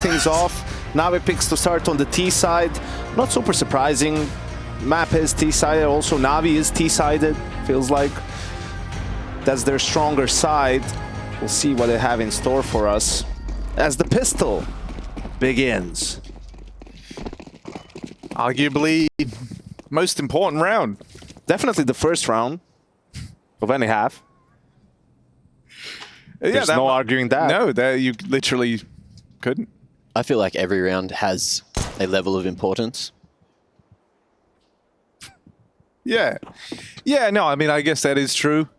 things off. NAVI picks to start on the T side. Not super surprising. Map is T-sided, also NAVI is T-sided. Feels like that's their stronger side. We'll see what they have in store for us as the pistol begins. Arguably, most important round. Definitely the first round of any half. There's no arguing that. No, you literally couldn't. I feel like every round has a level of importance. Yeah. Yeah, no, I mean, I guess that is true.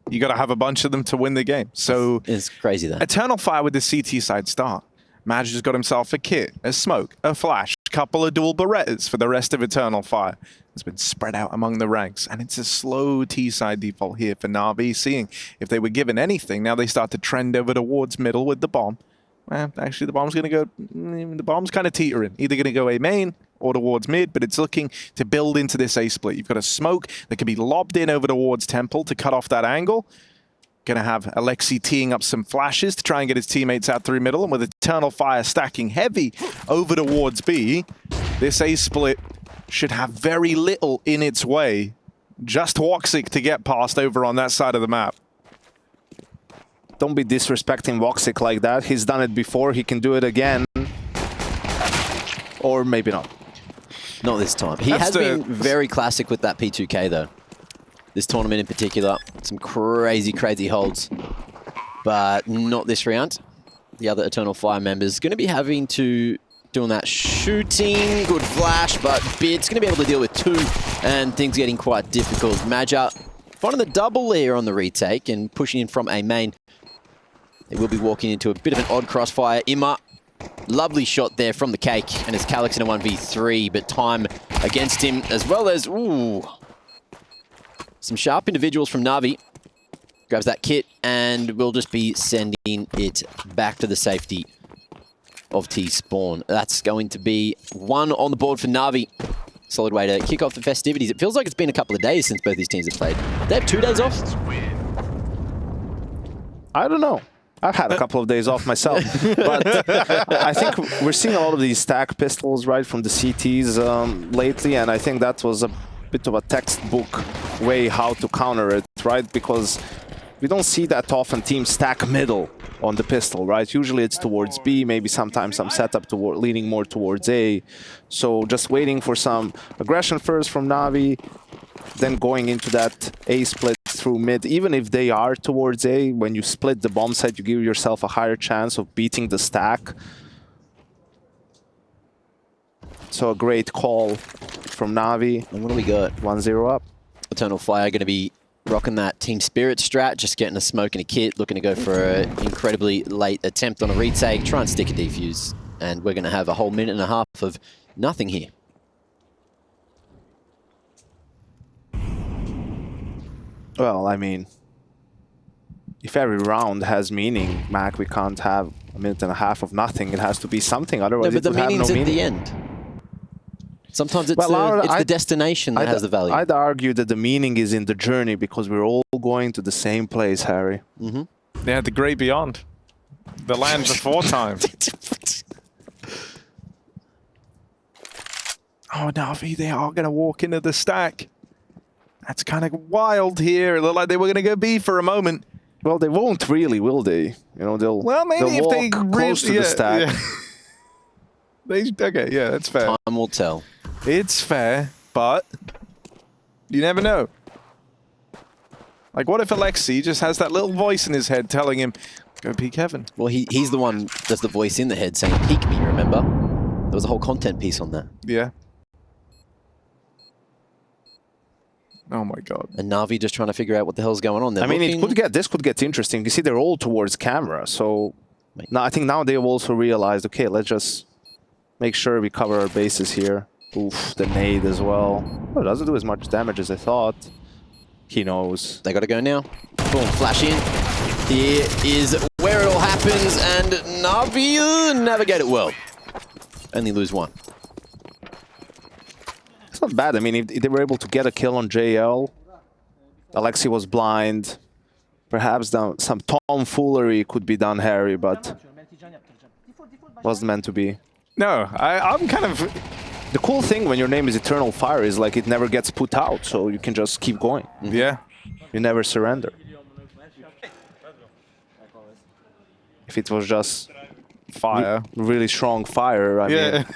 You got to have a bunch of them to win the game. So it's crazy that. Eternal Fire with the CT side start. Maj has got himself a kit, a smoke, a flash, a couple of dual Berettas for the rest of Eternal Fire. It's been spread out among the ranks, and it's a slow T-side default here for NAVI, seeing if they were given anything. Now they start to trend over towards middle with the bomb. Well, actually, the bomb's going to go... The bomb's kind of teetering. Either going to go A main or towards mid, but it's looking to build into this A split. You've got a smoke that can be lobbed in over towards Temple to cut off that angle. Going to have Alexi teeing up some flashes to try and get his teammates out through middle, and with Eternal Fire stacking heavy over towards B, this A split should have very little in its way. Just Woxic to get past over on that side of the map. Don't be disrespecting Woxic like that. He's done it before. He can do it again. Or maybe not. Not this time. He has been very classic with that P2K, though. This tournament in particular. Some crazy, crazy holds. But not this round. The other Eternal Fire members going to be having to... doing that shooting. Good flash, but Bid's going to be able to deal with two. And things getting quite difficult. Maja finding the double here on the retake and pushing in from a main. They will be walking into a bit of an odd crossfire. Ima, lovely shot there from the cake, and it's Calyx in a 1v3, but time against him, as well as, ooh, some sharp individuals from NAVI. Grabs that kit, and we'll just be sending it back to the safety of T-Spawn. That's going to be one on the board for NAVI. Solid way to kick off the festivities. It feels like it's been a couple of days since both these teams have played. They have 2 days off? I don't know. I've had a couple of days off myself, but I think we're seeing a lot of these stack pistols, right, from the CTs lately, and I think that was a bit of a textbook way how to counter it, right, because we don't see that often teams stack middle on the pistol, right? Usually it's towards B, maybe sometimes some setup toward leaning more towards A. So just waiting for some aggression first from NAVI, then going into that A split through mid. Even if they are towards A, when you split the bomb site, you give yourself a higher chance of beating the stack. So a great call from NAVI. And what do we got? 1-0 up. Eternal Fire going to be rocking that Team Spirit strat, just getting a smoke and a kit, looking to go for an incredibly late attempt on a retake, try and stick a defuse. And we're going to have a whole minute and a half of nothing here. Well, I mean, if every round has meaning, Mac, we can't have a minute and a half of nothing. It has to be something, otherwise no, but it would have no meaning. The meaning's at the end. Sometimes it's, it's the destination that has the value. I'd argue that the meaning is in the journey because we're all going to the same place, Harry. Mm-hmm. Yeah, the great beyond. The land before time. Oh, Navi, they are going to walk into the stack. That's kind of wild here. It looked like they were going to go B for a moment. Well, they won't really, will they? You know, they'll maybe if walk they close to the stack. Yeah. Okay, yeah, that's fair. Time will tell. It's fair, but you never know. Like, what if Alexi just has that little voice in his head telling him, go peek heaven? Well, he's the one that's the voice in the head saying, peek me, remember? There was a whole content piece on that. Yeah. Oh my God. And Navi just trying to figure out what the hell's going on there. I mean, this could get interesting. You see, they're all towards camera, so now I think now they've also realized, okay, let's just make sure we cover our bases here. Oof, the nade as well. Oh, it doesn't do as much damage as I thought. He knows. They got to go now. Boom, flash in. Here is where it all happens, and Navi navigate it well. Only lose one. It's not bad. I mean, if they were able to get a kill on JL, Alexi was blind. Perhaps some tomfoolery could be done, Harry, but Wasn't meant to be. No, I'm kind of... The cool thing when your name is Eternal Fire is like it never gets put out, so you can just keep going. Yeah. You never surrender. If it was just Fire. Really strong fire, I mean.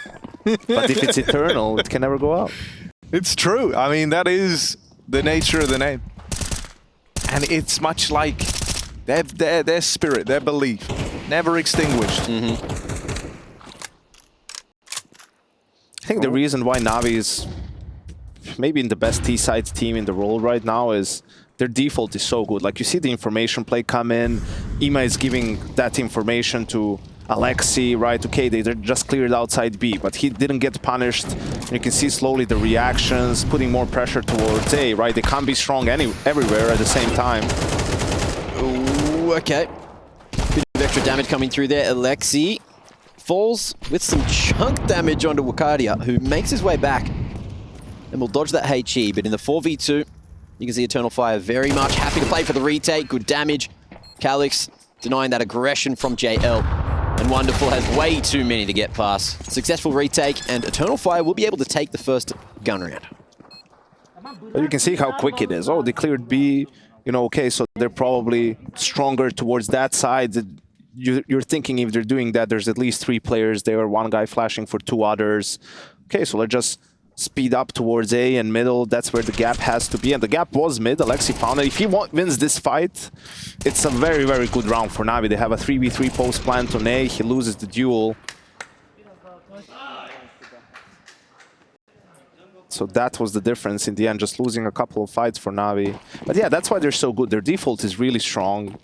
But if it's eternal, it can never go out. It's true. I mean, that is the nature of the name. And it's much like their spirit, their belief, never extinguished. I think the reason why NAVI is maybe in the best T-side team in the world right now is their default is so good. Like you see the information play come in, Ima is giving that information to Alexi, right? Okay, they're just cleared outside B, but he didn't get punished. You can see slowly the reactions, putting more pressure towards A, right? They can't be strong everywhere at the same time. Ooh, okay. Bit of extra damage coming through there. Alexi falls with some chunk damage onto Wakadia, who makes his way back and will dodge that HE. But in the 4v2, you can see Eternal Fire very much happy to play for the retake. Good damage. Calix denying that aggression from JL. And Wonderful has way too many to get past. Successful retake, and Eternal Fire will be able to take the first gun round. But you can see how quick it is. Oh, they cleared B. You know, okay, so they're probably stronger towards that side. You're thinking if they're doing that, there's at least 3 players there, 1 guy flashing for 2 others. Okay, so let's just speed up towards A and middle. That's where the gap has to be. And the gap was mid. Alexi found it. If he wins this fight, it's a very, very good round for NAVI. They have a 3v3 post plant on A. He loses the duel. So that was the difference in the end, just losing a couple of fights for NAVI. But yeah, that's why they're so good. Their default is really strong.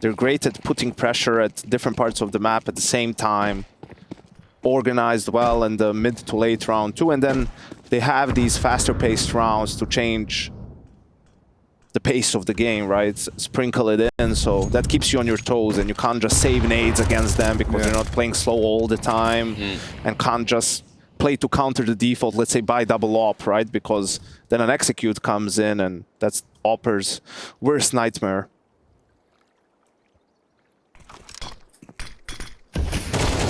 They're great at putting pressure at different parts of the map at the same time. Organized well in the mid to late round too. And then they have these faster paced rounds to change the pace of the game, right? Sprinkle it in, so that keeps you on your toes and you can't just save nades against them because they're not playing slow all the time and can't just play to counter the default, let's say buy double op, right? Because then an execute comes in and that's Opper's worst nightmare.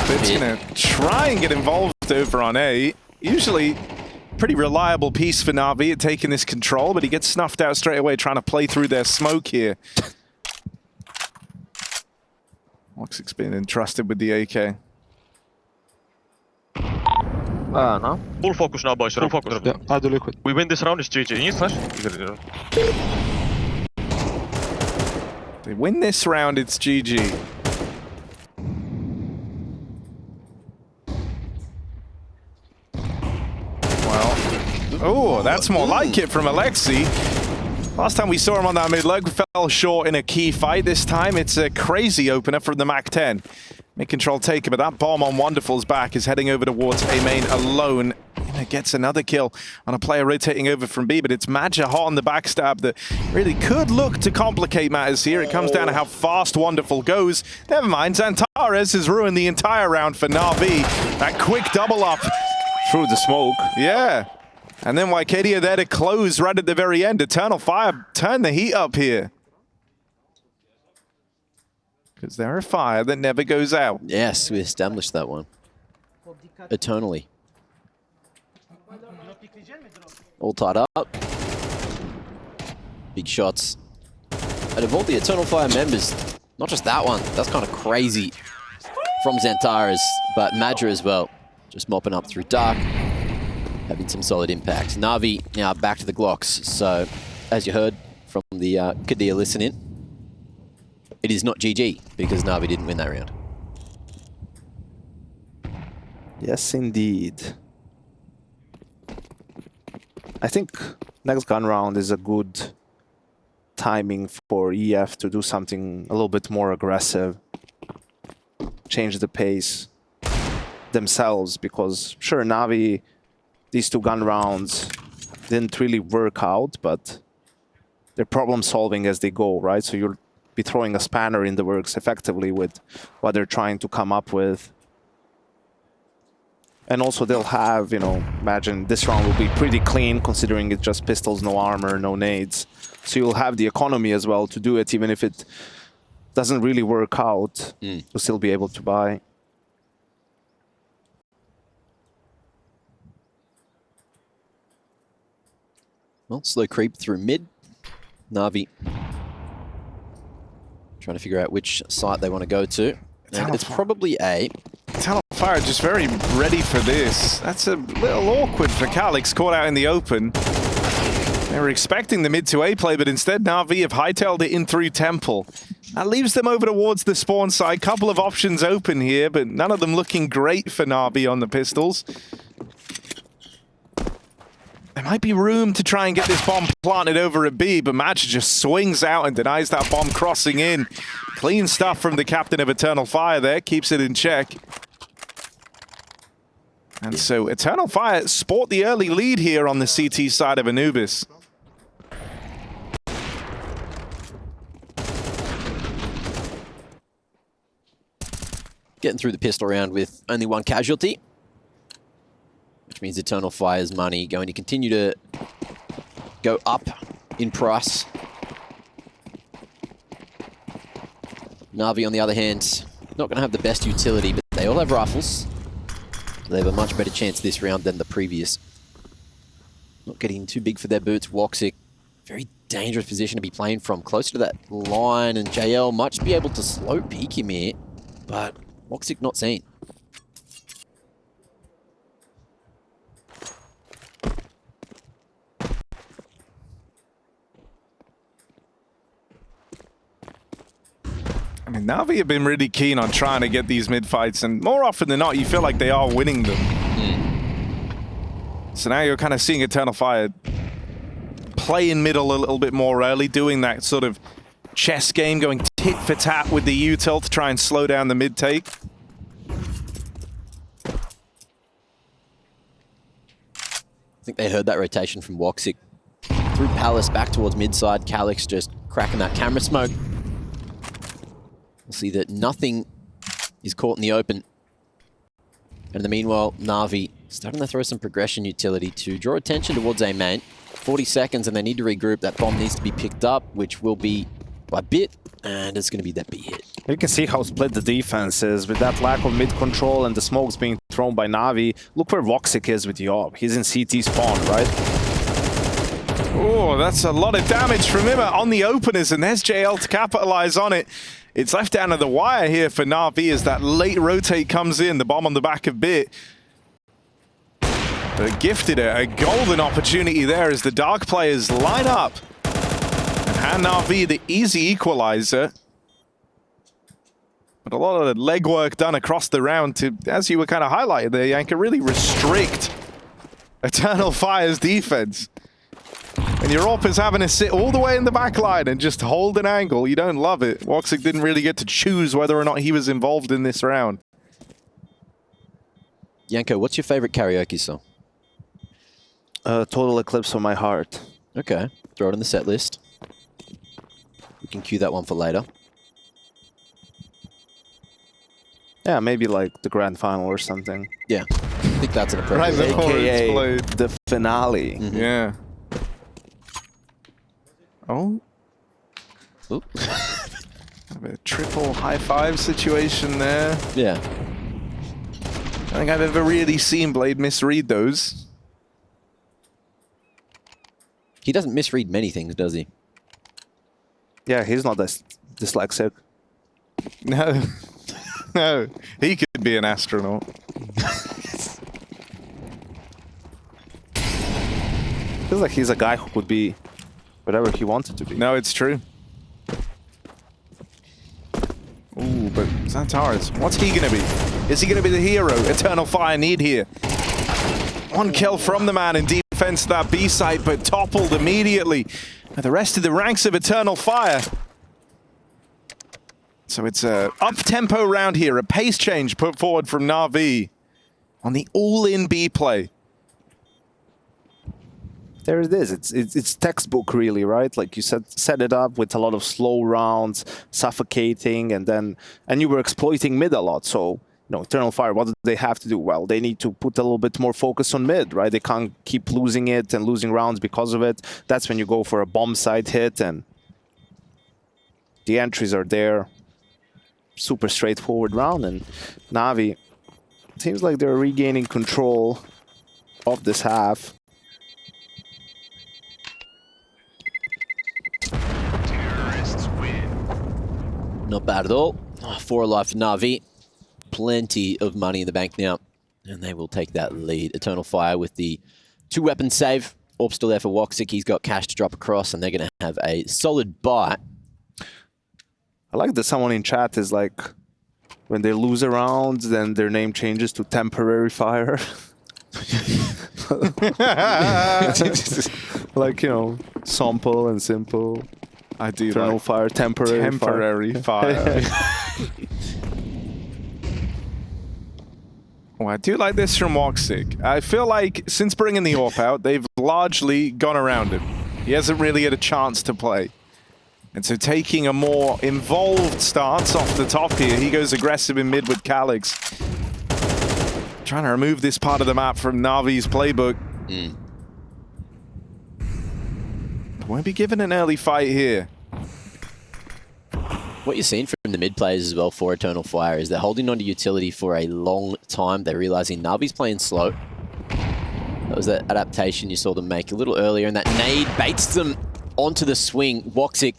It's going to try and get involved over on A. Usually pretty reliable piece for NAVI at taking this control, but he gets snuffed out straight away trying to play through their smoke here. Oxic's been entrusted with the AK. No. Full focus now, boys. Full focus. Yeah, I do liquid. We win this round, it's GG. Need flash? They win this round, it's GG. Oh, that's more like it from Alexi. Last time we saw him on that mid leg, fell short in a key fight. This time, it's a crazy opener from the MAC-10. Mid-control taken, but that bomb on Wonderful's back is heading over towards A main alone. And it gets another kill on a player rotating over from B, but it's Madja hot on the backstab that really could look to complicate matters here. It comes down to how fast Wonderful goes. Never mind, Xantares has ruined the entire round for NAVI. That quick double up Through the smoke. Yeah. And then Wycadia there to close right at the very end. Eternal Fire turn the heat up here. Because they're a fire that never goes out. Yes, we established that one. Eternally. All tied up. Big shots. And of all the Eternal Fire members, not just that one, that's kind of crazy from Xantares, but Madra as well. Just mopping up through dark. Having some solid impact. NAVI now back to the Glocks. So, as you heard from the Kadir listen-in, it is not GG because NAVI didn't win that round. Yes, indeed. I think next gun round is a good timing for EF to do something a little bit more aggressive. Change the pace themselves because, sure, NAVI, these 2 gun rounds didn't really work out, but they're problem solving as they go, right? So you'll be throwing a spanner in the works effectively with what they're trying to come up with. And also they'll have, you know, imagine this round will be pretty clean considering it's just pistols, no armor, no nades. So you'll have the economy as well to do it, even if it doesn't really work out, you'll still be able to buy. Well, slow creep through mid. NAVI trying to figure out which site they want to go to. And it's probably A. Eternal Fire just very ready for this. That's a little awkward for Calix, caught out in the open. They were expecting the mid to A play, but instead NAVI have hightailed it in through Temple. That leaves them over towards the spawn side. Couple of options open here, but none of them looking great for NAVI on the pistols. There might be room to try and get this bomb planted over at B, but Match just swings out and denies that bomb crossing in. Clean stuff from the captain of Eternal Fire there, keeps it in check. And so Eternal Fire sport the early lead here on the CT side of Anubis. Getting through the pistol round with only one casualty, which means Eternal Fire's money going to continue to go up in price. NAVI, on the other hand, not going to have the best utility, but they all have rifles. They have a much better chance this round than the previous. Not getting too big for their boots. Woxic, very dangerous position to be playing from, closer to that line, and JL might be able to slow peek him here, but Woxic not seen. I mean, NAVI have been really keen on trying to get these mid-fights, and more often than not, you feel like they are winning them. So now you're kind of seeing Eternal Fire play in middle a little bit more early, doing that sort of chess game, going tit for tat with the util to try and slow down the mid-take. I think they heard that rotation from Woxic. Through Palace back towards mid-side. Calix just cracking that camera smoke. We'll see that nothing is caught in the open. And in the meanwhile, NAVI starting to throw some progression utility to draw attention towards A main. 40 seconds and they need to regroup. That bomb needs to be picked up, which will be by bit, and it's going to be that B hit. You can see how split the defense is with that lack of mid control and the smokes being thrown by NAVI. Look where Woxic is with Yob. He's in CT spawn, right? Oh, that's a lot of damage from him on the openers, and there's JL to capitalize on it. It's left down to the wire here for NAVI as that late rotate comes in, the bomb on the back of Bit. But gifted a golden opportunity there as the Dark players line up and hand NAVI the easy equalizer. But a lot of the legwork done across the round to, as you were kind of highlighted there, Yanka, really restrict Eternal Fire's defense. And your AWP is having to sit all the way in the back line and just hold an angle. You don't love it. Woxic didn't really get to choose whether or not he was involved in this round. Yanko, what's your favorite karaoke song? Total Eclipse of My Heart. Okay, throw it in the set list. We can cue that one for later. Yeah, maybe like the grand final or something. Yeah, I think that's an appropriate. Right before AKA the finale. Mm-hmm. Yeah. Oh. Oop. Kind of a triple high five situation there. Yeah. I think I've ever really seen Blade misread those. He doesn't misread many things, does he? Yeah, he's not dyslexic. No. No. He could be an astronaut. Feels like he's a guy who could be whatever he wanted to be. No, it's true. Ooh, but Xantares, what's he gonna be? Is he gonna be the hero Eternal Fire need here? One kill from the man in defense of that B site, but toppled immediately. And the rest of the ranks of Eternal Fire. So it's a up-tempo round here, a pace change put forward from NAVI on the all-in B play. There it is. It's textbook, really, right? Like you said, set it up with a lot of slow rounds, suffocating, and you were exploiting mid a lot. So, you know, Eternal Fire, what do they have to do? Well, they need to put a little bit more focus on mid, right? They can't keep losing it and losing rounds because of it. That's when you go for a bomb site hit, and the entries are there. Super straightforward round, and NAVI seems like they're regaining control of this half. Not bad at all. 4 alive for NAVI. Plenty of money in the bank now. And they will take that lead. Eternal Fire with the 2-weapon save. Orb still there for Woxic. He's got cash to drop across, and they're going to have a solid buy. I like that someone in chat is like, when they lose a round, then their name changes to Temporary Fire. Like, you know, simple and simple. I do Eternal like Fire, temporary fire. Oh, I do like this from Woxic. I feel like since bringing the AWP out, they've largely gone around him. He hasn't really had a chance to play. And so taking a more involved stance off the top here, he goes aggressive in mid with Calyx. Trying to remove this part of the map from Navi's playbook. Won't be given an early fight here. What you're seeing from the mid players as well for Eternal Fire is they're holding on to utility for a long time. They're realizing Navi's playing slow. That was that adaptation you saw them make a little earlier, and that nade baits them onto the swing. Woxic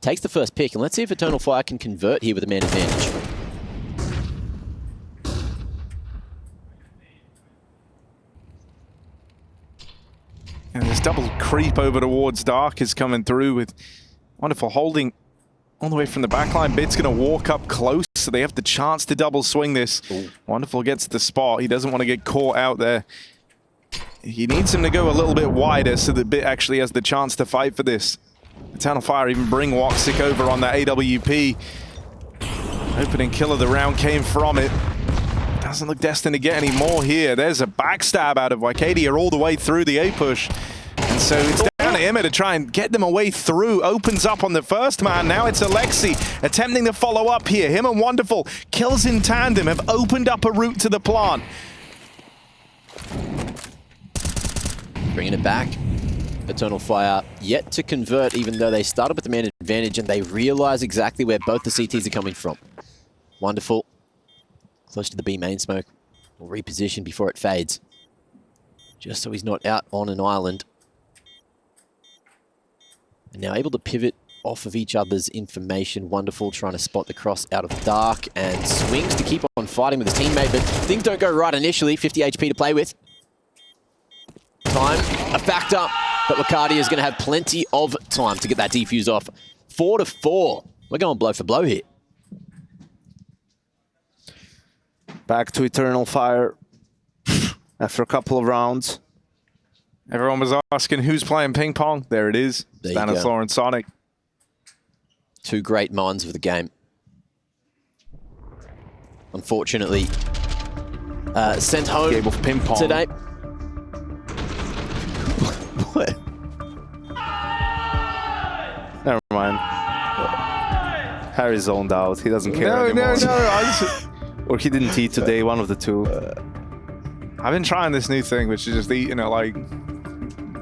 takes the first pick, and let's see if Eternal Fire can convert here with a man advantage. And this double creep over towards Dark is coming through with wonderful holding all the way from the backline. Bit's going to walk up close, so they have the chance to double swing this. Ooh. Wonderful gets the spot. He doesn't want to get caught out there. He needs him to go a little bit wider so that Bit actually has the chance to fight for this. Eternal Fire even bring Woxic over on that AWP. Opening kill of the round came from it. Doesn't look destined to get any more here. There's a backstab out of Wycadia all the way through the A push. And so it's down to Emma to try and get them away through. Opens up on the first man. Now it's Alexi attempting to follow up here. Him and Wonderful, kills in tandem, have opened up a route to the plant. Bringing it back. Eternal Fire yet to convert, even though they started with the man advantage, and they realize exactly where both the CTs are coming from. Wonderful. Close to the B main smoke. Will reposition before it fades. Just so he's not out on an island. And now able to pivot off of each other's information. Wonderful, trying to spot the cross out of Dark, and swings to keep on fighting with his teammate, but things don't go right initially. 50 HP to play with. Time, a factor, but Wycadia is going to have plenty of time to get that defuse off. 4-4. We're going blow for blow here. Back to Eternal Fire after a couple of rounds. Everyone was asking who's playing ping pong. There it is. Stanislaw and Sonic. 2 great minds of the game. Unfortunately, sent home Game of ping pong today. What? Never mind. Harry zoned out. He doesn't care anymore. No. Or he didn't eat today, one of the two. I've been trying this new thing, which is just eating at like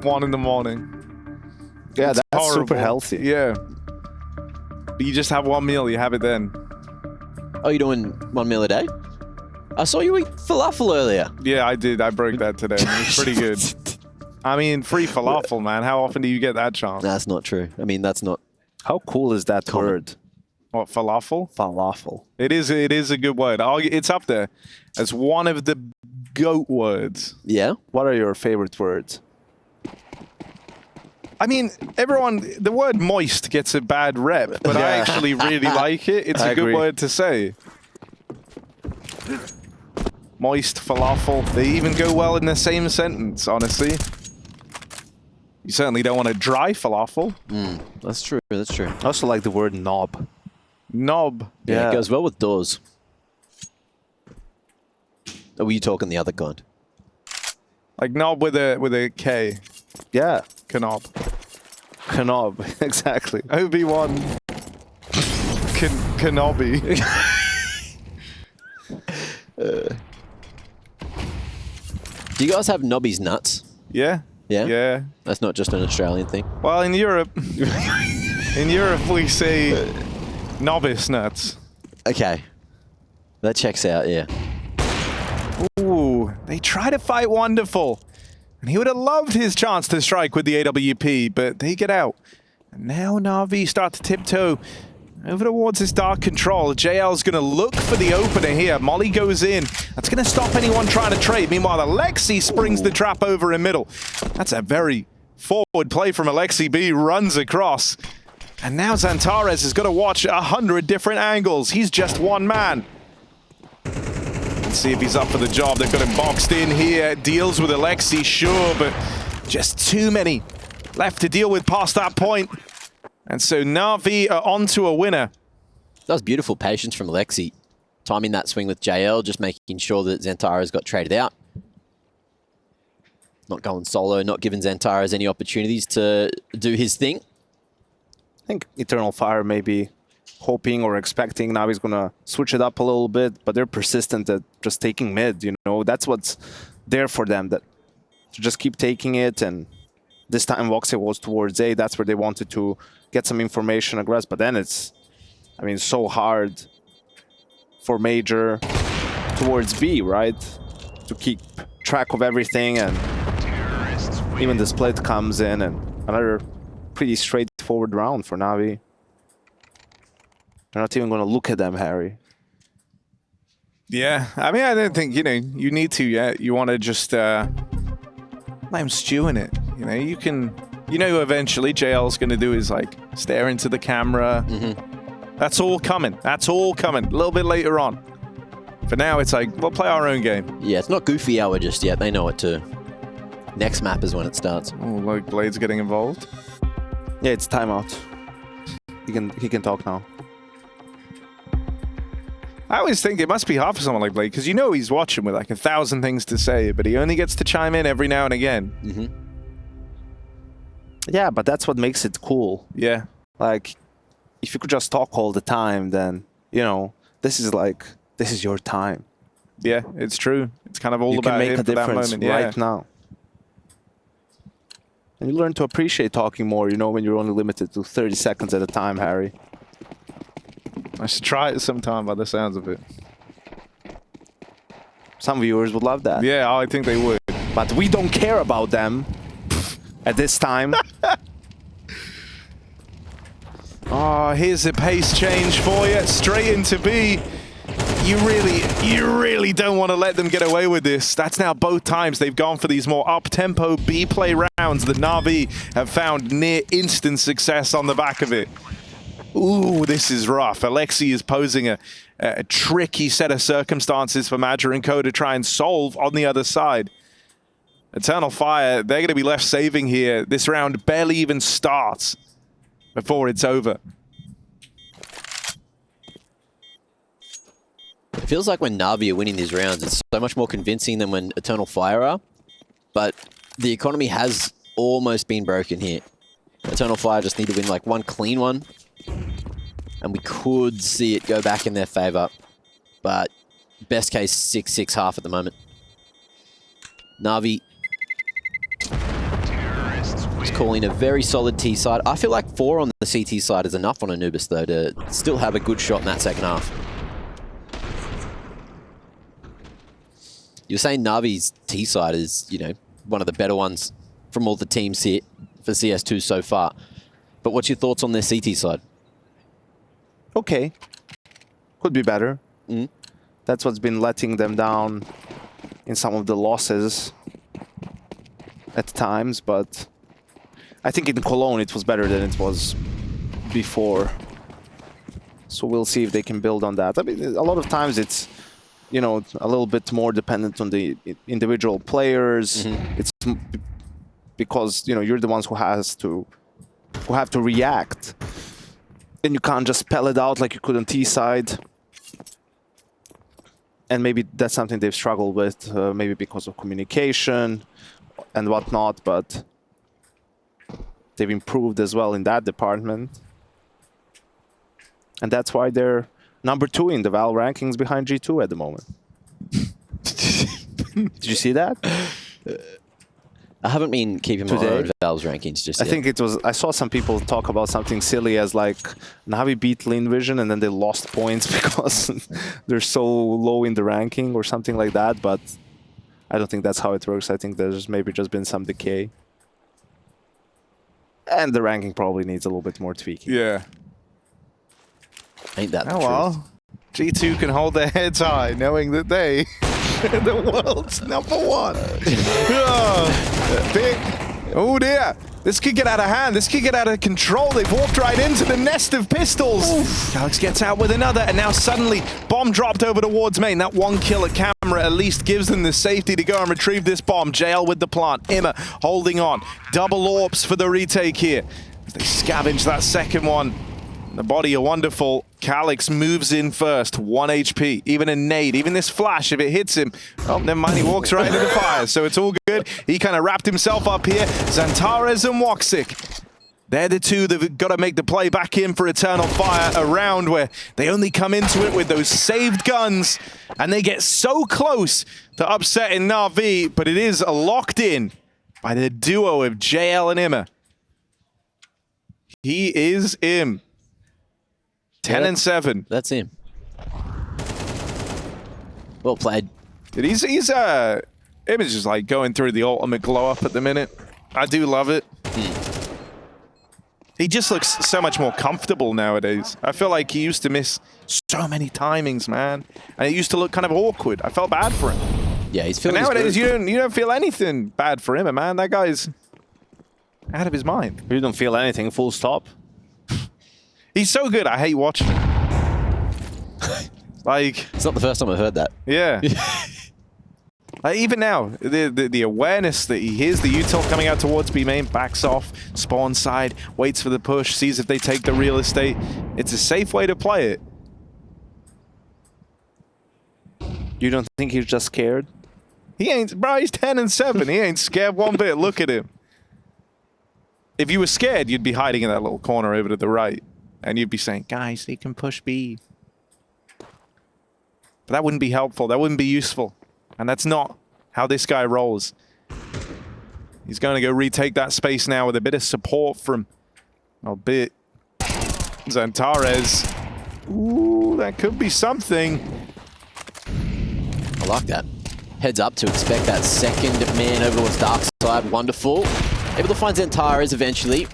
1 in the morning. Yeah, It's that's horrible. super healthy. Yeah. But you just have one meal, you have it then. Oh, you're doing 1 meal a day? I saw you eat falafel earlier. Yeah, I did. I broke that today. It was pretty good. I mean, free falafel, man. How often do you get that chance? That's not true. I mean, that's not... How cool is that Common. word? What, falafel? Falafel. It is a good word. It's up there as one of the GOAT words. Yeah? What are your favorite words? I mean, the word moist gets a bad rep, but I actually really like it. It's a good agree. word to say. Moist, falafel, they even go well in the same sentence, honestly. You certainly don't want a dry falafel. That's true. That's true. I also like the word knob. Knob. Yeah, it goes well with doors. Or were you talking the other kind? Like knob with a K. Yeah. Knob. Knob. Exactly. Obi-Wan. Kenobi. Do you guys have Nobby's nuts? Yeah? Yeah? Yeah. That's not just an Australian thing. Well, in Europe, we say novice nuts. Okay. That checks out, yeah. Ooh, they try to fight Wonderful. And he would have loved his chance to strike with the AWP, but they get out. And now Na'Vi start to tiptoe Over towards this dark control. JL's going to look for the opener here. Molly goes in. That's going to stop anyone trying to trade. Meanwhile, Alexi springs the trap over in middle. That's a very forward play from Alexi B. Runs across. And now Xantares has got to watch 100 different angles. He's just one man. Let's see if he's up for the job. They've got him boxed in here. Deals with Alexi, sure, but just too many left to deal with past that point. And so NAVI are on to a winner. That was beautiful patience from Alexi. Timing that swing with JL, just making sure that Xantares got traded out. Not going solo, not giving Xantares any opportunities to do his thing. I think Eternal Fire may be hoping or expecting NAVI's going to switch it up a little bit, but they're persistent at just taking mid, you know. That's what's there for them, that to just keep taking it. And this time Voxel was towards A. That's where they wanted to get some information aggressive, but then it's, I mean, so hard for Major towards B, right? To keep track of everything, and even the split comes in, and another pretty straightforward round for NAVI. They're not even going to look at them, Harry. Yeah, I mean, I don't think, you know, you need to yet. You want to just let him stew in it. You know, you can, you know, eventually JL's going to do is like stare into the camera. That's all coming. That's all coming. A little bit later on. For now, it's like, we'll play our own game. Yeah, it's not goofy hour just yet. They know it too. Next map is when it starts. Oh, like Blade's getting involved. Yeah, it's timeout. He can talk now. I always think it must be hard for someone like Blade, because you know he's watching with like 1,000 things to say, but he only gets to chime in every now and again. Yeah, but that's what makes it cool. Yeah. Like, if you could just talk all the time, then, you know, this is your time. Yeah, it's true. It's kind of all you about can make him a for that difference moment. right now. And you learn to appreciate talking more, you know, when you're only limited to 30 seconds at a time, Harry. I should try it sometime by the sounds of it. Some viewers would love that. Yeah, I think they would. But we don't care about them at this time. Oh, here's a pace change for you. Straight into B. You really don't want to let them get away with this. That's now both times they've gone for these more up-tempo B-play rounds that NAVI have found near instant success on the back of it. Ooh, this is rough. Alexi is posing a tricky set of circumstances for Major and Co to try and solve on the other side. Eternal Fire, they're going to be left saving here. This round barely even starts before it's over. It feels like when NAVI are winning these rounds, it's so much more convincing than when Eternal Fire are. But the economy has almost been broken here. Eternal Fire just need to win like one clean one, and we could see it go back in their favor. But best case, 6-6 half at the moment. NAVI is calling a very solid T side. I feel like 4 on the CT side is enough on Anubis, though, to still have a good shot in that second half. You're saying Navi's T side is, you know, one of the better ones from all the teams here for CS2 so far. But what's your thoughts on their CT side? Okay. Could be better. That's what's been letting them down in some of the losses at times, but I think in Cologne it was better than it was before. So we'll see if they can build on that. I mean, a lot of times it's, you know, a little bit more dependent on the individual players. It's because, you know, you're the ones who have to react. And you can't just spell it out like you could on T side. And maybe that's something they've struggled with, maybe because of communication and whatnot, but they've improved as well in that department. And that's why they're number 2 in the Valve rankings behind G2 at the moment. Did you see that? I haven't been keeping my eye on Valve's rankings just yet. I think it was, I saw some people talk about something silly as like Navi beat Lean Vision and then they lost points because they're so low in the ranking or something like that, but I don't think that's how it works. I think there's maybe just been some decay. And the ranking probably needs a little bit more tweaking. Yeah. Ain't that the Oh truth? well. G2 can hold their heads high knowing that they are the world's #1. Oh dear. This could get out of hand. This could get out of control. They've walked right into the nest of pistols. Alex gets out with another, and now suddenly bomb dropped over towards main. That one kill at camera at least gives them the safety to go and retrieve this bomb. JL with the plant. Imma holding on. Double AWPs for the retake here. As they scavenge that second one. The body are wonderful. Calix moves in first, 1 HP. Even a nade, even this flash, if it hits him, oh, never mind, he walks right into the fire. So it's all good. He kind of wrapped himself up here. Xantares and Woxic. They're the two that have got to make the play back in for Eternal Fire, a round where they only come into it with those saved guns, and they get so close to upsetting NAVI, but it is locked in by the duo of JL and Imma. He is Im. 10 and 7. That's him. Well played. He's Im is just like going through the ultimate glow up at the minute. I do love it. He just looks so much more comfortable nowadays. I feel like he used to miss so many timings, man, and it used to look kind of awkward. I felt bad for him. Yeah, he's feeling. But nowadays, you don't feel anything bad for him, man. That guy's out of his mind. You don't feel anything, full stop. He's so good. I hate watching him. Like, It's not the first time I've heard that. yeah. Like even now, the awareness that he hears the util coming out towards B main, backs off, spawn side, waits for the push, sees if they take the real estate. It's a safe way to play it. You don't think he's just scared? He ain't, bro, he's 10 and 7. He ain't scared one bit. Look at him. If you were scared, you'd be hiding in that little corner over to the right. And you'd be saying, guys, they can push B. But that wouldn't be helpful. That wouldn't be useful. And that's not how this guy rolls. He's going to go retake that space now with a bit of support from, albeit, Xantares. Ooh, that could be something. I like that. Heads up to expect that second man over towards dark side. Wonderful. Able to find Xantares eventually.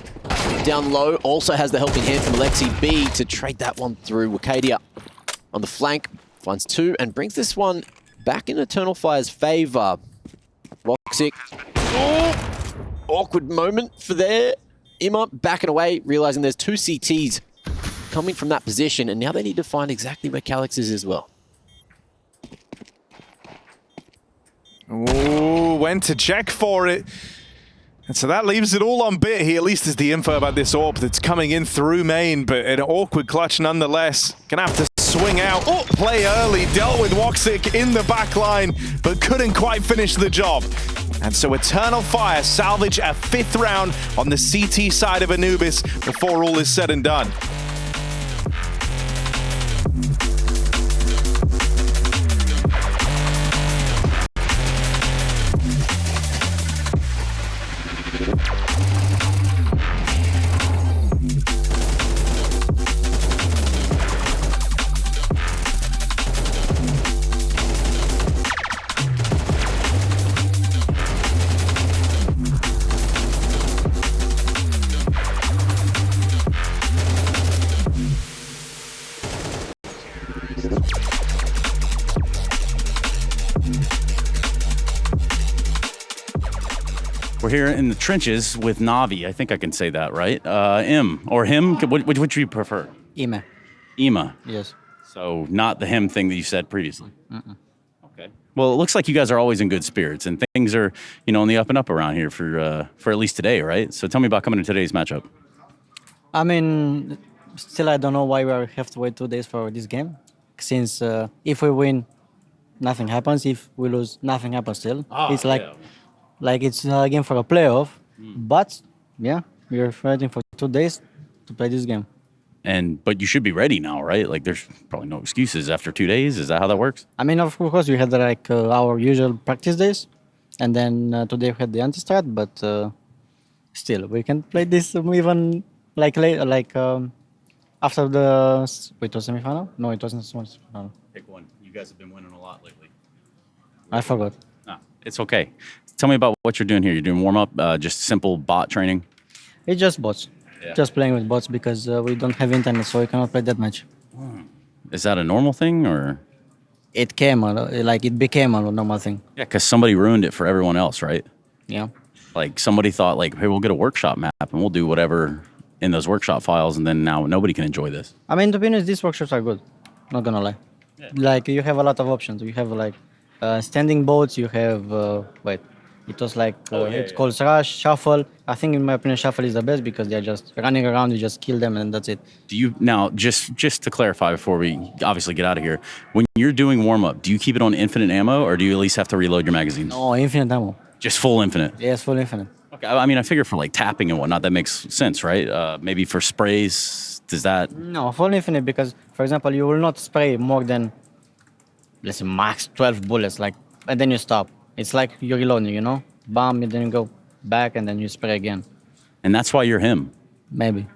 Down low, also has the helping hand from Alexi B to trade that one through. Wakadia on the flank, finds 2 and brings this one back in Eternal Fire's favor. Woxic. Oh, awkward moment for there. Imma backing away, realizing there's 2 CTs coming from that position, and now they need to find exactly where Calix is as well. Ooh, went to check for it. And so that leaves it all on bit. He at least has the info about this AWP that's coming in through main, but an awkward clutch nonetheless. Gonna have to swing out. Oh, play early. Dealt with Woxic in the back line, but couldn't quite finish the job. And so Eternal Fire salvage a 5th round on the CT side of Anubis before all is said and done. We're here in the trenches with Navi. I think I can say that, right? Im or him? Which would you prefer? Ime. Ima. Yes. So not the him thing that you said previously. Okay. Well, it looks like you guys are always in good spirits, and things are, on the up and up around here for at least today, right? So tell me about coming to today's matchup. I mean, still I don't know why we have to wait 2 days for this game. Since if we win, nothing happens. If we lose, nothing happens still. It's like it's a game for a playoff. But yeah, we're fighting for 2 days to play this game. But you should be ready now, right? Like there's probably no excuses after 2 days. Is that how that works? I mean, of course, we had like our usual practice days, and then today we had the anti-strat. But still, we can play this even like after the wait, was semifinal? No, it wasn't semifinal. Pick one. You guys have been winning a lot lately. I forgot. Nah, it's okay. Tell me about what you're doing here. You're doing warm-up, just simple bot training? It's just bots. Yeah. Just playing with bots because we don't have internet, so we cannot play that much. Is that a normal thing or? It came, like it became a normal thing. Yeah, because somebody ruined it for everyone else, right? Yeah. Like somebody thought like, hey, we'll get a workshop map and we'll do whatever in those workshop files, and then now nobody can enjoy this. I mean, to be honest, these workshops are good. Not gonna lie. Yeah. Like you have a lot of options. You have like standing boats. You have wait, it was like it's called rush, shuffle. I think in my opinion, shuffle is the best because they're just running around. You just kill them and that's it. Do you now just to clarify before we obviously get out of here? When you're doing warm up, do you keep it on infinite ammo, or do you at least have to reload your magazines? No, infinite ammo. Just full infinite. Yes, full infinite. Okay, I mean, I figure for like tapping and whatnot, that makes sense, right? Maybe for sprays, does that? No, full infinite because, for example, you will not spray more than, let's say, max 12 bullets, like, and then you stop. It's like you're reloading, you know? Bam, and then you go back and then you spray again. And that's why you're him. Maybe.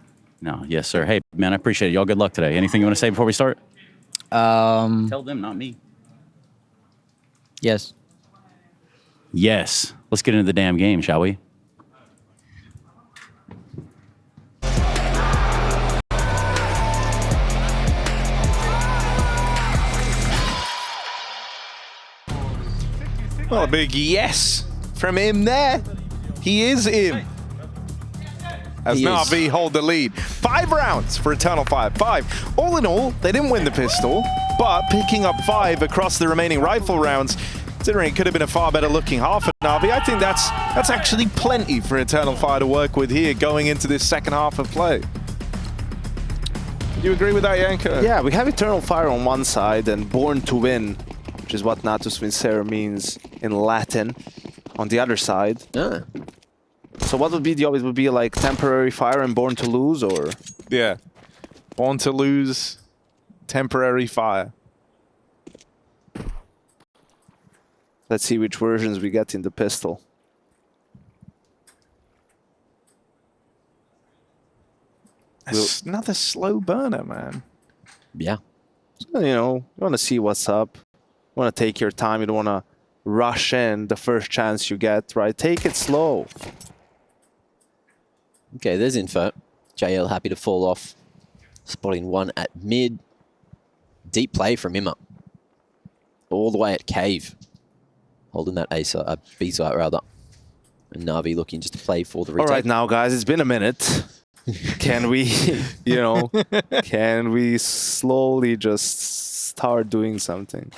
No, yes, sir. Hey, man, I appreciate it. Y'all good luck today. Anything you want to say before we start? Tell them, not me. Yes. Yes. Let's get into the damn game, shall we? Well, a big yes from him there. He is him. As He is. NAVI hold the lead. 5 rounds for Eternal Fire. 5. All in all, they didn't win the pistol, but picking up 5 across the remaining rifle rounds, considering it could have been a far better looking half of NAVI, I think that's actually plenty for Eternal Fire to work with here going into this second half of play. Do you agree with that, Yanko? Yeah, we have Eternal Fire on one side and Born to Win, which is what Natus Vincere means in Latin, on the other side. Ah. So what would be the opposite? Would be like Temporary Fire and Born to Lose, or? Yeah. Born to Lose, Temporary Fire. Let's see which versions we get in the pistol. That's another slow burner, man. Yeah. So, you know, you want to see what's up. You want to take your time. You don't want to rush in the first chance you get, right? Take it slow. Okay, there's info. JL happy to fall off. Spotting one at mid. Deep play from Imma. All the way at cave. Holding that A site, B site rather. And Navi looking just to play for the retake. All right, now, guys, it's been a minute. Can we, you know, can we slowly just start doing something?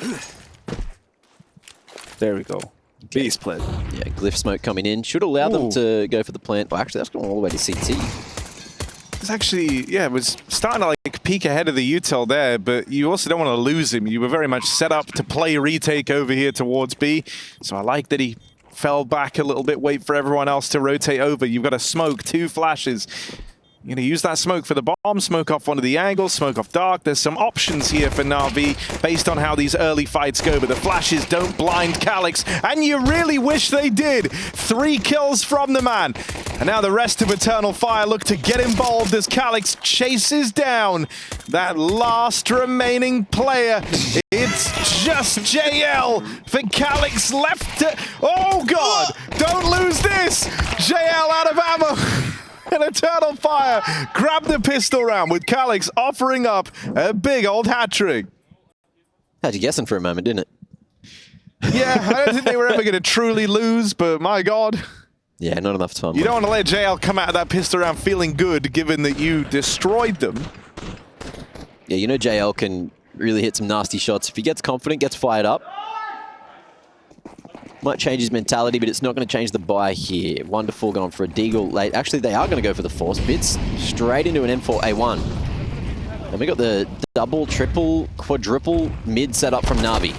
There we go. B split. Yeah, Glyph smoke coming in. Should allow them to go for the plant. Well, actually, that's going all the way to CT. It's actually, yeah, it was starting to like peek ahead of the util there, but you also don't want to lose him. You were very much set up to play retake over here towards B. So I like that he fell back a little bit, wait for everyone else to rotate over. You've got a smoke, 2 flashes. You're going to use that smoke for the bomb, smoke off one of the angles, smoke off dark. There's some options here for NAVI based on how these early fights go, but the flashes don't blind Calix, and you really wish they did. 3 kills from the man. And now the rest of Eternal Fire look to get involved as Calix chases down that last remaining player. It's just JL for Calix left to... Oh, God! Don't lose this! JL out of ammo. And Eternal Fire grab the pistol round with Calix offering up a big old hat trick. Had you guessing for a moment, didn't it? Yeah, I don't think they were ever going to truly lose, but my God. Yeah, not enough time. You don't want to let JL come out of that pistol round feeling good, given that you destroyed them. Yeah, you know JL can really hit some nasty shots. If he gets confident, gets fired up, might change his mentality, but it's not going to change the buy here. Wonderful going for a deagle late. Actually, they are going to go for the force bits straight into an M4A1. And we got the double, triple, quadruple mid set up from NAVI.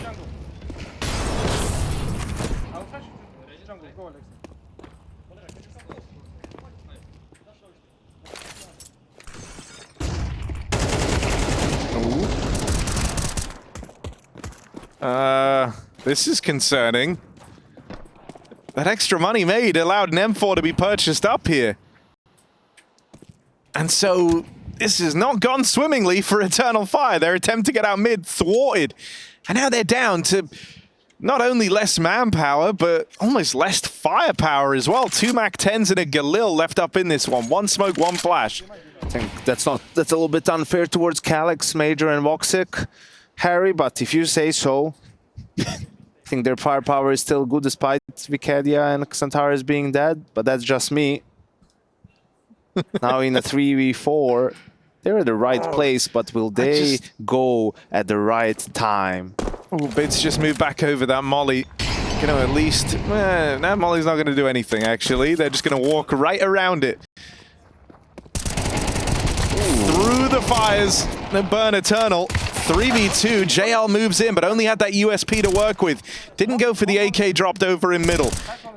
This is concerning. That extra money made allowed an M4 to be purchased up here. And so this has not gone swimmingly for Eternal Fire. Their attempt to get out mid thwarted. And now they're down to not only less manpower, but almost less firepower as well. 2 MAC-10s and a Galil left up in this one. 1 smoke, 1 flash. I think that's a little bit unfair towards Calyx, Major, and Voxic, Harry. But if you say so, I think their firepower is still good despite Vicadia and Xantares being dead. But that's just me. Now in a 3v4, they're at the right place, but will they go at the right time? Oh, Bits just moved back over that Molly. Gonna at least... no, Molly's not going to do anything, actually. They're just going to walk right around it. Through the fires, the burn Eternal. 3v2, JL moves in, but only had that USP to work with. Didn't go for the AK, dropped over in middle.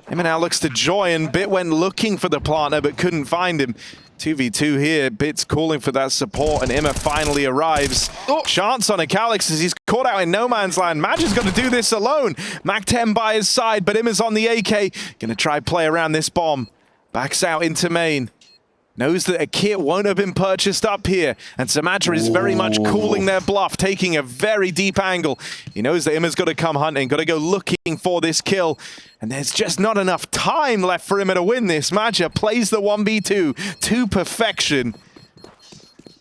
Him now looks to join. Bit went looking for the planter, but couldn't find him. 2v2 here, Bit's calling for that support, and Imma finally arrives. Chance on a Calyx as he's caught out in no man's land. Maj is going to do this alone. Mac-10 by his side, but Imma's on the AK. Going to try play around this bomb. Backs out into main. Knows that a kit won't have been purchased up here, and Symmetra is very much calling their bluff, taking a very deep angle. He knows that Imma's got to come hunting, got to go looking for this kill, and there's just not enough time left for Imma to win this. Maja plays the 1v2 to perfection,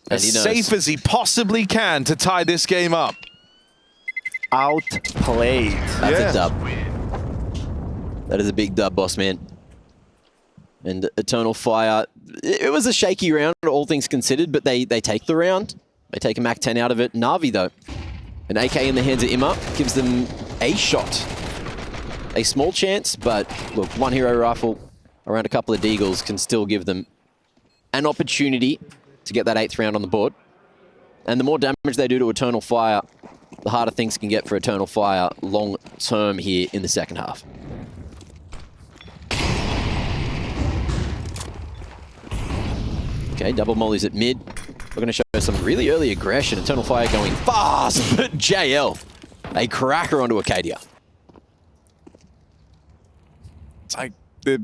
as safe as he possibly can to tie this game up. Outplayed. That's a dub. That is a big dub, boss man. And Eternal Fire, it was a shaky round, all things considered, but they take the round. They take a Mac-10 out of it. Navi, though, an AK in the hands of Imma gives them a shot. A small chance, but look, one hero rifle around a couple of deagles can still give them an opportunity to get that 8th round on the board. And the more damage they do to Eternal Fire, the harder things can get for Eternal Fire long term here in the second half. Okay, double mollies at mid. We're going to show some really early aggression. Eternal Fire going fast, but JL, a cracker onto Acadia. It's like the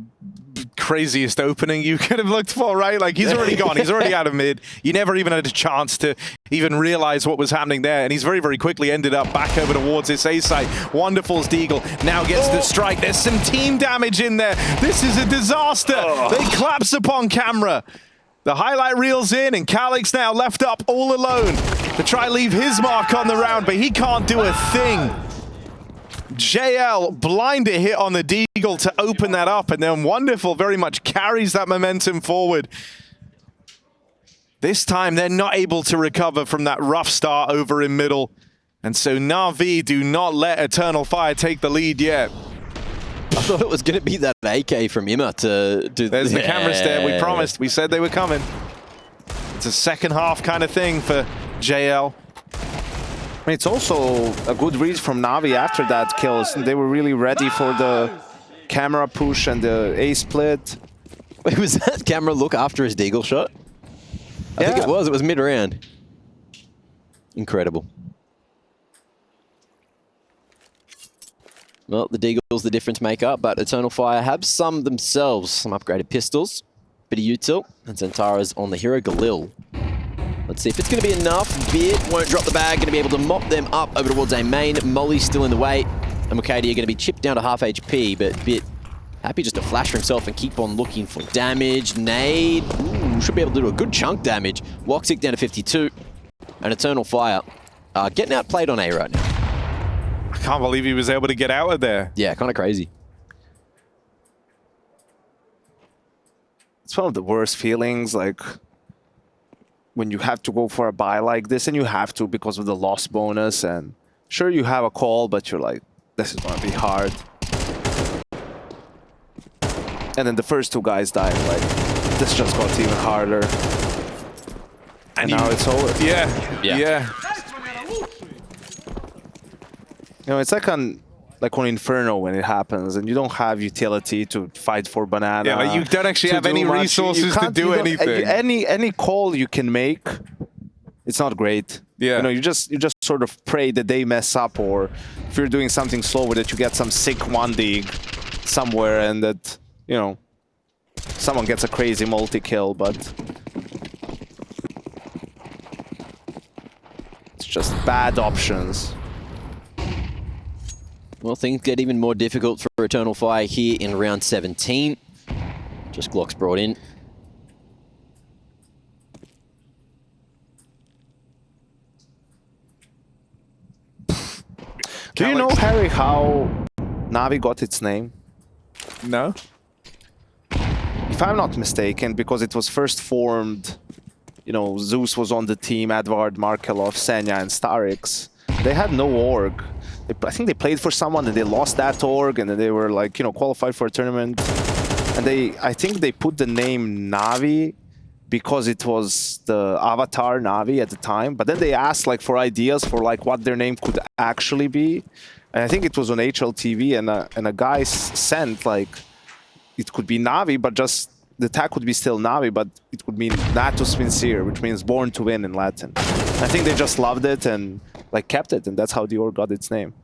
craziest opening you could have looked for, right? Like, he's already gone. He's already out of mid. You never even had a chance to even realize what was happening there. And he's very, very quickly ended up back over towards this A site. Wonderful's Deagle now gets the strike. There's some team damage in there. This is a disaster. They collapse upon camera. The highlight reels in, and Calyx now left up all alone to try leave his mark on the round, but he can't do a thing. JL, blinded hit on the Deagle to open that up, and then Wonderful very much carries that momentum forward. This time, they're not able to recover from that rough start over in middle, and so NAVI do not let Eternal Fire take the lead yet. I thought it was going to be that AK from Imma to do... There's the camera stare. We promised. We said they were coming. It's a second half kind of thing for JL. I mean, it's also a good read from Navi after that kill. They were really ready for the camera push and the A split. Wait, was that camera look after his Deagle shot? I think it was. It was mid-round. Incredible. Well, the Deagle's the difference maker, but Eternal Fire have some themselves. Some upgraded pistols, bit of util, and Xantares on the hero Galil. Let's see if it's going to be enough. Bit won't drop the bag, going to be able to mop them up over towards a main. Molly's still in the way, and Mukadia are going to be chipped down to half HP, but Bit happy just to flash for himself and keep on looking for damage. Nade, ooh, should be able to do a good chunk damage. Woxic down to 52, and Eternal Fire getting outplayed on A right now. I can't believe he was able to get out of there. Yeah, kind of crazy. It's one of the worst feelings, like when you have to go for a buy like this, and you have to because of the loss bonus, and sure you have a call, but you're like, this is going to be hard. And then the first two guys died, like, this just got even harder. And now it's over. Yeah. You know, it's like on Inferno when it happens, and you don't have utility to fight for banana. Yeah, but you don't actually have any resources to do anything. Any call you can make, it's not great. Yeah. You know, you just sort of pray that they mess up, or if you're doing something slower, that you get some sick 1-dig somewhere, and that, you know, someone gets a crazy multi-kill, but it's just bad options. Well, things get even more difficult for Eternal Fire here in round 17. Just Glock's brought in. Do you know, Harry, how NAVI got its name? No? If I'm not mistaken, because it was first formed, you know, Zeus was on the team, Edvard, Markelov, Senya, and Starix. They had no org. I think they played for someone and they lost that org, and then they were like, you know, qualified for a tournament. And I think they put the name NAVI because it was the avatar NAVI at the time. But then they asked like for ideas for like what their name could actually be. And I think it was on HLTV, and a guy sent like, it could be NAVI, but just the tag would be still NAVI, but it would mean Natus Vincere, which means born to win in Latin. I think they just loved it and like kept it, and that's how the org got its name.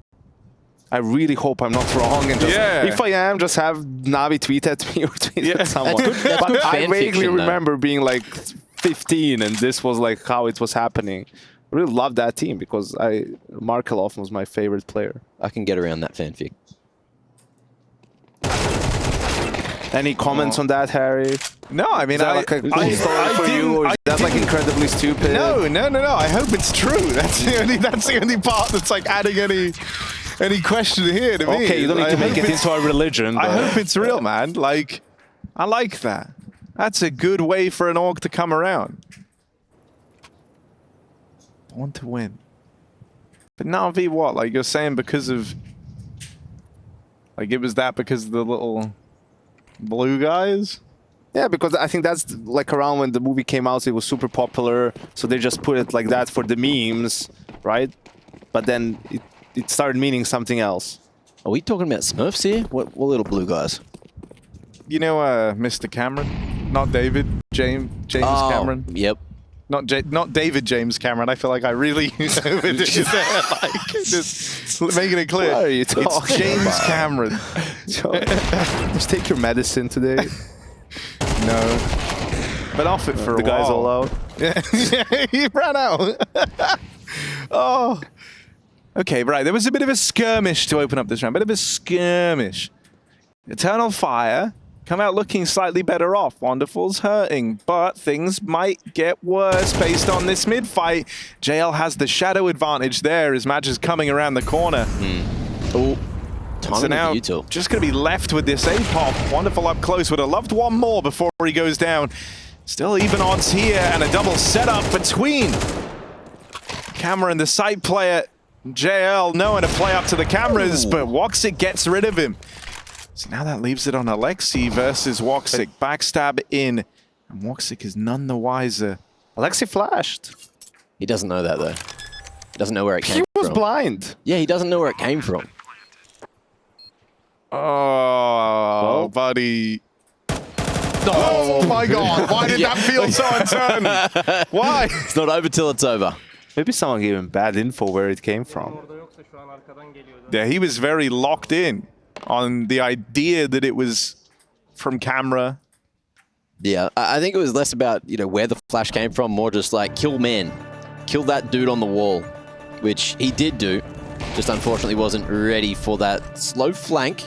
I really hope I'm not wrong, and just, if I am, just have NAVI tweet at me or tweet at someone. That's but good I fan vaguely fiction, remember being like 15, and this was like how it was happening. I really loved that team because Markelov was my favorite player. I can get around that fanfic. Any comments on that, Harry? No, I mean, Is that like a cool story for you, or is that like incredibly stupid? No. I hope it's true. That's the only part that's like adding any question here to me. Okay, you don't need to make it into a religion. I but- hope it's real, man. Like, I like that. That's a good way for an org to come around. Want to win. But NAVI, what? Like you're saying because of... Like it was that because of the little blue guys? Yeah, because I think that's like around when the movie came out, it was super popular. So they just put it like that for the memes, right? But then it started meaning something else. Are we talking about Smurfs here? What little blue guys? You know Mr. Cameron? Not David. James Cameron? Yep. Not David James Cameron. I feel like I really overdid it there. Like, just making it clear. What are you talking It's James about? Cameron. Just take your medicine today. No. But off it for a while. The guy's all out. Yeah, he ran out. Oh. Okay, right. There was a bit of a skirmish to open up this round. Bit of a skirmish. Eternal Fire come out looking slightly better off. Wonderful's hurting, but things might get worse based on this mid-fight. JL has the shadow advantage there as Madge is coming around the corner. Oh, So now just going to be left with this A-pop. Wonderful up close. Would have loved one more before he goes down. Still even odds here, and a double setup between Cameron, the side player. JL knowing to play up to the cameras, but Woxic gets rid of him. So now that leaves it on Alexi versus Woxic. Backstab in, and Woxic is none the wiser. Alexi flashed. He doesn't know that, though. He doesn't know where it came He from. was blind. Yeah, he doesn't know where it came from. Oh, buddy. Oh my god, why did that feel so uncertain? Why? It's not over till it's over. Maybe someone gave him bad info where it came from. Yeah, he was very locked in on the idea that it was from camera. Yeah, I think it was less about, you know, where the flash came from, more just like, kill man. Kill that dude on the wall, which he did do. Just unfortunately wasn't ready for that slow flank.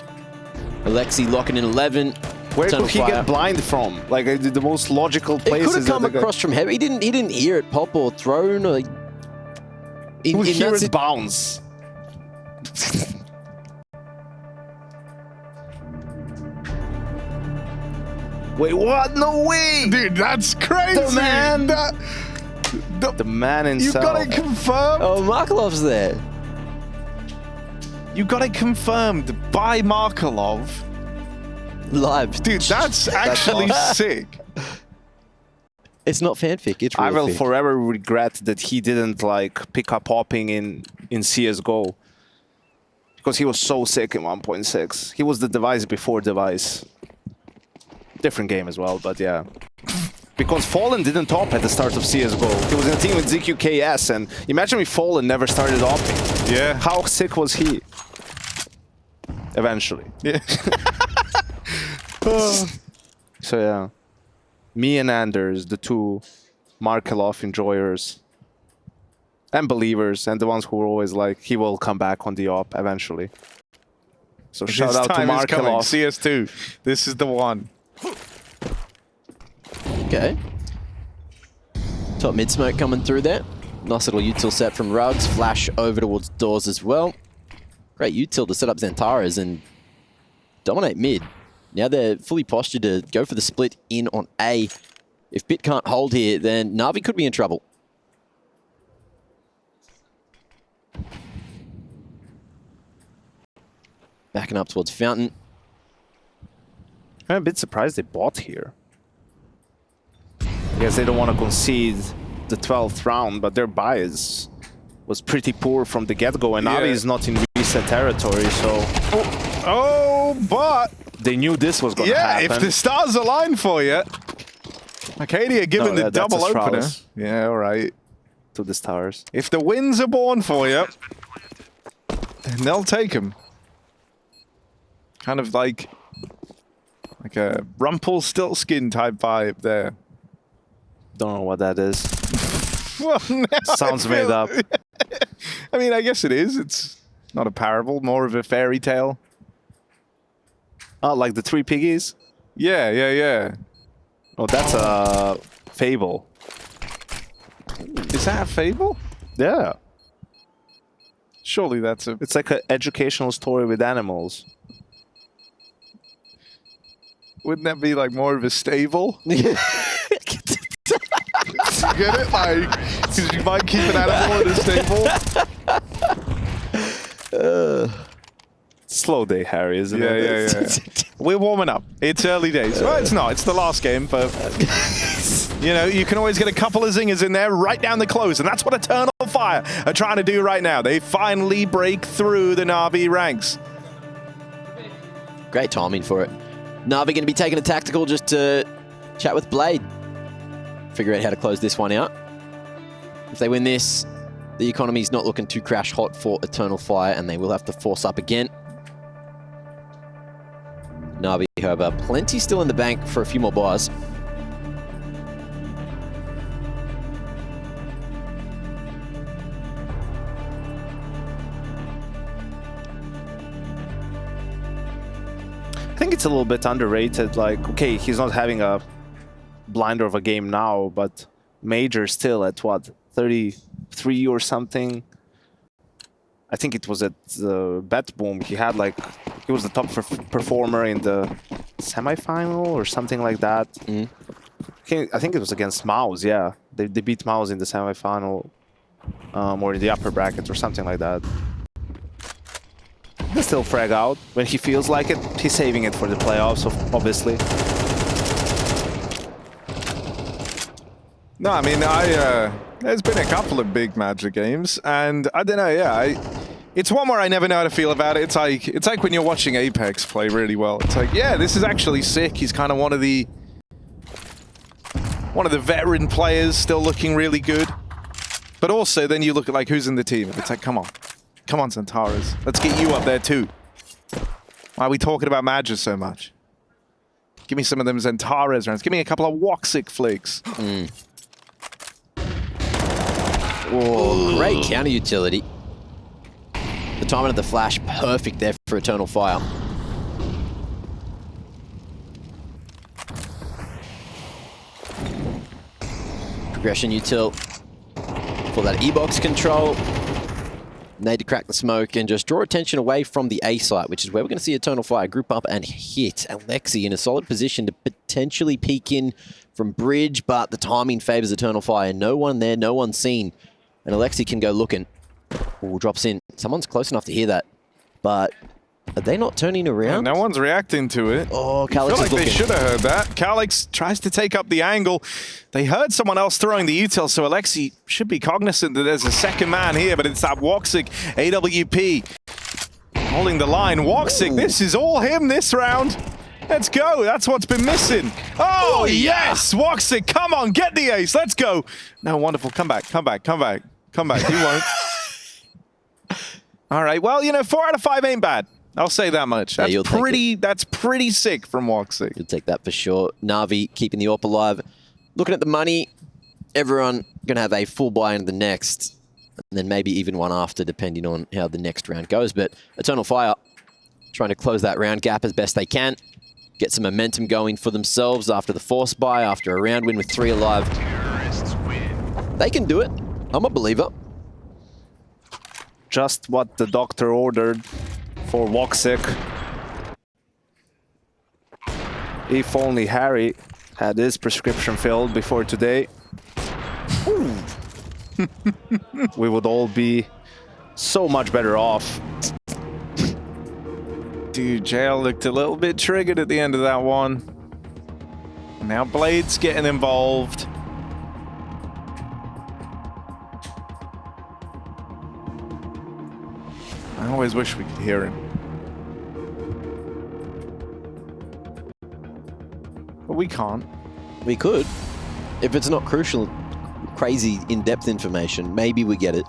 Alexi locking in 11. Where Eternal could he Fire. get blind from? Like the most logical It places. could have come that the guy- across from heaven. He didn't hear it pop or thrown. Or He would hear that it bounce. Wait, what? No way! Dude, that's crazy! The man! The The man you himself. got it confirmed? Oh, Markelov's there. You got it confirmed by Markelov. Live. Dude, that's actually sick. It's not fanfic. It's real I will fic. forever regret that he didn't like pick up hopping in CSGO. Because he was so sick in 1.6. He was the device before device. Different game as well, but yeah. Because Fallen didn't top at the start of CSGO. He was in a team with ZQKS, and imagine if Fallen never started hopping. Yeah. How sick was he? Eventually. Yeah. So yeah. Me and Anders, the two Markelov enjoyers. And believers, and the ones who were always like, he will come back on the op eventually. So shout His out to time is coming. Markelov. CS2. This is the one. Okay. Top mid smoke coming through there. Nice little util set from Rugs. Flash over towards doors as well. Great util to set up Xantaras and dominate mid. Now they're fully postured to go for the split in on A. If Bit can't hold here, then Navi could be in trouble. Backing up towards Fountain. I'm a bit surprised they bought here. I guess they don't want to concede the 12th round, but their buy was pretty poor from the get-go, and NAVI is not in reset territory, so... Oh, but... They knew this was going to happen. Yeah, if the stars align for you. Arcadia giving the double opener. Yeah, all right. To the stars. If the winds are born for you, then they'll take them. Kind of like a Rumpelstiltskin type vibe there. Don't know what that is. Well, sounds made up. I mean, I guess it is. It's not a parable, more of a fairy tale. Oh, like the Three Piggies? Yeah, yeah, yeah. Oh, that's a fable. Is that a fable? Yeah. Surely that's a... It's like an educational story with animals. Wouldn't that be like more of a stable? Get it? Like, because you might keep an animal in a stable. Slow day, Harry, isn't Yeah, it? yeah, yeah. We're warming up. It's early days. Well, it's not. It's the last game, but you know, you can always get a couple of zingers in there right down the close, and that's what Eternal Fire are trying to do right now. They finally break through the NAVI ranks. Great timing for it. NAVI going to be taking a tactical just to chat with Blade. Figure out how to close this one out. If they win this, the economy's not looking too crash hot for Eternal Fire, and they will have to force up again. NAVI, however, plenty still in the bank for a few more buys. I think it's a little bit underrated. Like, okay, he's not having a blinder of a game now, but Major still at what, 33 or something? I think it was at Bet Boom. He had like, he was the top performer in the semi-final or something like that. I think it was against Mouse, yeah. They beat Mouse in the semi-final or in the upper bracket or something like that. They still frag out when he feels like it. He's saving it for the playoffs, obviously. No, I mean, there's been a couple of big Magic games, and I don't know, yeah, it's one where I never know how to feel about it. It's like when you're watching Apex play really well. It's like, yeah, this is actually sick. He's kind of one of the veteran players, still looking really good. But also, then you look at like who's in the team. It's like, come on, Xantaras, let's get you up there too. Why are we talking about Magic so much? Give me some of them Xantaras rounds. Give me a couple of Woxic flicks. Oh, great counter utility. The timing of the flash, perfect there for Eternal Fire. Progression util for that E-box control. Need to crack the smoke and just draw attention away from the A site, which is where we're going to see Eternal Fire group up and hit Alexi in a solid position to potentially peek in from bridge, but the timing favors Eternal Fire. No one there, no one seen. And Alexi can go looking. Ooh, drops in. Someone's close enough to hear that. But are they not turning around? No one's reacting to it. Oh, I Calix feel is like looking. they should have heard that. Calix tries to take up the angle. They heard someone else throwing the util, so Alexi should be cognizant that there's a second man here, but it's that Woxic AWP holding the line. Woxic, this is all him this round. Let's go. That's what's been missing. Oh, yes. Woxic, come on, get the ace. Let's go. No, wonderful. Come back. You won't. All right. Well, you know, 4 out of 5 ain't bad. I'll say that much. Yeah, That's pretty sick from Woxic. You'll take that for sure. NAVI keeping the AWP alive. Looking at the money, everyone going to have a full buy into the next, and then maybe even one after, depending on how the next round goes. But Eternal Fire trying to close that round gap as best they can. Get some momentum going for themselves after the force buy, after a round win with 3 alive. They can do it. I'm a believer. Just what the doctor ordered for Woxic. If only Harry had his prescription filled before today, we would all be so much better off. Dude, JL looked a little bit triggered at the end of that one. Now Blade's getting involved. I always wish we could hear him. But we can't. We could. If it's not crucial, crazy in-depth information, maybe we get it.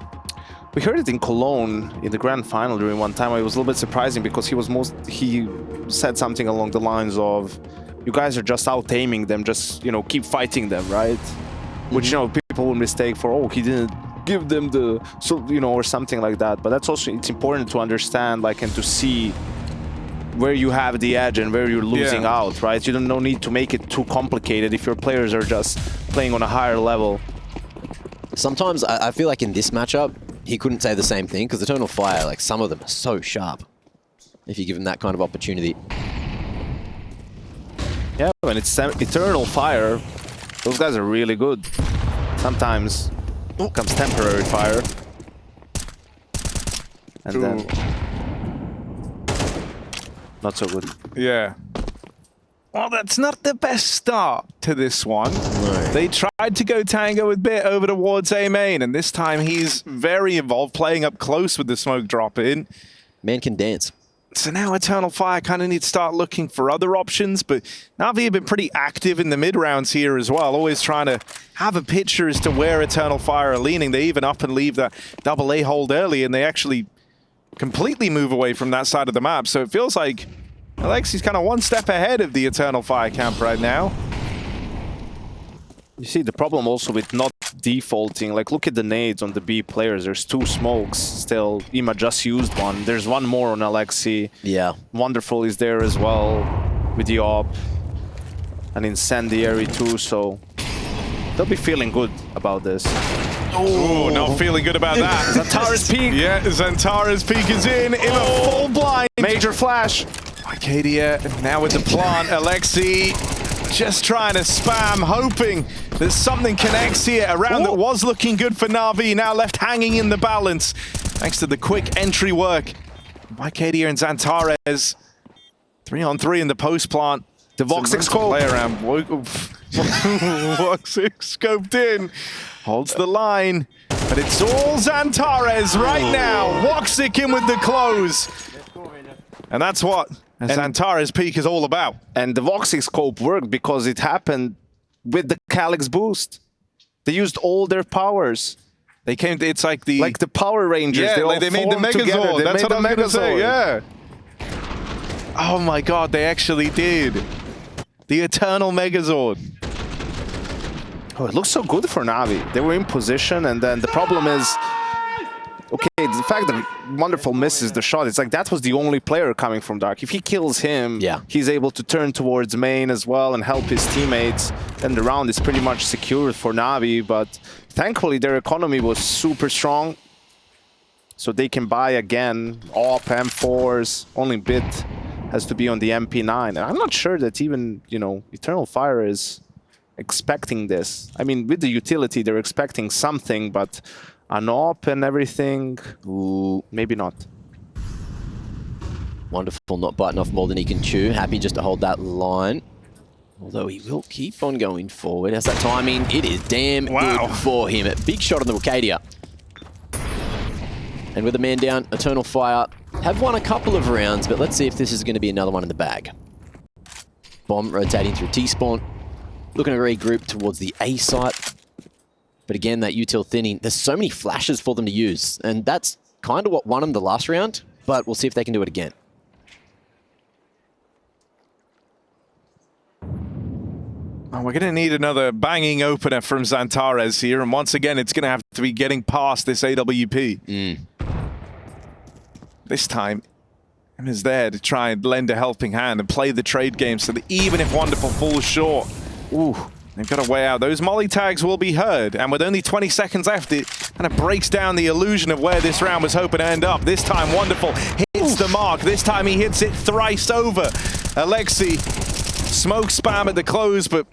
We heard it in Cologne in the grand final during one time. It was a little bit surprising because he said something along the lines of, you guys are just out-aiming them, just, you know, keep fighting them, right? Which, you know, people will mistake for, oh, he didn't give them the, so, you know, or something like that. But that's also, it's important to understand, like, and to see where you have the edge and where you're losing out, right? You don't no need to make it too complicated if your players are just playing on a higher level. Sometimes I feel like in this matchup, he couldn't say the same thing because Eternal Fire, like some of them are so sharp if you give them that kind of opportunity. Yeah, when it's Eternal Fire, those guys are really good. Sometimes comes Temporary Fire. And then not so good. Yeah. Well, that's not the best start to this one. No. They tried to go tango with Bit over towards A main, and this time he's very involved, playing up close with the smoke drop in. Man can dance. So now Eternal Fire kind of need to start looking for other options, but NAVI have been pretty active in the mid-rounds here as well, always trying to have a picture as to where Eternal Fire are leaning. They even up and leave that double A hold early, and they actually completely move away from that side of the map. So it feels like Alexi's kind of one step ahead of the Eternal Fire camp right now. You see the problem also with not defaulting, like look at the nades on the B players. There's 2 smokes still. Ima just used one. There's one more on Alexi. Yeah. Wonderful is there as well with the op. And Incendiary too, so they'll be feeling good about this. Oh, not feeling good about that. Xantara's peak. Yeah, Xantara's peak is in a full blind. Major flash. Arcadia now with the plant. Alexi just trying to spam, hoping that something connects here. A round that was looking good for NAVI, now left hanging in the balance. Thanks to the quick entry work. Arcadia and Xantares. 3-on-3 in the post plant. The Voxic scope. Play around. Voxic scoped in. Holds the line. But it's all Xantares right now. Voxic in with the close. And that's what Xantares peak is all about. And the Voxic scope worked because it happened with the Calyx boost. They used all their powers. They came to, it's like the Power Rangers. Yeah, they made the Megazord. That's what I was going to say, yeah. Oh my god, they actually did. The Eternal Megazord. Oh, it looks so good for Navi. They were in position, and then the problem is, okay, the fact that Wonderful misses the shot, it's like that was the only player coming from Dark. If he kills him, he's able to turn towards main as well and help his teammates. Then the round is pretty much secured for Navi, but thankfully their economy was super strong. So they can buy again, AWP, M4s, only Bit has to be on the MP9. And I'm not sure that even, you know, Eternal Fire is expecting this. I mean, with the utility, they're expecting something, but an op and everything, ooh, maybe not. Wonderful, not biting off more than he can chew. Happy just to hold that line. Although he will keep on going forward. How's that timing? It is damn good for him. A big shot on the Arcadia. And with a man down, Eternal Fire have won a couple of rounds, but let's see if this is going to be another one in the bag. Bomb rotating through T-spawn. Looking to regroup towards the A site. But again, that util thinning, there's so many flashes for them to use. And that's kind of what won them the last round, but we'll see if they can do it again. Oh, we're going to need another banging opener from Xantares here. And once again, it's going to have to be getting past this AWP. This time, Em is there to try and lend a helping hand and play the trade game so that even if Wonderful falls short, ooh, They've got a way out. Those molly tags will be heard, and with only 20 seconds left, it kind of breaks down the illusion of where this round was hoping to end up. This time, Wonderful hits the mark. This time, he hits it thrice over. Alexi, smoke spam at the close, but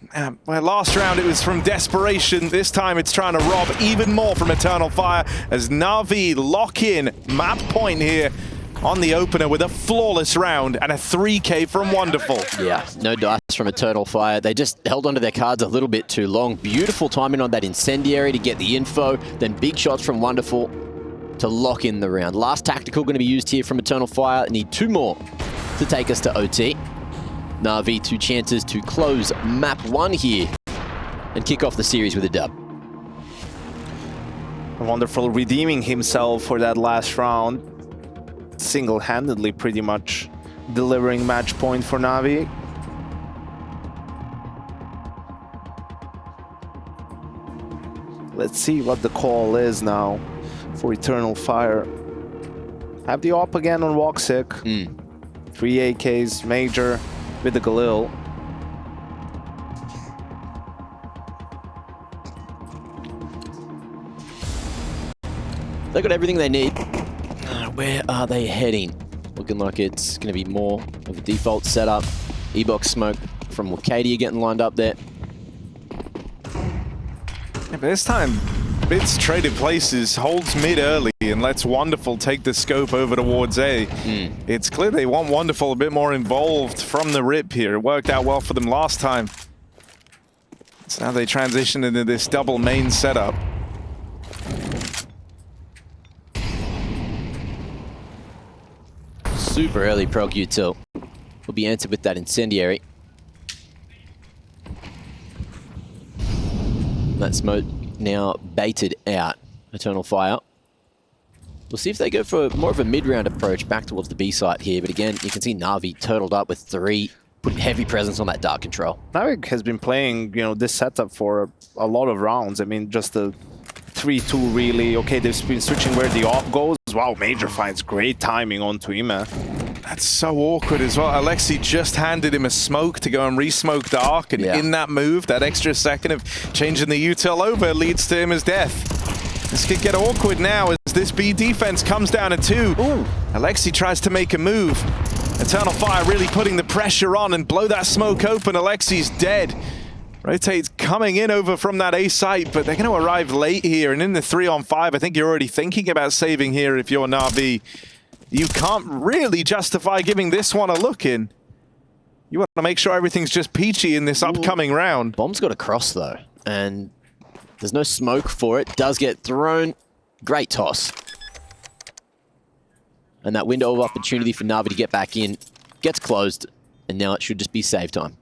last round it was from desperation. This time, it's trying to rob even more from Eternal Fire as NAVI lock in map point here on the opener with a flawless round and a 3K from Wonderful. Yeah, no dice from Eternal Fire. They just held onto their cards a little bit too long. Beautiful timing on that incendiary to get the info, then big shots from Wonderful to lock in the round. Last tactical going to be used here from Eternal Fire. Need 2 more to take us to OT. NAVI 2 chances to close map 1 here and kick off the series with a dub. Wonderful redeeming himself for that last round. Single-handedly pretty much delivering match point for NAVI. Let's see what the call is now for Eternal Fire. Have the op again on Woxic. 3 AKs, Major with the Galil. They got everything they need. Where are they heading? Looking like it's going to be more of a default setup. E-box smoke from Wacadia getting lined up there. Yeah, but this time, Bits traded places, holds mid early, and lets Wonderful take the scope over towards A. It's clear they want Wonderful a bit more involved from the rip here. It worked out well for them last time. So now they transition into this double main setup. Super early prog util will be answered with that incendiary. That smoke now baited out Eternal Fire. We'll see if they go for more of a mid-round approach back towards the B site here. But again, you can see NAVI turtled up with 3, putting heavy presence on that dark control. NAVI has been playing, this setup for a lot of rounds. I mean, just the 3-2 really. Okay, they've been switching where the op goes. Wow, Major finds great timing onto Ima. That's so awkward as well. Alexi just handed him a smoke to go and re-smoke Dark, and in that move, that extra second of changing the util over leads to Ima's death. This could get awkward now as this B defense comes down to 2. Alexi tries to make a move. Eternal Fire really putting the pressure on and blow that smoke open. Alexi's dead. Rotate's coming in over from that A site, but they're going to arrive late here. And in the 3-on-5, I think you're already thinking about saving here if you're NAVI. You can't really justify giving this one a look in. You want to make sure everything's just peachy in this upcoming round. Bomb's got a cross though, and there's no smoke for it. Does get thrown. Great toss. And that window of opportunity for NAVI to get back in gets closed, and now it should just be save time.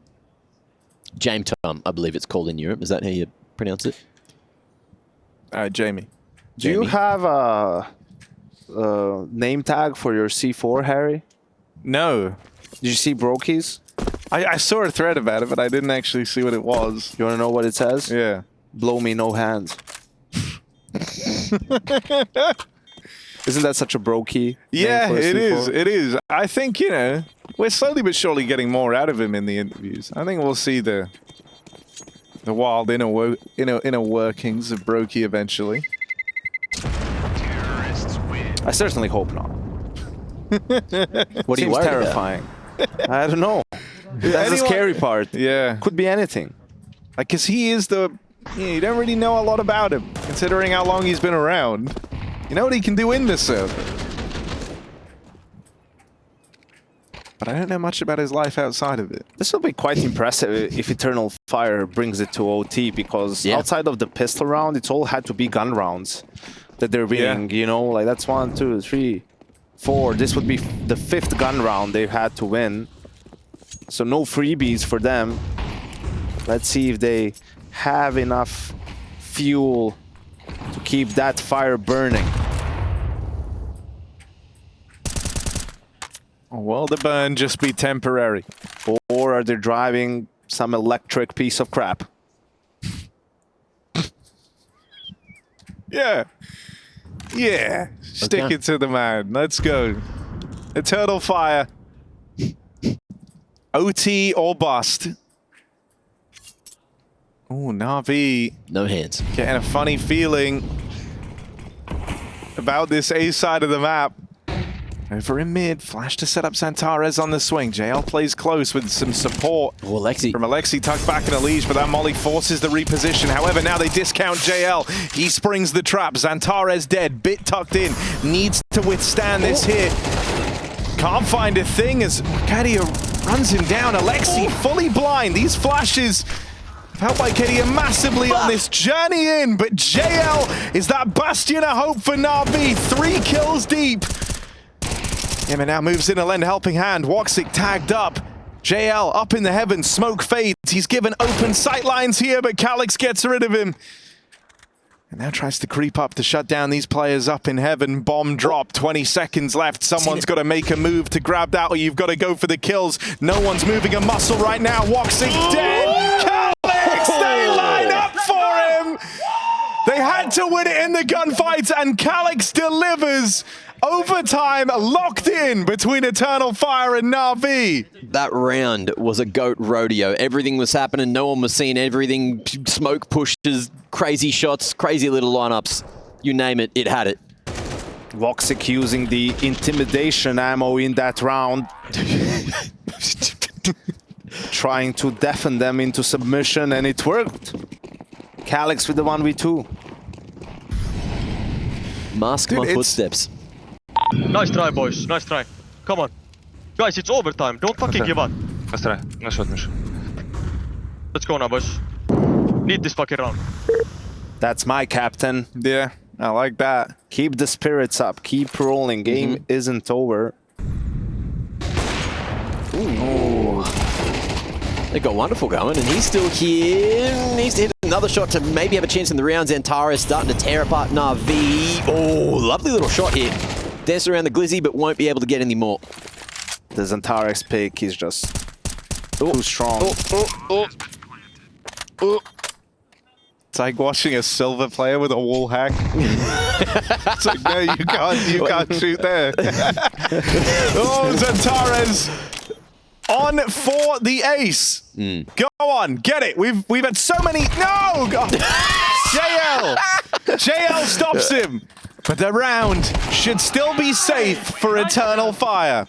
James Tom, I believe it's called in Europe. Is that how you pronounce it? Jamie. Do you have a name tag for your C4, Harry? No. Did you see Brokey's? I saw a thread about it, but I didn't actually see what it was. You want to know what it says? Yeah. Blow me, no hands. Isn't that such a Brokey? Yeah, it is. It is. I think, we're slowly but surely getting more out of him in the interviews. I think we'll see the wild inner workings of Brokey eventually. I certainly hope not. What are you Seems worried terrifying. I don't know. That's the scary part. Yeah. Could be anything. Like, because he is you don't really know a lot about him, considering how long he's been around. You know what he can do in the server. But I don't know much about his life outside of it. This will be quite impressive if Eternal Fire brings it to OT, because outside of the pistol round, it's all had to be gun rounds that they're winning, like that's 1, 2, 3, 4. This would be the 5th gun round they've had to win. So no freebies for them. Let's see if they have enough fuel to keep that fire burning. Will the burn just be temporary? Or are they driving some electric piece of crap? Yeah. Yeah. Stick it to the man. Let's go. Eternal Fire. OT or bust. Oh, Na'Vi No hands. getting a funny feeling about this A side of the map. Over in mid, flash to set up Xantares on the swing. JL plays close with some support Oh, Alexi. from Alexi, tucked back in a leash, but that molly forces the reposition. However, now they discount JL. He springs the trap. Xantares dead, bit tucked in, needs to withstand this hit. Can't find a thing as Kadia runs him down. Alexi fully blind. These flashes helped by Kadia massively on this journey in, but JL is that bastion of hope for Na'Vi. 3 kills deep. Yema now moves in a lend a helping hand. Woxic tagged up. JL up in the heavens. Smoke fades. He's given open sight lines here, but Calix gets rid of him. And now tries to creep up to shut down these players up in heaven. Bomb drop. 20 seconds left. Someone's got to make a move to grab that, or you've got to go for the kills. No one's moving a muscle right now. Woxic dead. Calix, they line up for him. They had to win it in the gunfight, and Calix delivers. Overtime locked in between Eternal Fire and Na'Vi. That round was a goat rodeo. Everything was happening. No one was seeing everything. Smoke pushes, crazy shots, crazy little lineups. You name it, it had it. Woxic using the intimidation ammo in that round. Trying to deafen them into submission, and it worked. Calix with the 1v2. Mask my footsteps. Nice try, boys. Nice try. Come on. Guys, it's overtime. Don't fucking give up. Let's try. Nice shot, Mish. Let's go now, boys. Need this fucking round. That's my captain. Yeah, I like that. Keep the spirits up. Keep rolling. Game isn't over. Ooh. They got wonderful going, and he's still here. Needs to hit another shot to maybe have a chance in the round. Xantares starting to tear apart Na'Vi. Oh, lovely little shot here. Dance around the glizzy, but won't be able to get any more. The Xantares pick is just too strong. It's like watching a silver player with a wall hack. It's like, no, you can't shoot there. Oh, Xantares on for the ace. Go on, get it. We've had so many. No, God. JL stops him. But the round should still be safe for Eternal Fire.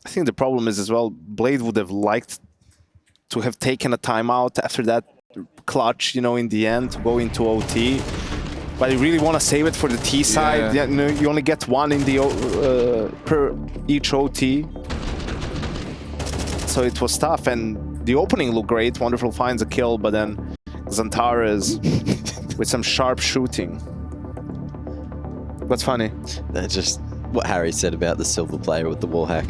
I think the problem is as well, Blade would have liked to have taken a timeout after that clutch, you know, in the end, to go into OT. But you really want to save it for the T side. Yeah, no, you only get one in the per each OT. So it was tough, and the opening looked great. Wonderful finds a kill, but then Xantares with some sharp shooting. What's funny? That's just what Harry said about the silver player with the wall hack.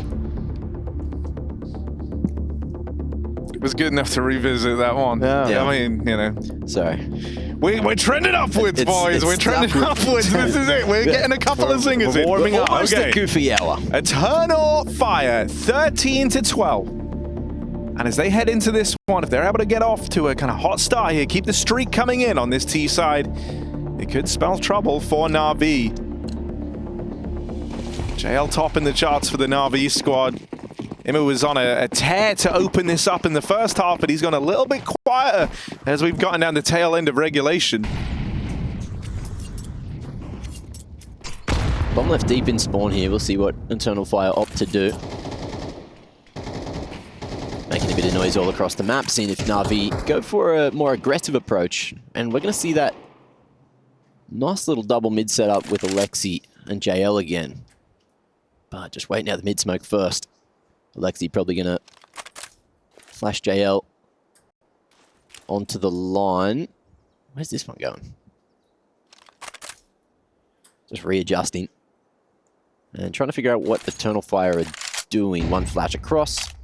It was good enough to revisit that one. Yeah. I mean, you know. Sorry. We're trending upwards, boys. We're trending upwards. This is it. We're getting a couple of zingers in. Warming up. Almost a goofy hour. Eternal Fire, 13-12. And as they head into this one, if they're able to get off to a kind of hot start here, keep the streak coming in on this T side, it could spell trouble for Na'Vi. JL top in the charts for the Na'Vi squad. Emma was on a tear to open this up in the first half, but he's gone a little bit quieter as we've gotten down the tail end of regulation. Bomb left deep in spawn here. We'll see what Eternal Fire opt to do. Making a bit of noise all across the map, seeing if Na'Vi go for a more aggressive approach. And we're going to see that nice little double mid setup with Alexi and JL again. But just waiting out the mid smoke first. Alexi probably going to flash JL onto the line. Where's this one going? Just readjusting. And trying to figure out what Eternal Fire are doing. One flash across.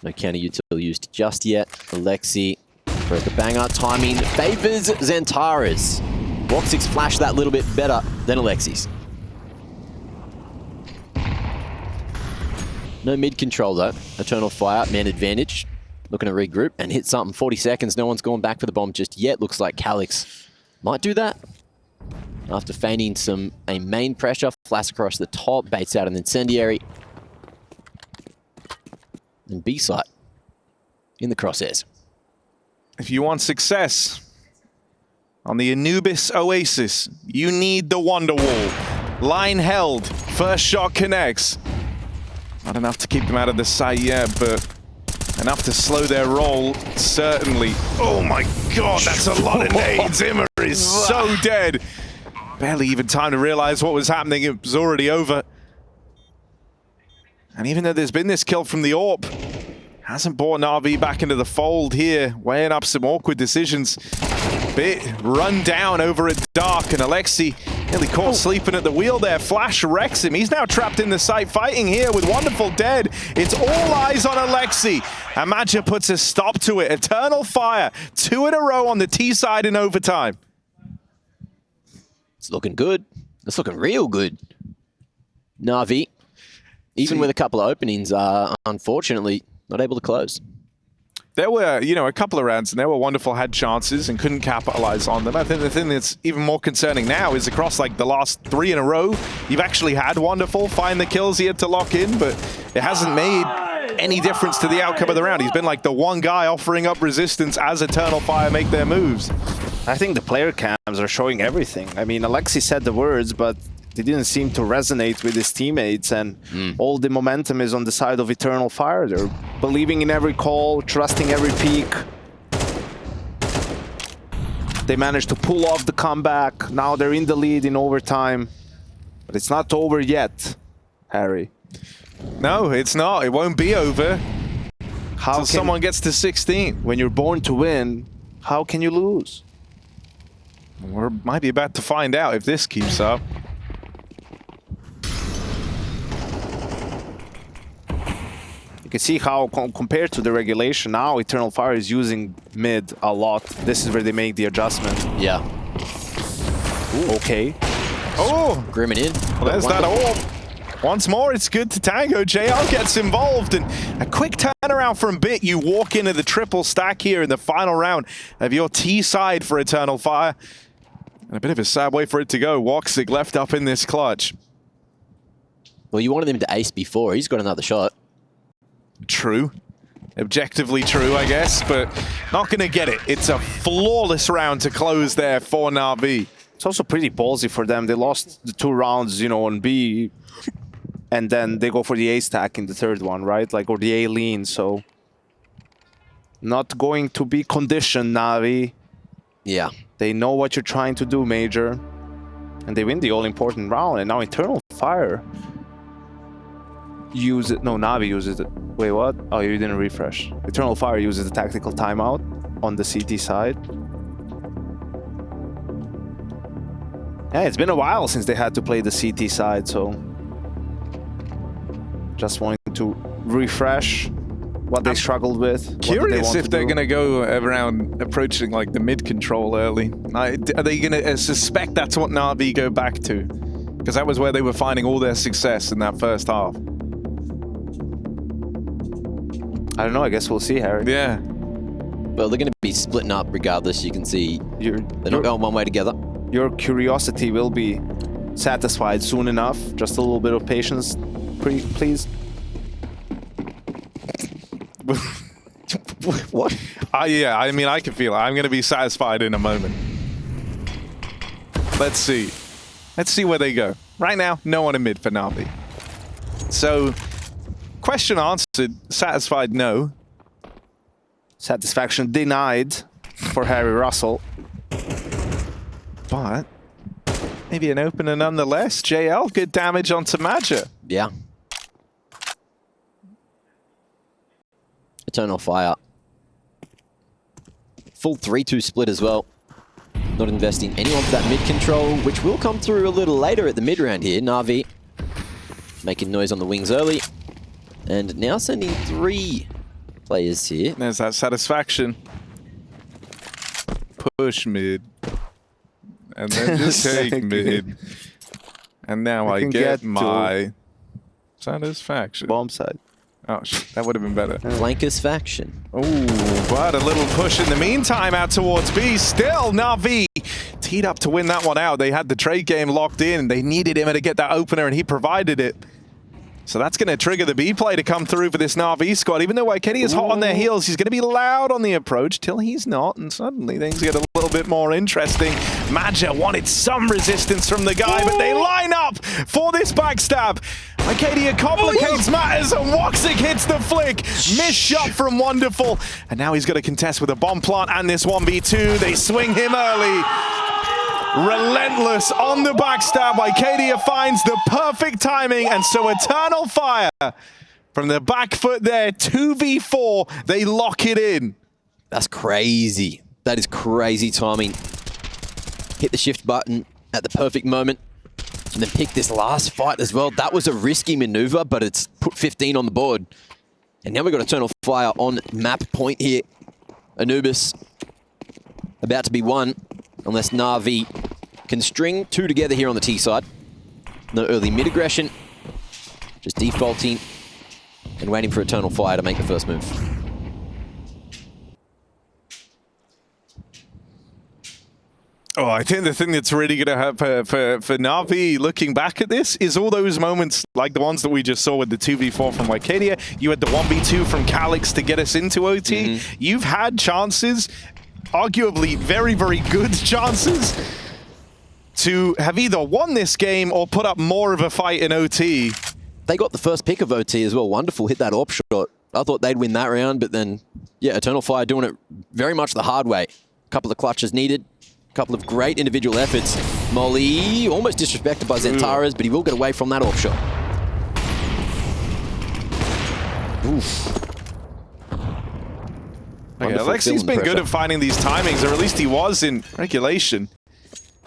No counter util used just yet. Alexi throws the banger. Timing favors Xantares. Woxic's flashed that little bit better than Alexi's. No mid control though. Eternal Fire, man advantage. Looking to regroup and hit something. 40 seconds. No one's gone back for the bomb just yet. Looks like Calix might do that. After feigning a main pressure. Flash across the top. Baits out an incendiary. And B site in the crosshairs. If you want success on the Anubis Oasis, you need the Wonder Wall. Line held, first shot connects. Not enough to keep them out of the site yet, but enough to slow their roll, certainly. Oh my god, that's a lot of nades. Immer is so dead. Barely even time to realize what was happening. It was already over. And even though there's been this kill from the AWP, hasn't brought NAVI back into the fold here, weighing up some awkward decisions. Bit run down over at Dark, and Alexi nearly caught sleeping at the wheel there. Flash wrecks him. He's now trapped in the site, fighting here with Wonderful dead. It's all eyes on Alexi. And Maja puts a stop to it. Eternal Fire, 2 in a row on the T side in overtime. It's looking good. It's looking real good. NAVI, even with a couple of openings, unfortunately not able to close. There were, you know, a couple of rounds, and they were Wonderful had chances and couldn't capitalize on them. I think the thing that's even more concerning now is across like the last 3 in a row, you've actually had Wonderful find the kills he had to lock in, but it hasn't made any difference to the outcome of the round. He's been like the one guy offering up resistance as Eternal Fire make their moves. I think the player cams are showing everything. I mean, Alexi said the words, but they didn't seem to resonate with his teammates, and all the momentum is on the side of Eternal Fire. They're believing in every call, trusting every peak. They managed to pull off the comeback. Now they're in the lead in overtime. But it's not over yet, Harry. No, it's not. It won't be over until someone gets to 16. When you're born to win, how can you lose? We might be about to find out if this keeps up. You can see how, compared to the regulation, now Eternal Fire is using mid a lot. This is where they make the adjustment. Yeah. Ooh. Okay. Oh! Grimming in. Well, there's that AWP. Once more, it's good to tango. JL gets involved, and a quick turnaround from Bit. You walk into the triple stack here in the final round of your T side for Eternal Fire. And a bit of a sad way for it to go. Woxic left up in this clutch. Well, you wanted him to ace before. He's got another shot. True. Objectively true, I guess, but not going to get it. It's a flawless round to close there for NAVI. It's also pretty ballsy for them. They lost the 2 rounds, you know, on B, and then they go for the A stack in the 3rd one, right? Like, or the A lean, so not going to be conditioned, NAVI. Yeah. They know what you're trying to do, Major, and they win the all-important round. And now Eternal Fire use it. No, NAVI uses it. Wait, what? Oh, you didn't refresh. Eternal Fire uses the tactical timeout on the CT side. Yeah, it's been a while since they had to play the CT side, so just wanting to refresh what they struggled with. Curious if they're going to go around approaching like the mid control early. Are they going to suspect that's what NAVI go back to? Because that was where they were finding all their success in that first half. I don't know, I guess we'll see, Harry. Yeah. Well, they're going to be splitting up regardless. You can see they're not going one way together. Your curiosity will be satisfied soon enough. Just a little bit of patience, please. What? Yeah, I mean, I can feel it. I'm going to be satisfied in a moment. Let's see. Let's see where they go. Right now, no one in mid for NAVI. So, question answered. Satisfied, no. Satisfaction denied for Harry Russell. But maybe an opener nonetheless. JL, good damage onto Maja. Yeah. Eternal Fire. Full 3-2 split as well. Not investing anyone for that mid control, which will come through a little later at the mid round here. NAVI making noise on the wings early. And now sending 3 players here. There's that satisfaction. Push mid. And then just take mid. And now I get my satisfaction. Bomb side. Oh, that would have been better. Flankers faction. Oh, but a little push in the meantime out towards B. Still, NAVI teed up to win that one out. They had the trade game locked in. They needed him to get that opener, and he provided it. So that's going to trigger the B play to come through for this NAVI squad. Even though YKD is hot on their heels, he's going to be loud on the approach till he's not, and suddenly things get a little bit more interesting. Madja wanted some resistance from the guy, but they line up for this backstab. YKD complicates matters, and Woxic hits the flick. Missed shot from Wonderful, and now he's got to contest with a bomb plant and this 1v2. They swing him early. Relentless on the backstab. YKD finds the perfect timing, and so Eternal Fire from the back foot there, 2v4, they lock it in. That's crazy. That is crazy timing. Hit the shift button at the perfect moment, and then pick this last fight as well. That was a risky maneuver, but it's put 15 on the board. And now we've got Eternal Fire on map point here. Anubis about to be won, unless NAVI can string two together here on the T side. No early mid aggression, just defaulting and waiting for Eternal Fire to make the first move. Oh, I think the thing that's really going to happen for NAVI looking back at this is all those moments like the ones that we just saw with the 2v4 from Wycadia. You had the 1v2 from Calix to get us into OT. You've had chances, arguably very, very good chances, to have either won this game or put up more of a fight in OT. They got the first pick of OT as well. Wonderful, hit that op shot. I thought they'd win that round, but then, yeah, Eternal Fire doing it very much the hard way. A couple of clutches needed. Couple of great individual efforts. Molly almost disrespected by Zentaras, but he will get away from that off shot. Oof. Okay, Alexi's been good at finding these timings, or at least he was in regulation.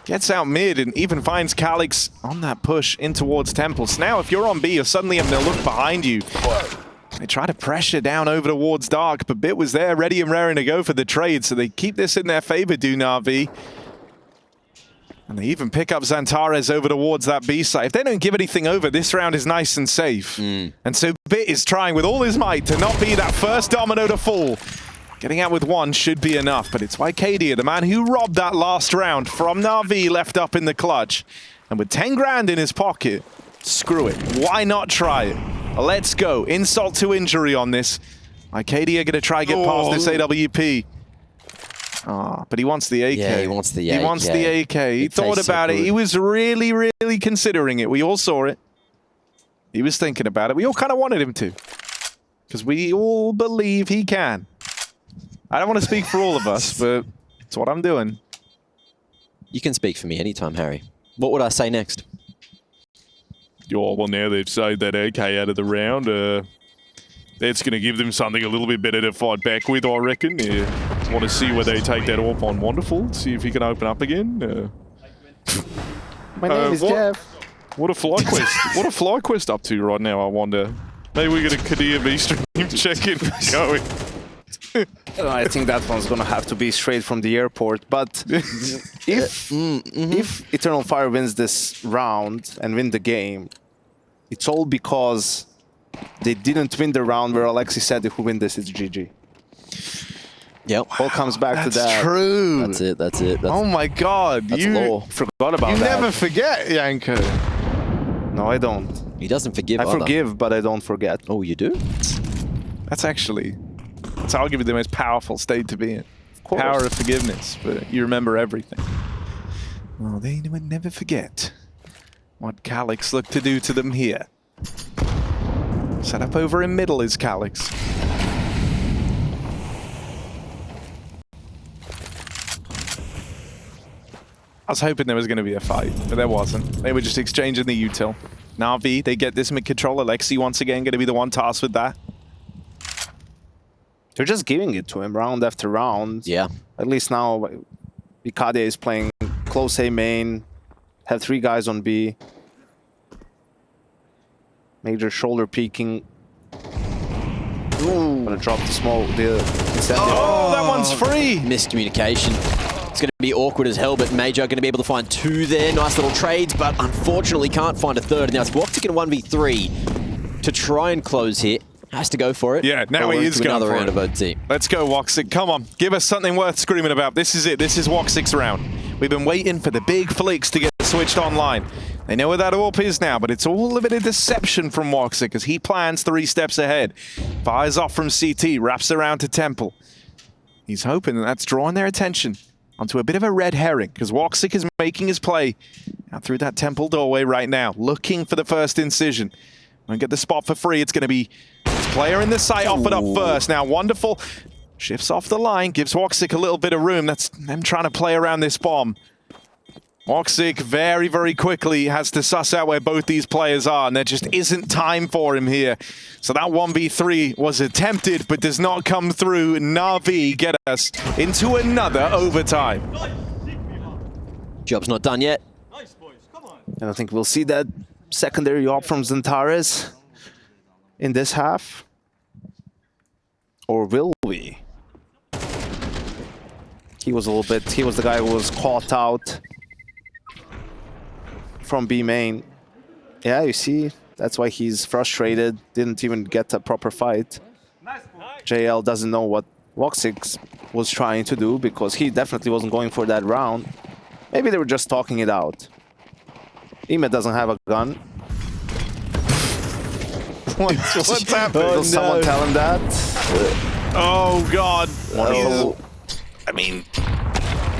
Gets out mid and even finds Calix on that push in towards Temples. Now, if you're on B, you're suddenly having to look behind you. They try to pressure down over towards Dark, but Bit was there, ready and raring to go for the trade, so they keep this in their favor, do NAVI. And they even pick up Zantares over towards that B side. If they don't give anything over, this round is nice and safe. And so Bit is trying with all his might to not be that first domino to fall. Getting out with one should be enough, but it's Wycadia, the man who robbed that last round from NAVI, left up in the clutch. And with 10 grand in his pocket, screw it. Why not try it? Let's go. Insult to injury on this. Wycadia going to try get past this AWP. Ah, but he wants the AK. Yeah, he wants the AK. He wants the AK. He thought about it. He was really, really considering it. We all saw it. He was thinking about it. We all kind of wanted him to. Because we all believe he can. I don't want to speak for all of us, but it's what I'm doing. You can speak for me anytime, Harry. What would I say next? Oh, well, now they've saved that AK out of the round. That's going to give them something a little bit better to fight back with, I reckon. Want to see where they take that off on Wonderful, see if he can open up again. My name is Jeff. What a fly quest! What a fly quest up to right now? I wonder. Maybe we get a Kadir V stream check-in going. I think that one's gonna have to be straight from the airport. But if Eternal Fire wins this round and win the game, it's all because they didn't win the round where Alexi said if we win this, it's GG. Yep. All comes back to that. That's true. That's it. That's it. Oh my God. That's you law. Forgot about You that. never forget, Yanko. No, I don't. He doesn't forgive. I forgive, but I don't forget. Oh, you do? That's actually, it's arguably the most powerful state to be in. Power of forgiveness, but you remember everything. Well, they would never forget what Calix looked to do to them here. Set up over in middle is Calix. I was hoping there was going to be a fight, but there wasn't. They were just exchanging the util. NAVI, they get this mid-control. Alexi, once again, going to be the one tasked with that. They're just giving it to him round after round. Yeah. At least now, Ikadia is playing close A main, have 3 guys on B. Major shoulder peeking. Ooh. Gonna drop the smoke. Oh, that one's free! Miscommunication. It's going to be awkward as hell, but Major going to be able to find 2 there. Nice little trades, but unfortunately can't find a third. Now it's Woxic in a 1v3 to try and close here. Has to go for it. Yeah, now he is going another for round it. of OT. Let's go, Woxic. Come on, give us something worth screaming about. This is it. This is Woxic's round. We've been waiting for the big flicks to get switched online. They know where that AWP is now, but it's all a bit of deception from Woxic as he plans 3 steps ahead. Fires off from CT, wraps around to Temple. He's hoping that that's drawing their attention onto a bit of a red herring, because Woxic is making his play out through that Temple doorway right now, looking for the first incision. Won't get the spot for free. It's going to be his player in the site offered up first. Now, Wonderful shifts off the line, gives Woxic a little bit of room. That's them trying to play around this bomb. Woxic very, very quickly has to suss out where both these players are, and there just isn't time for him here. So that 1v3 was attempted, but does not come through. NAVI get us into another overtime. Job's not done yet. And I think we'll see that secondary op from Xantares in this half. Or will we? He was the guy who was caught out from B main. Yeah, you see, that's why he's frustrated. Didn't even get a proper fight. JL doesn't know what Woxic was trying to do because he definitely wasn't going for that round. Maybe they were just talking it out. Ime doesn't have a gun. What's happening? Will someone tell him that? Oh, God. Wonderful. I mean,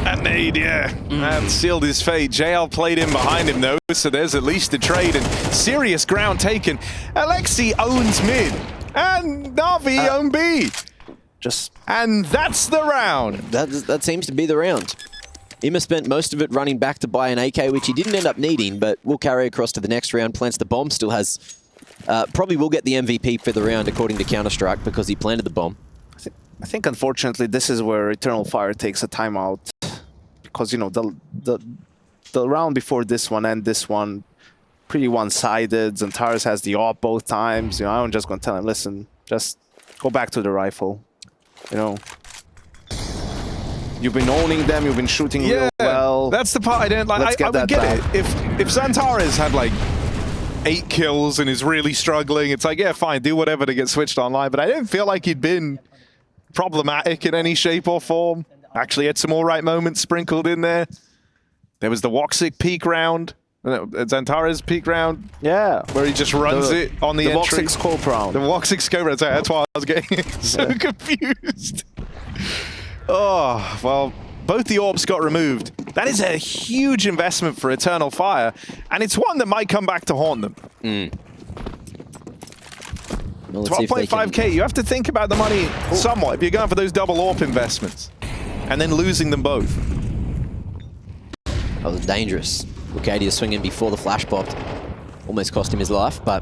that nade, yeah. That sealed his fate. JL played in behind him, though, so there's at least a trade and serious ground taken. Alexi owns mid, and Navi own B. And that's the round. That seems to be the round. Ima spent most of it running back to buy an AK, which he didn't end up needing, but will carry across to the next round. Plants the bomb, still has... probably will get the MVP for the round, according to Counter-Strike, because he planted the bomb. I think, unfortunately, this is where Eternal Fire takes a timeout. Because, you know, the round before this one and this one, pretty one-sided. Xantares has the AWP both times. You know, I'm just going to tell him, listen, just go back to the rifle. You know, you've been owning them, you've been shooting real well. That's the part I don't like. I would get it. If Xantares had, like, 8 kills and is really struggling, it's like, yeah, fine, do whatever to get switched online. But I didn't feel like he'd been problematic in any shape or form. Actually had some all right moments sprinkled in there. There was the Woxic peak round, Xantares peak round. Yeah. Where he just runs it on the entry. The Woxic scope round. The Woxic scope round. That's why I was getting so confused. Oh, well, both the orbs got removed. That is a huge investment for Eternal Fire, and it's one that might come back to haunt them. 12.5k, you have to think about the money somewhat if you're going for those double AWP investments and then losing them both. That was dangerous. Lucadia swinging before the flash popped. Almost cost him his life, but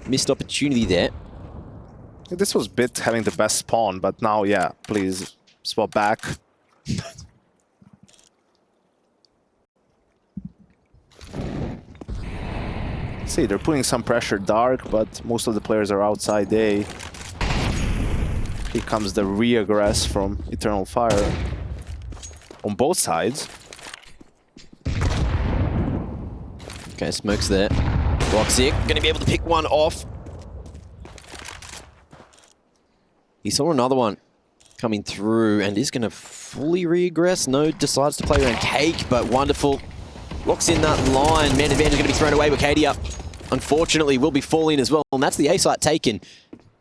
missed opportunity there. This was Bit having the best spawn, but now, yeah, please swap back. See, they're putting some pressure dark, but most of the players are outside A. Here comes the re-aggress from Eternal Fire on both sides. Okay, smokes there. Woxic going to be able to pick one off. He saw another one coming through and is going to fully re-aggress. No, decides to play around Cake, but Wonderful locks in that line. Man advantage going to be thrown away. Lucadia, unfortunately, will be falling as well. And that's the A site taken.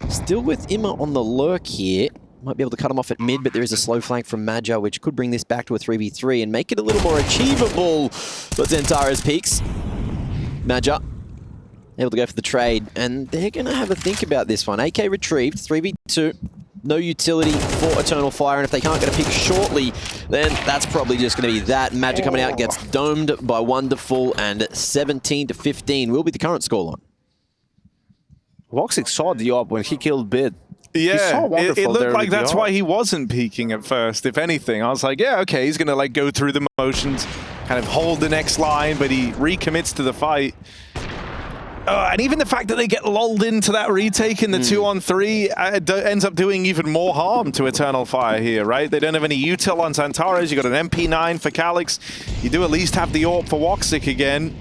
Still with Ima on the lurk here. Might be able to cut him off at mid, but there is a slow flank from Magi, which could bring this back to a 3v3 and make it a little more achievable. But Xantares peaks. Magi able to go for the trade, and they're going to have a think about this one. AK retrieved, 3v2. No utility for Eternal Fire, and if they can't get a pick shortly, then that's probably just going to be that. Magic coming out gets domed by Wonderful, and 17-15 will be the current scoreline. Woxic saw the op when he killed Bid. Yeah, it looked like that's why he wasn't peeking at first, if anything. I was like, yeah, okay, he's going to like go through the motions, kind of hold the next line, but he recommits to the fight. And even the fact that they get lulled into that retake in the 2-on-3 ends up doing even more harm to Eternal Fire here, right? They don't have any util on Xantares. You got an MP9 for Calyx. You do at least have the AWP for Woxic again.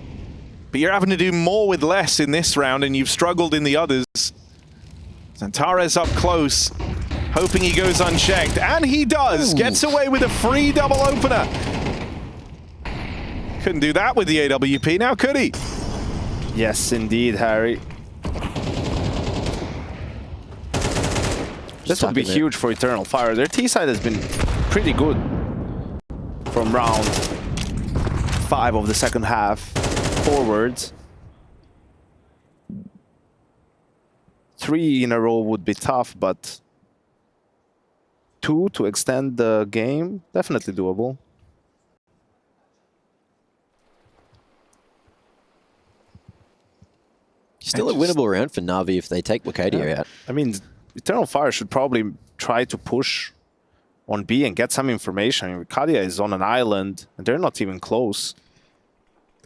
But you're having to do more with less in this round, and you've struggled in the others. Xantares up close, hoping he goes unchecked. And he does! Gets away with a free double opener. Couldn't do that with the AWP now, could he? Yes, indeed, Harry. This would be huge for Eternal Fire. Their T-side has been pretty good from round 5 of the second half forwards. 3 in a row would be tough, but 2 to extend the game, definitely doable. Still a winnable round for Navi if they take Wakadia out. I mean, Eternal Fire should probably try to push on B and get some information. I mean, Wakadia is on an island, and they're not even close.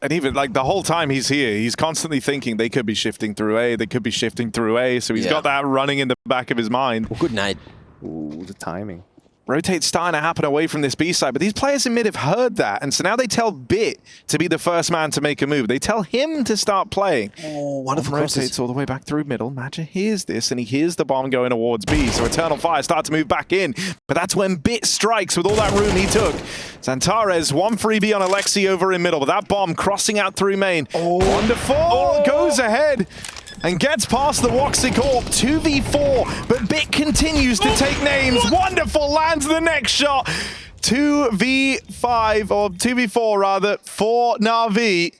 And even like the whole time he's here, he's constantly thinking they could be shifting through A, they could be shifting through A, so he's got that running in the back of his mind. Well, good night. Ooh, the timing. Rotate's starting to happen away from this B side, but these players in mid have heard that, and so now they tell Bit to be the first man to make a move. They tell him to start playing. Oh, wonderful Rotate's all the way back through middle. Magic hears this, and he hears the bomb going towards B, so Eternal Fire starts to move back in, but that's when Bit strikes with all that room he took. Zantares, 1 freebie on Alexi over in middle, but that bomb crossing out through main. Oh, wonderful! Goes ahead and gets past the Woxic Orb, 2v4, but Bit continues to take names. Wonderful, lands the next shot. 2v5, or 2v4 rather, for Na'Vi.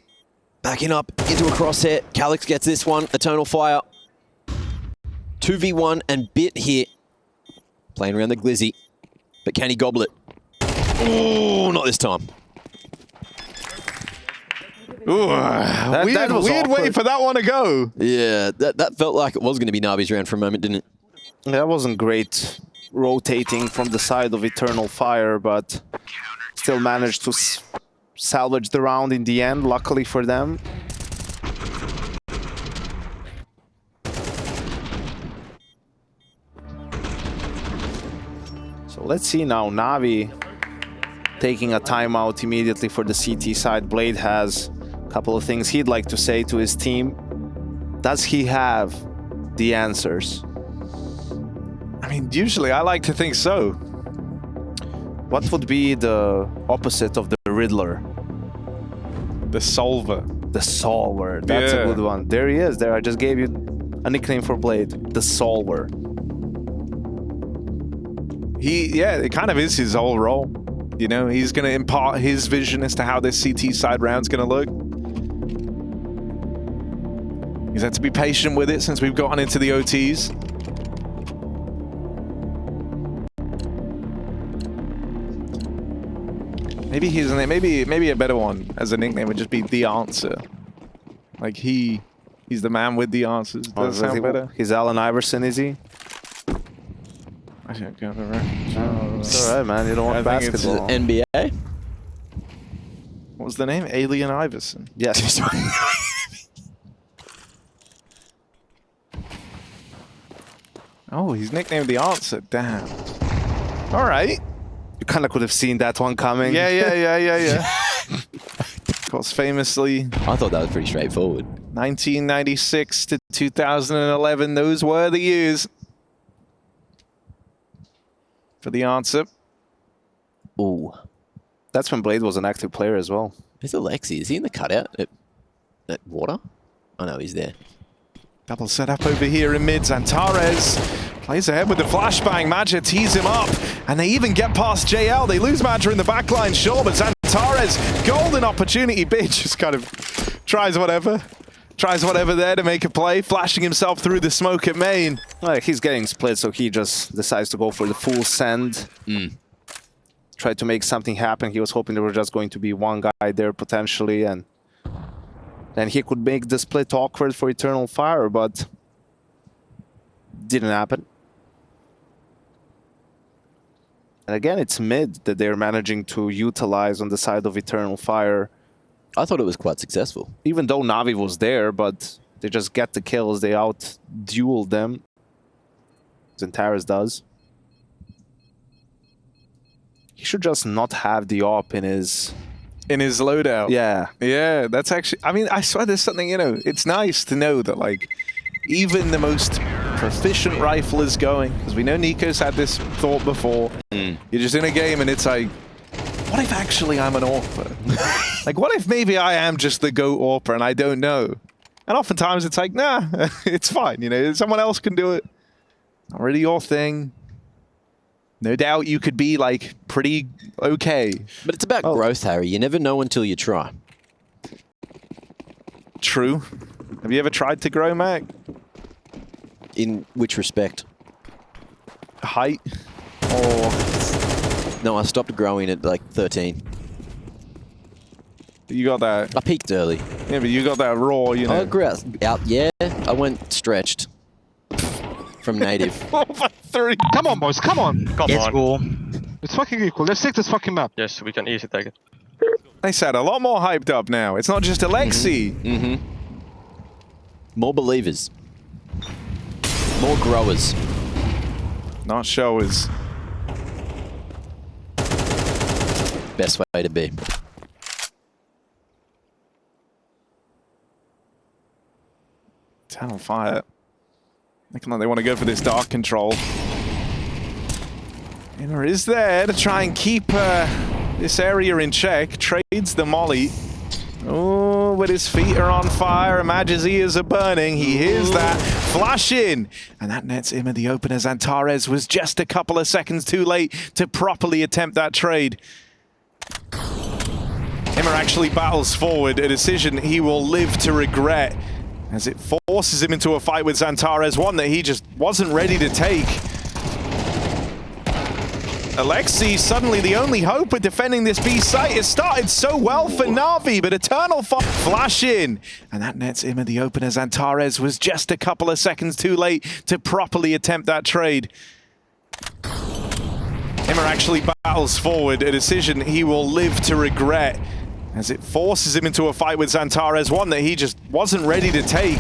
Backing up into a crosshair. Calyx gets this one. Eternal Fire. 2v1 and Bit here. Playing around the glizzy. But can he gobble it? Oh, not this time. Ooh, that was weird way for that one to go. Yeah, that felt like it was going to be Navi's round for a moment, didn't it? That wasn't great rotating from the side of Eternal Fire, but still managed to salvage the round in the end, luckily for them. So let's see now, Navi taking a timeout immediately for the CT side. Blade has a couple of things he'd like to say to his team. Does he have the answers? I mean, usually I like to think so. What would be the opposite of the Riddler? The Solver. The Solver. That's a good one. There he is. There, I just gave you a nickname for Blade. The Solver. It kind of is his whole role. You know, he's going to impart his vision as to how this CT side round's going to look. He's had to be patient with it since we've gotten into the OTs. Maybe maybe a better one as a nickname would just be The Answer. Like he's the man with the answers. Does that sound better? He's Allen Iverson, is he? I should go over. It's alright, man. You don't want basketball. NBA? What was the name? Alien Iverson. Yes. Oh, he's nicknamed The Answer. Damn. All right. You kind of could have seen that one coming. Yeah. Of course, famously, I thought that was pretty straightforward. 1996 to 2011, those were the years for The Answer. Ooh. That's when Blade was an active player as well. Where's Alexi? Is he in the cutout at water? Oh no, he's there. Double setup over here in mid. Zantares plays ahead with the flashbang. Madja tees him up, and they even get past JL. They lose Madja in the backline, sure, but Zantares, golden opportunity. Bitch just kind of tries whatever there to make a play, flashing himself through the smoke at main. Like, he's getting split, so he just decides to go for the full send. Tried to make something happen. He was hoping there were just going to be one guy there potentially, and then he could make the split awkward for Eternal Fire, but didn't happen. And again, it's mid that they're managing to utilize on the side of Eternal Fire. I thought it was quite successful. Even though Navi was there, but they just get the kills. They out-duel them. Zantares does. He should just not have the op in his loadout. Yeah, that's actually, I mean, I swear there's something, you know, it's nice to know that, like, even the most proficient rifle is going, because we know Nico's had this thought before. You're just in a game and it's like, what if actually I'm an AWPer? Like, what if maybe I am just the GOAT AWPer and I don't know? And oftentimes it's like, nah, it's fine. You know, someone else can do it. Not really your thing. No doubt you could be, like, pretty okay. But it's about growth, Harry. You never know until you try. True. Have you ever tried to grow, Mac? In which respect? Height? Or... No, I stopped growing at like 13. You got that... I peaked early. Yeah, but you got that raw, you know. I grew out, yeah. I went stretched from native. 4-3. Come on, boys, come on. Come Let's on. go. It's fucking equal. Let's take this fucking map. Yes, we can easily take it. They said a lot more hyped up now. It's not just Alexi. Mm-hmm. More believers. More growers. Not showers. Best way to be. Eternal Fire. Looking like they want to go for this dark control. Inner is there to try and keep this area in check. Trades the molly. Oh, but his feet are on fire. Imagine's ears are burning. He hears that. Flash in. And that nets him in the opener. Antares was just a couple of seconds too late to properly attempt that trade. Immer actually battles forward, a decision he will live to regret, as it forces him into a fight with Antares, one that he just wasn't ready to take. Alexi, suddenly the only hope of defending this B site. It started so well for NAVI, but Eternal flash in. And that nets him in the opener. Antares was just a couple of seconds too late to properly attempt that trade. Immer actually battles forward, a decision he will live to regret, as it forces him into a fight with Antares, one that he just wasn't ready to take.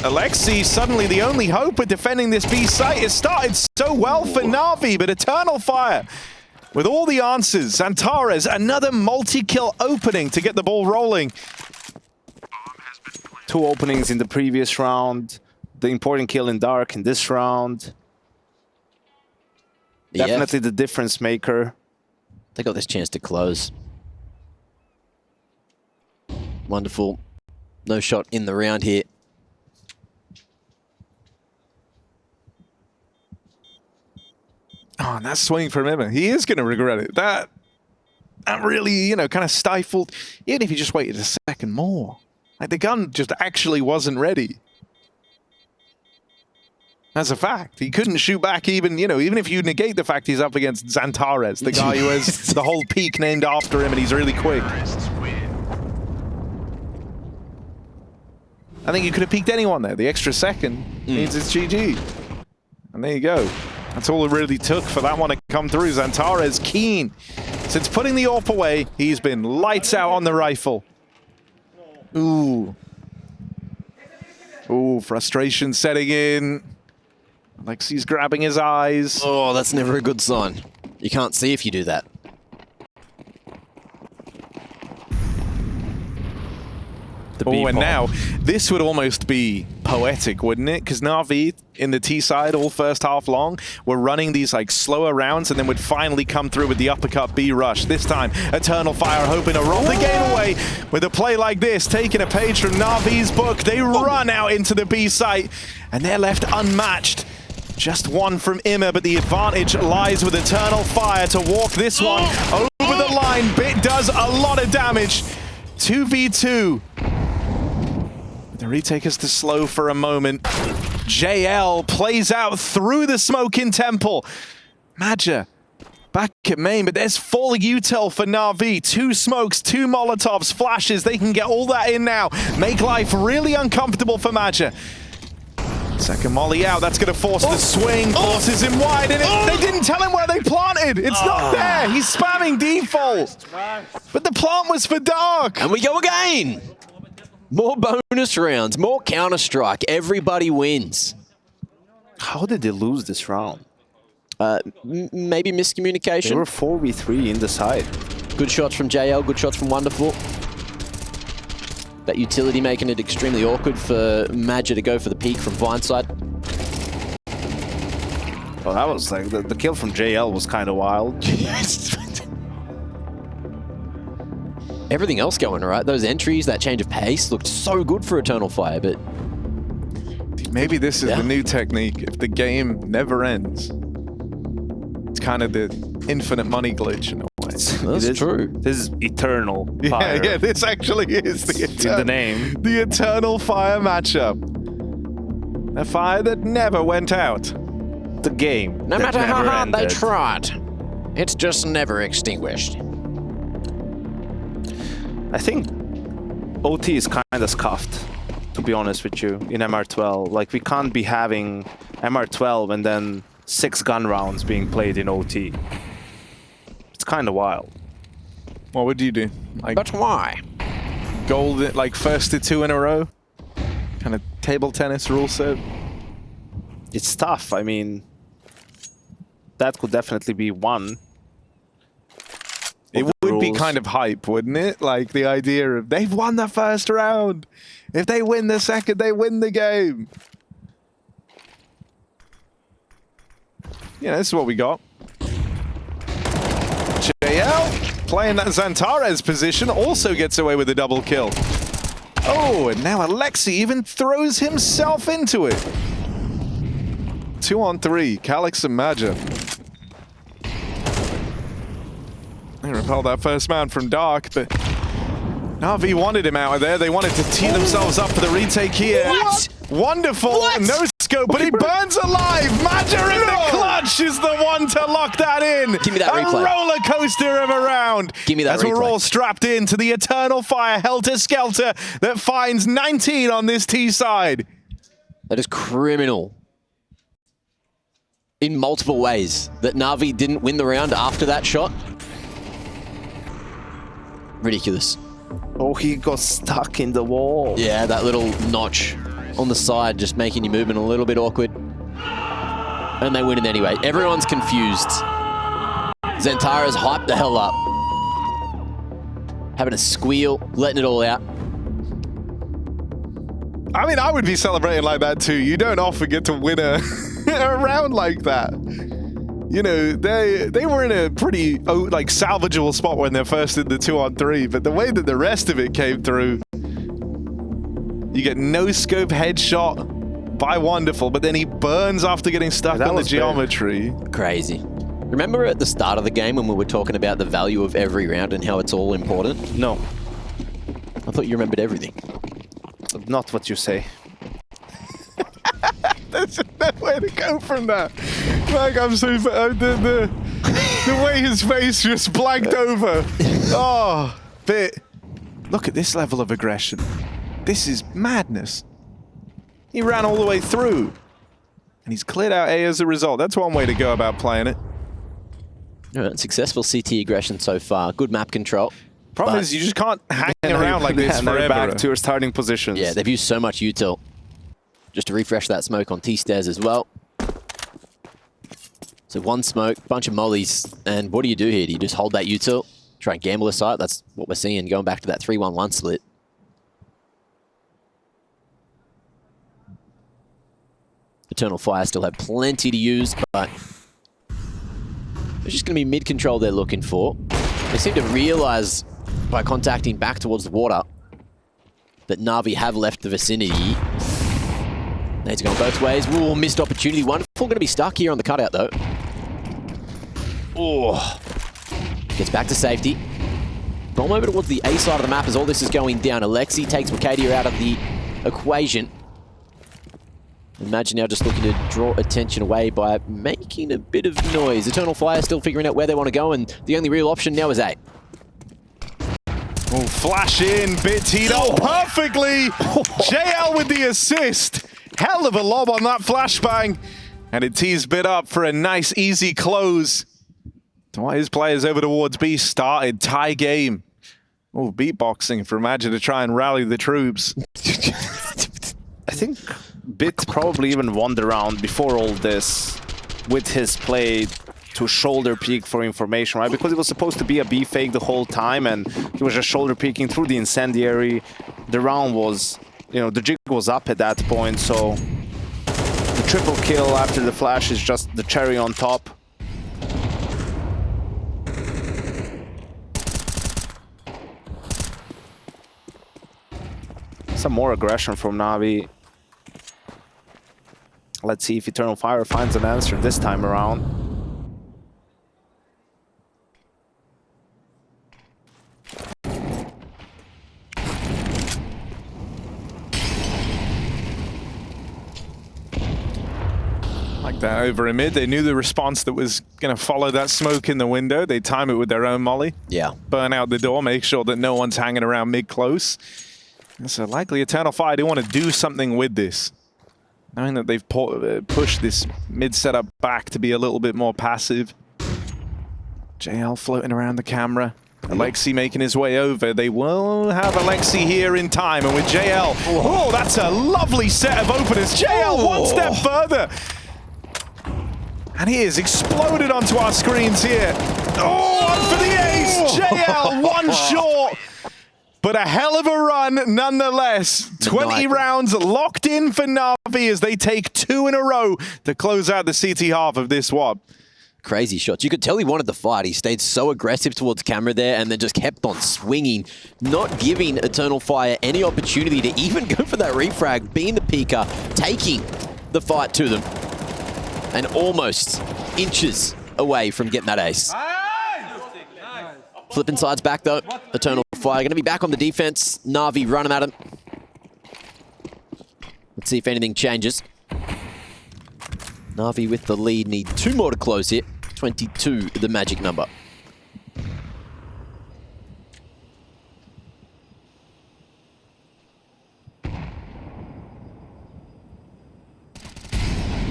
Alexi, suddenly the only hope of defending this B site. It started so well for NAVI, but Eternal Fire with all the answers. Antares, another multi-kill opening to get the ball rolling. 2 openings in the previous round. The important kill in Dark in this round. Yeah. Definitely the difference maker. They got this chance to close. Wonderful. No shot in the round here. Oh, and that swing from Emma. He is going to regret it. That really, you know, kind of stifled. Even if he just waited a second more. Like, the gun just actually wasn't ready. That's a fact. He couldn't shoot back even, you know, even if you negate the fact he's up against Antares, the guy who has the whole peak named after him and he's really quick. I think you could have peaked anyone there. The extra second means it's GG. And there you go. That's all it really took for that one to come through. Antares keen. Since putting the AWP away, he's been lights out on the rifle. Ooh. Ooh, frustration setting in. Alexi's grabbing his eyes. Oh, that's never a good sign. You can't see if you do that. Oh, and now this would almost be poetic, wouldn't it? Because NAVI in the T side all first half long were running these like slower rounds and then would finally come through with the uppercut B rush. This time, Eternal Fire hoping to roll the game away with a play like this, taking a page from NAVI's book. They run out into the B site and they're left unmatched. Just one from Immer, but the advantage lies with Eternal Fire to walk this one over the line. Bit does a lot of damage. 2v2. The retake is to slow for a moment. JL plays out through the smoke in Temple. Maja back at main, but there's full util for Na'Vi. 2 smokes, 2 Molotovs, flashes. They can get all that in now. Make life really uncomfortable for Maja. Second molly out. That's going to force the swing. Forces him wide. And they didn't tell him where they planted. It's not there. He's spamming default. But the plant was for Dark. And we go again. More bonus rounds, more Counter-Strike. Everybody wins. How did they lose this round? Maybe miscommunication. They were 4v3 in the side. Good shots from JL, good shots from Wonderful. That utility making it extremely awkward for Maja to go for the peak from Vineside. Well, that was like the kill from JL was kind of wild. Everything else going right. Those entries, that change of pace looked so good for Eternal Fire, but Maybe this is the new technique. If the game never ends, it's kind of the infinite money glitch in a way. That's true. This is eternal fire. Yeah, this actually is the in the name. The Eternal Fire matchup. A fire that never went out. The game. No that matter how never hard they ended. tried, it's just never extinguished. I think OT is kind of scuffed, to be honest with you, in MR12. Like, we can't be having MR12 and then 6 gun rounds being played in OT. It's kind of wild. What would you do? Like, But why? gold, like first to 2 in a row? Kind of table tennis rule set? It's tough. I mean, that could definitely be one. It of the would be rules. kind of hype, wouldn't it? Like the idea of they've won the first round. If they win the second, they win the game. Yeah, this is what we got. JL playing that Xantares position also gets away with a double kill. Oh, and now Alexi even throws himself into it. 2 on 3, Calix and Maja. They repelled that first man from Dark, but NAVI wanted him out of there. They wanted to tee themselves up for the retake here. What? Wonderful. What? No scope, but he burns alive. Maja in the clutch is the one to lock that in. Give me that a replay. roller coaster of a round. Give me that As we're replay. all strapped into the Eternal Fire helter-skelter that finds 19 on this T side. That is criminal. In multiple ways. That Na'Vi didn't win the round after that shot. Ridiculous. Oh, he got stuck in the wall. Yeah, that little notch on the side just making your movement a little bit awkward. And they win it anyway. Everyone's confused. Xantares hyped the hell up. Having a squeal, letting it all out. I mean, I would be celebrating like that too. You don't often get to win a, a round like that. You know, they were in a pretty like salvageable spot when they're first in the 2 on 3, but the way that the rest of it came through, you get no scope headshot by Wonderful, but then he burns after getting stuck That on the was big. geometry. Crazy. Remember at the start of the game when we were talking about the value of every round and how it's all important? No, I thought you remembered everything. not what you say. There's no way to go from that. Like, I'm so the way his face just blanked over. Oh, but look at this level of aggression. This is madness. He ran all the way through, and he's cleared out A as a result. That's one way to go about playing it. Successful CT aggression so far. Good map control. Problem But- is, you just can't hang around like this and they're forever. back to your starting positions. Yeah, they've used so much util. Just to refresh that smoke on T-stairs as well. So 1 smoke, bunch of mollies, and what do you do here? Do you just hold that util, try and gamble a site? That's what we're seeing, going back to that 3-1-1 split. Eternal Fire still have plenty to use, but it's just going to be mid-control they're looking for. They seem to realize by contacting back towards the water that Na'Vi have left the vicinity. Nades going both ways. Ooh, missed opportunity. Wonderful. Going to be stuck here on the cutout, though. Oh. Gets back to safety. Bomb over towards the A side of the map as all this is going down. Alexi takes Wicadia out of the equation. Imagine now just looking to draw attention away by making a bit of noise. Eternal Fire still figuring out where they want to go, and the only real option now is A. Oh, flash in, bit teed up perfectly. JL with the assist. Hell of a lob on that flashbang. And it tees bit up for a nice, easy close. So what his players over towards B started. Tie game. Oh, beatboxing for Imagine to try and rally the troops. I think Bit probably even won the round before all this with his play to shoulder peek for information, right? Because it was supposed to be a B fake the whole time, and he was just shoulder peeking through the incendiary. The round was, you know, the jig was up at that point, so triple kill after the flash is just the cherry on top. Some more aggression from NAVI. Let's see if Eternal Fire finds an answer this time around. Like that over in mid. They knew the response that was going to follow that smoke in the window. They time it with their own molly. Yeah. Burn out the door, make sure that no one's hanging around mid close. So likely Eternal Fire do want to do something with this. Knowing that they've pushed this mid setup back to be a little bit more passive. JL floating around the camera. Alexi making his way over. They will have Alexi here in time. And with JL, oh, that's a lovely set of openers. JL one step further. And he is exploded onto our screens here. Oh, one for the ace. JL one short. But a hell of a run nonetheless. 20 rounds locked in for NAVI as they take 2 in a row to close out the CT half of this WOD. Crazy shots. You could tell he wanted the fight. He stayed so aggressive towards camera there and then just kept on swinging, not giving Eternal Fire any opportunity to even go for that refrag, being the peeker, taking the fight to them, and almost inches away from getting that ace. Flipping sides back though. Eternal Fire going to be back on the defense. NAVI running at him. Let's see if anything changes. NAVI with the lead, need 2 more to close here. 22, the magic number.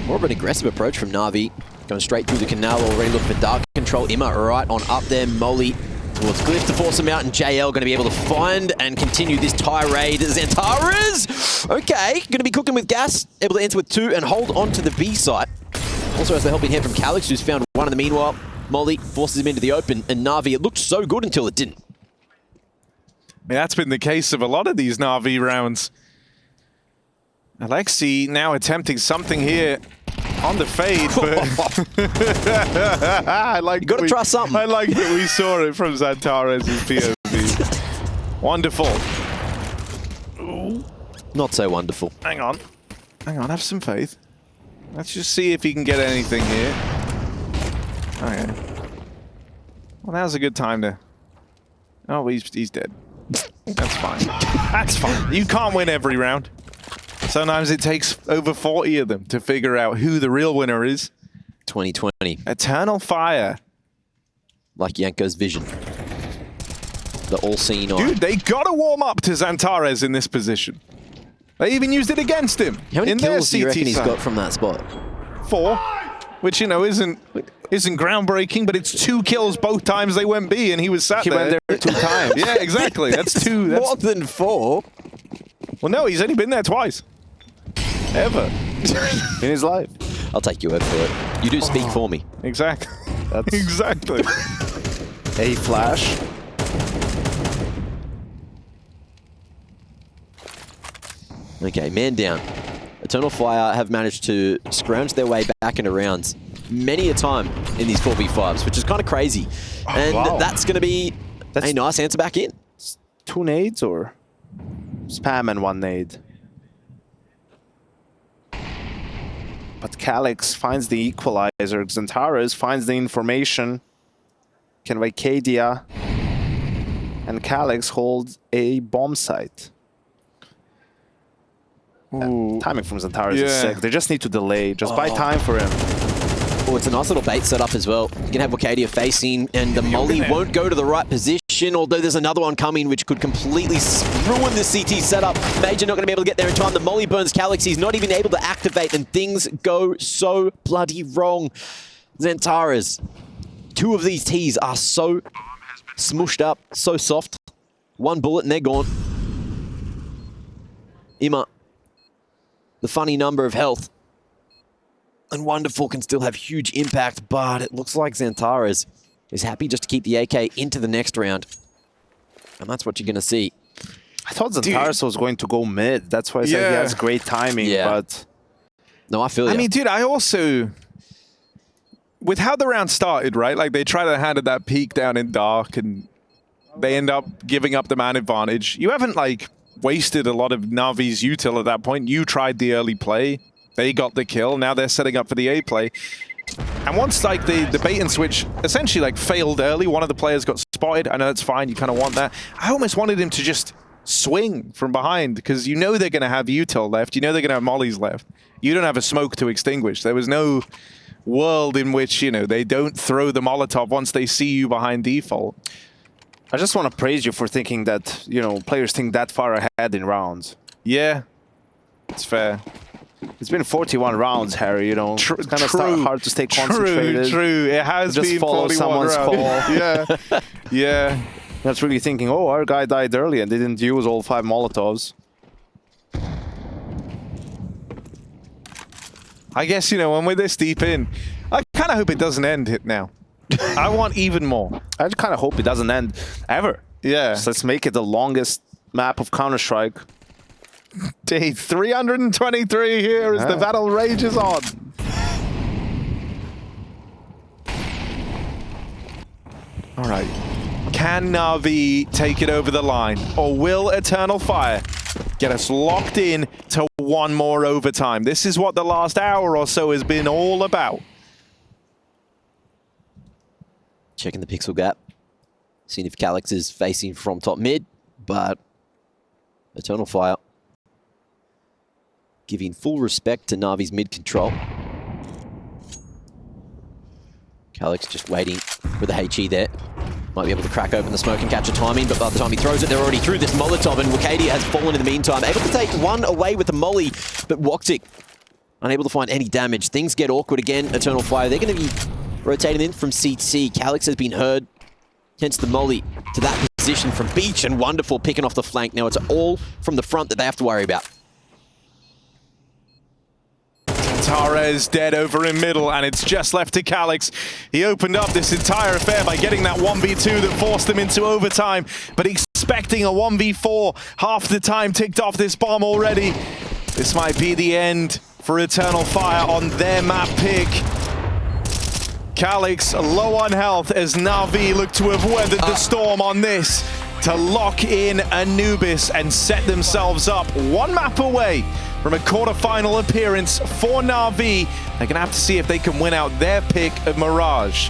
More of an aggressive approach from NAVI. Going straight through the canal already, looking for dark control. Imma right on up there. Molly towards Glyph to force him out, and JL going to be able to find and continue this tirade. Xantares, okay, going to be cooking with gas, able to enter with 2 and hold on to the B site. Also has the helping hand from Calix, who's found 1 in the meanwhile. Molly forces him into the open, and NAVI, it looked so good until it didn't. I mean, that's been the case of a lot of these NAVI rounds. Alexi now attempting something here on the fade, but I like you got to try something. I like that we saw it from Xantares' POV. Wonderful. Ooh. Not so wonderful. Hang on, have some faith. Let's just see if he can get anything here. Okay. Well, that was a good time to... Oh, he's dead. That's fine. That's fine. You can't win every round. Sometimes it takes over 40 of them to figure out who the real winner is. 2020. Eternal Fire. Like Yanko's vision. The all-seeing eye. Dude, they got to warm up to Xantares in this position. They even used it against him. How many in kills do you their reckon CT he's side. got from that spot? 4, which, you know, isn't groundbreaking, but it's 2 kills both times they went B, and he was sat He there. went there 2 times. Yeah, exactly. That's 2. That's... More than 4. Well, no, he's only been there twice. Ever. In his life. I'll take your word for it. You do speak for me. Exactly. That's Exactly. a flash. Okay, man down. Eternal Fire have managed to scrounge their way back into rounds many a time in these 4v5s, which is kind of crazy. And wow. that's going to be a nice answer back in. 2 nades or spam and 1 nade? But Calix finds the equalizer. Xantares finds the information. Can Vacadia and Calix hold a bomb site? Timing from Xantares is sick. They just need to delay. Just buy time for him. Oh, it's a nice little bait setup as well. You can have Vacadia facing, and the molly won't go to the right position, although there's another one coming which could completely ruin the CT setup. Major not going to be able to get there in time. The molly burns Calix. He's not even able to activate, and things go so bloody wrong. Xantares. 2 of these Ts are so smushed up, so soft. 1 bullet and they're gone. Imma, the funny number of health. And Wonderful can still have huge impact, but it looks like Xantares is happy just to keep the AK into the next round. And that's what you're going to see. I thought Xantares was going to go mid. That's why I said he has great timing, but No, I feel you. I mean, dude, I also... With how the round started, right? Like, they try to hand it that peak down in dark, and they end up giving up the man advantage. You haven't, like, wasted a lot of Navi's util at that point. You tried the early play. They got the kill. Now they're setting up for the A play. And once, like, the bait and switch essentially, like, failed early, one of the players got spotted. I know that's fine. You kind of want that. I almost wanted him to just swing from behind, because you know they're going to have util left. You know they're going to have mollies left. You don't have a smoke to extinguish. There was no world in which, you know, they don't throw the Molotov once they see you behind default. I just want to praise you for thinking that, you know, players think that far ahead in rounds. Yeah, it's fair. It's been 41 rounds, Harry, you know. It's kind of hard to stay concentrated. True. It has just been follow 41 someone's rounds. call. Yeah. That's really thinking, oh, our guy died early and didn't use all 5 Molotovs. I guess, you know, when we're this deep in, I kind of hope it doesn't end now. I want even more. I kind of hope it doesn't end ever. Yeah. So let's make it the longest map of Counter-Strike. Day 323 here as the battle rages on. All right. Can Na'Vi take it over the line, or will Eternal Fire get us locked in to one more overtime? This is what the last hour or so has been all about. Checking the pixel gap. Seeing if Calyx is facing from top mid, but Eternal Fire giving full respect to Navi's mid control. Calyx just waiting for the HE there. Might be able to crack open the smoke and catch a timing, but by the time he throws it, they're already through this Molotov, and Wakadia has fallen in the meantime. Able to take one away with the molly, but Woxic unable to find any damage. Things get awkward again, Eternal Fire. They're going to be rotating in from CT. Calyx has been heard. Hence the molly to that position from Beach, and wonderful picking off the flank. Now it's all from the front that they have to worry about. Tarez dead over in middle, and it's just left to Calyx. He opened up this entire affair by getting that 1v2 that forced them into overtime, but expecting a 1v4. Half the time ticked off this bomb already. This might be the end for Eternal Fire on their map pick. Calyx low on health as Na'Vi look to have weathered the storm on this to lock in Anubis and set themselves up one map away from a quarterfinal appearance for Na'Vi. They're gonna have to see if they can win out their pick of Mirage.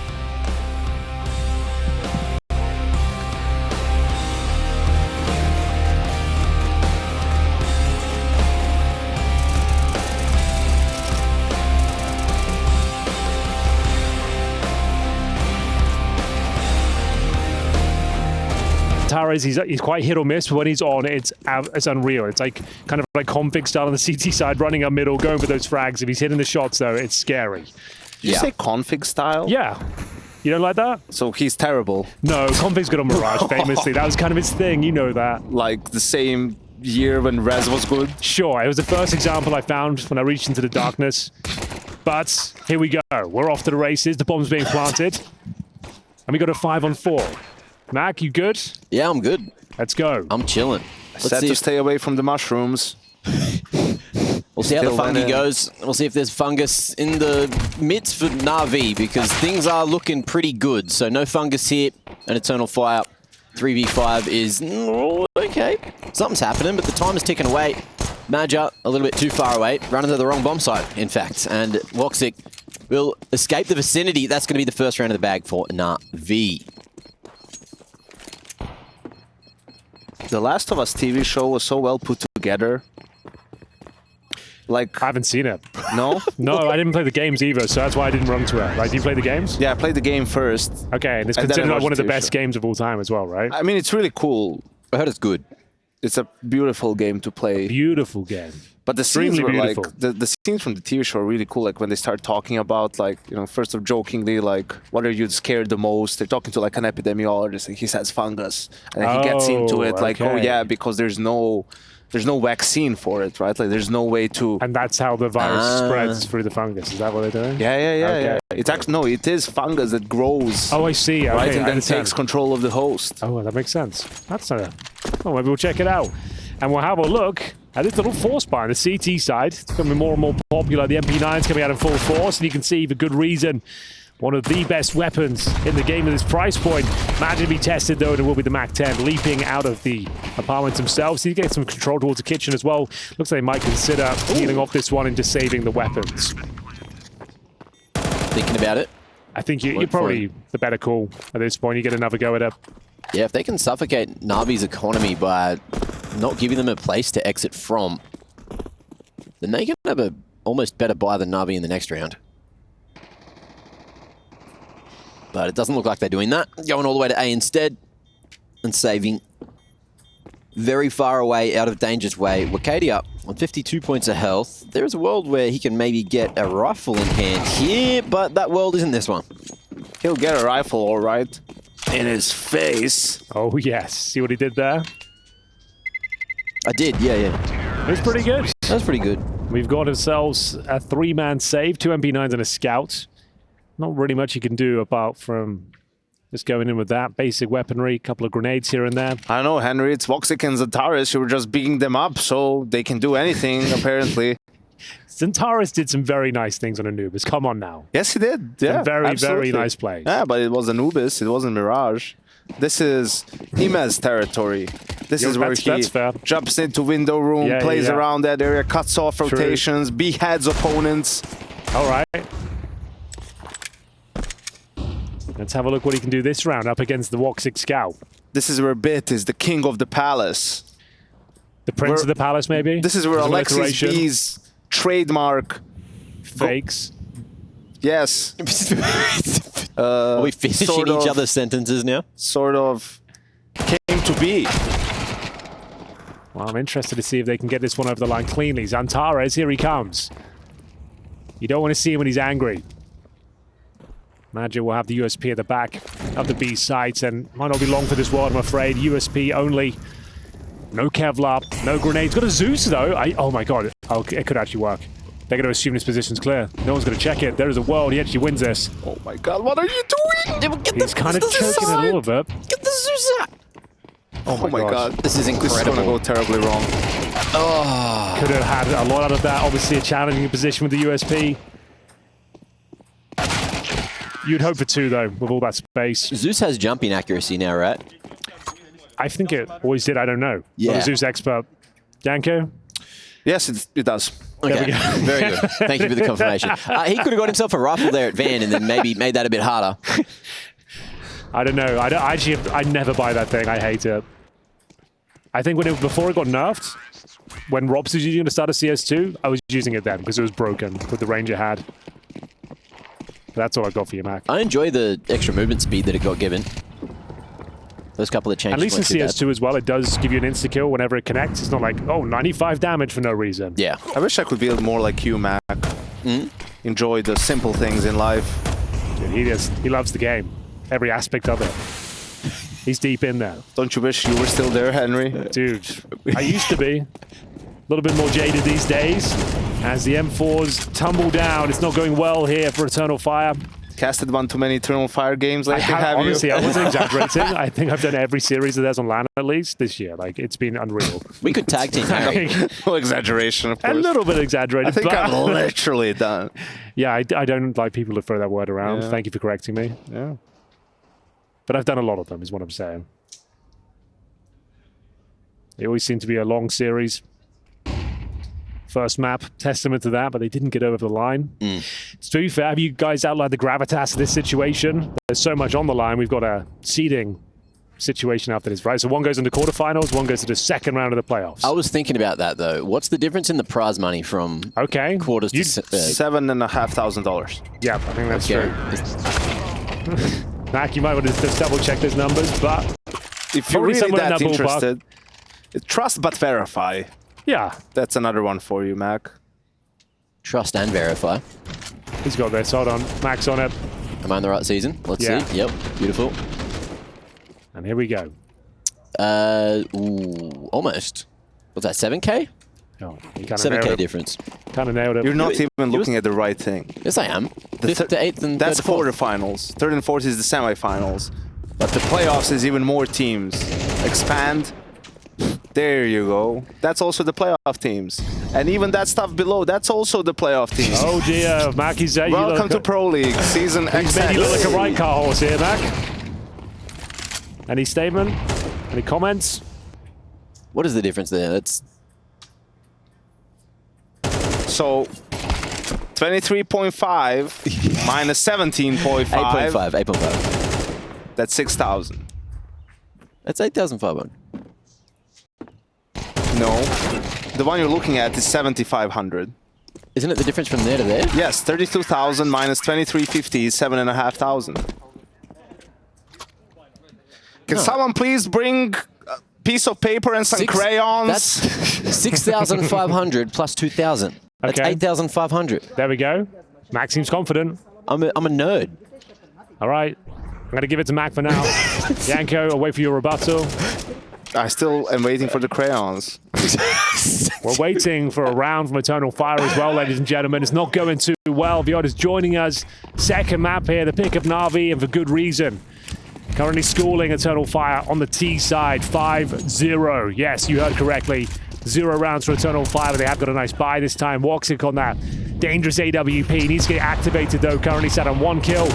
Tarez, he's quite hit or miss, but when he's on, it's unreal. It's like kind of like config style on the CT side, running up middle, going for those frags. If he's hitting the shots, though, it's scary. Did you say config style? Yeah. You don't like that? So he's terrible. No, config's good on Mirage, famously. That was kind of his thing, you know that. Like the same year when Rez was good? Sure, it was the first example I found when I reached into the darkness. But here we go. We're off to the races. The bomb's being planted. And we got a 5-on-4. Mac, you good? Yeah, I'm good. Let's go. I'm chilling. Said to stay away from the mushrooms. We'll see how the fungi goes. We'll see if there's fungus in the midst for Na'Vi, because things are looking pretty good. So no fungus here, and Eternal Fire 3v5 is okay. Something's happening, but the time is ticking away. Maja a little bit too far away, running to the wrong bomb site, in fact. And Woxic will escape the vicinity. That's going to be the first round of the bag for Na'Vi. The Last of Us TV show was so well put together. Like, I haven't seen it. No? No, I didn't play the games either, so that's why I didn't run to it. Right? Do you play the games? Yeah, I played the game first. Okay, and it's considered like one of the best games of all time as well, right? I mean, it's really cool. I heard it's good. It's a beautiful game to play. Beautiful game. But the scenes were beautiful. like, the scenes from the TV show are really cool. Like when they start talking about, like, you know, first of jokingly, like, what are you scared the most? They're talking to like an epidemiologist, and he says fungus. And then he gets into it like, oh yeah, because there's no vaccine for it, right? Like there's no way to... And that's how the virus spreads through the fungus. Is that what they're doing? Yeah. It's actually, no, it is fungus that grows. Oh, I see. Okay, right, and I then understand. takes control of the host. Oh, well, that makes sense. That's well, maybe we'll check it out. And we'll have a look this little force buy on the CT side, it's becoming more and more popular. The MP9's coming out in full force, and you can see for good reason. One of the best weapons in the game at this price point. Imagine to be tested, though, and it will be the MAC-10 leaping out of the apartments themselves. So you get some control towards the kitchen as well. Looks like they might consider healing off this one and just saving the weapons. Thinking about it. I think you're probably the better call at this point. You get another go at it. Yeah, if they can suffocate Navi's economy by not giving them a place to exit from, then they can have a almost better buy than Navi in the next round. But it doesn't look like they're doing that. Going all the way to A instead and saving very far away, out of danger's way. Wakadia on 52 points of health. There is a world where he can maybe get a rifle in hand here, but that world isn't this one. He'll get a rifle, all right. In his face. Oh, yes. See what he did there? I did, yeah. It was pretty good. That was pretty good. We've got ourselves a 3-man save, 2 MP9s and a scout. Not really much you can do apart from just going in with that. Basic weaponry, a couple of grenades here and there. I don't know, Henry. It's Voxic and Zentaris. You were just beating them up, so they can do anything, apparently. Zentaris did some very nice things on Anubis. Come on now. Yes, he did. Yeah, very, absolutely. very nice plays. Yeah, but it was Anubis. It wasn't Mirage. This is Imez territory. This is where he jumps into window room, plays around that area, cuts off rotations, beheads opponents. All right. Let's have a look what he can do this round up against the Woxic Scout. This is where Bit is the king of the palace. The prince of the palace, maybe? This is where Alexis B's trademark fakes. Yes. Are we finishing each other's sentences now? Sort of came to be. Well, I'm interested to see if they can get this one over the line cleanly. Zantares, here he comes. You don't want to see him when he's angry. Magic will have the USP at the back of the B sites, and might not be long for this world, I'm afraid. USP only. No Kevlar, no grenades. Got a Zeus, though. Oh, my God. Oh, it could actually work. They're going to assume this position's clear. No one's going to check it. There is a world. He actually wins this. Oh, my God. What are you doing? He's kind of choking a little bit. Get the Zeus out. Oh, my God. This is incredible. This is going to go terribly wrong. Oh. Could have had a lot out of that. Obviously, a challenging position with the USP. You'd hope for 2, though, with all that space. Zeus has jumping accuracy now, right? I think it always did. I don't know. Yeah. Not a Zeus expert. Yanko? Yes, it does. Okay, very good. Thank you for the confirmation. He could have got himself a rifle there at Van and then maybe made that a bit harder. I don't know. I never buy that thing. I hate it. I think before it got nerfed, when Robs was using it to start a CS2, I was using it then because it was broken with the range it had. That's all I got for you, Mac. I enjoy the extra movement speed that it got given. Those couple of changes. At least in CS2 as well, it does give you an insta-kill whenever it connects. It's not like, oh, 95 damage for no reason. Yeah. I wish I could be more like you, Mac. Enjoy the simple things in life. Dude, he loves the game. Every aspect of it. He's deep in there. Don't you wish you were still there, Henry? Dude, I used to be. A little bit more jaded these days. As the M4s tumble down, it's not going well here for Eternal Fire. Casted one too many Eternal Fire games lately, have honestly, you? I wasn't exaggerating. I think I've done every series that there's on LAN at least this year. Like, it's been unreal. We could tag team Harry. No exaggeration, of course. A little bit exaggerated. I think I'm literally done. Yeah, I don't like people to throw that word around. Yeah. Thank you for correcting me. Yeah. But I've done a lot of them, is what I'm saying. They always seem to be a long series. First map, testament to that, but they didn't get over the line. To be fair, have you guys outlined the gravitas of this situation? There's so much on the line. We've got a seeding situation after this, right? So one goes into quarterfinals, one goes to the second round of the playoffs. I was thinking about that, though. What's the difference in the prize money from quarters to $7,500? Yeah, I think that's true. Mac, you might want to just double check those numbers, but if you're really that interested, trust but verify. Yeah. That's another one for you, Mac. Trust and verify. He's got this. Hold on. Mac's on it. Am I in the right season? Let's see. Yep. Beautiful. And here we go. Ooh, almost. Was that 7K? Oh, 7K difference. Kind of nailed it. You're not even looking at the right thing. Yes, I am. The 5th to 8th and that's quarterfinals. 3rd and 4th is the semifinals. But the playoffs is even more teams. Expand. There you go. That's also the playoff teams. And even that stuff below, that's also the playoff teams. Oh dear, Mac, he's Welcome to Pro League, season He's made you look like a XX. right car horse here, Mac. Any statement? Any comments? What is the difference there? That's So 23.5 minus 17.5. 8.5. 8.5. That's 6,000. That's 8,500. No, the one you're looking at is 7,500. Isn't it the difference from there to there? Yes, 32,000 minus 2350 is 7,500. Can someone please bring a piece of paper and some crayons? That's 6,500 plus 2,000. That's Okay. 8,500. There we go. Mac seems confident. I'm a nerd. All right. I'm going to give it to Mac for now. Yanko, I'll wait for your rebuttal. I still am waiting for the crayons. We're waiting for a round from Eternal Fire as well, ladies and gentlemen. It's not going too well. Vioda's joining us. Second map here, the pick of NAVI, and for good reason. Currently schooling Eternal Fire on the T side, 5-0. Yes, you heard correctly. 0 rounds for Eternal Fire, but they have got a nice buy this time. Woxic on that dangerous AWP. Needs to get activated, though. Currently sat on 1 kill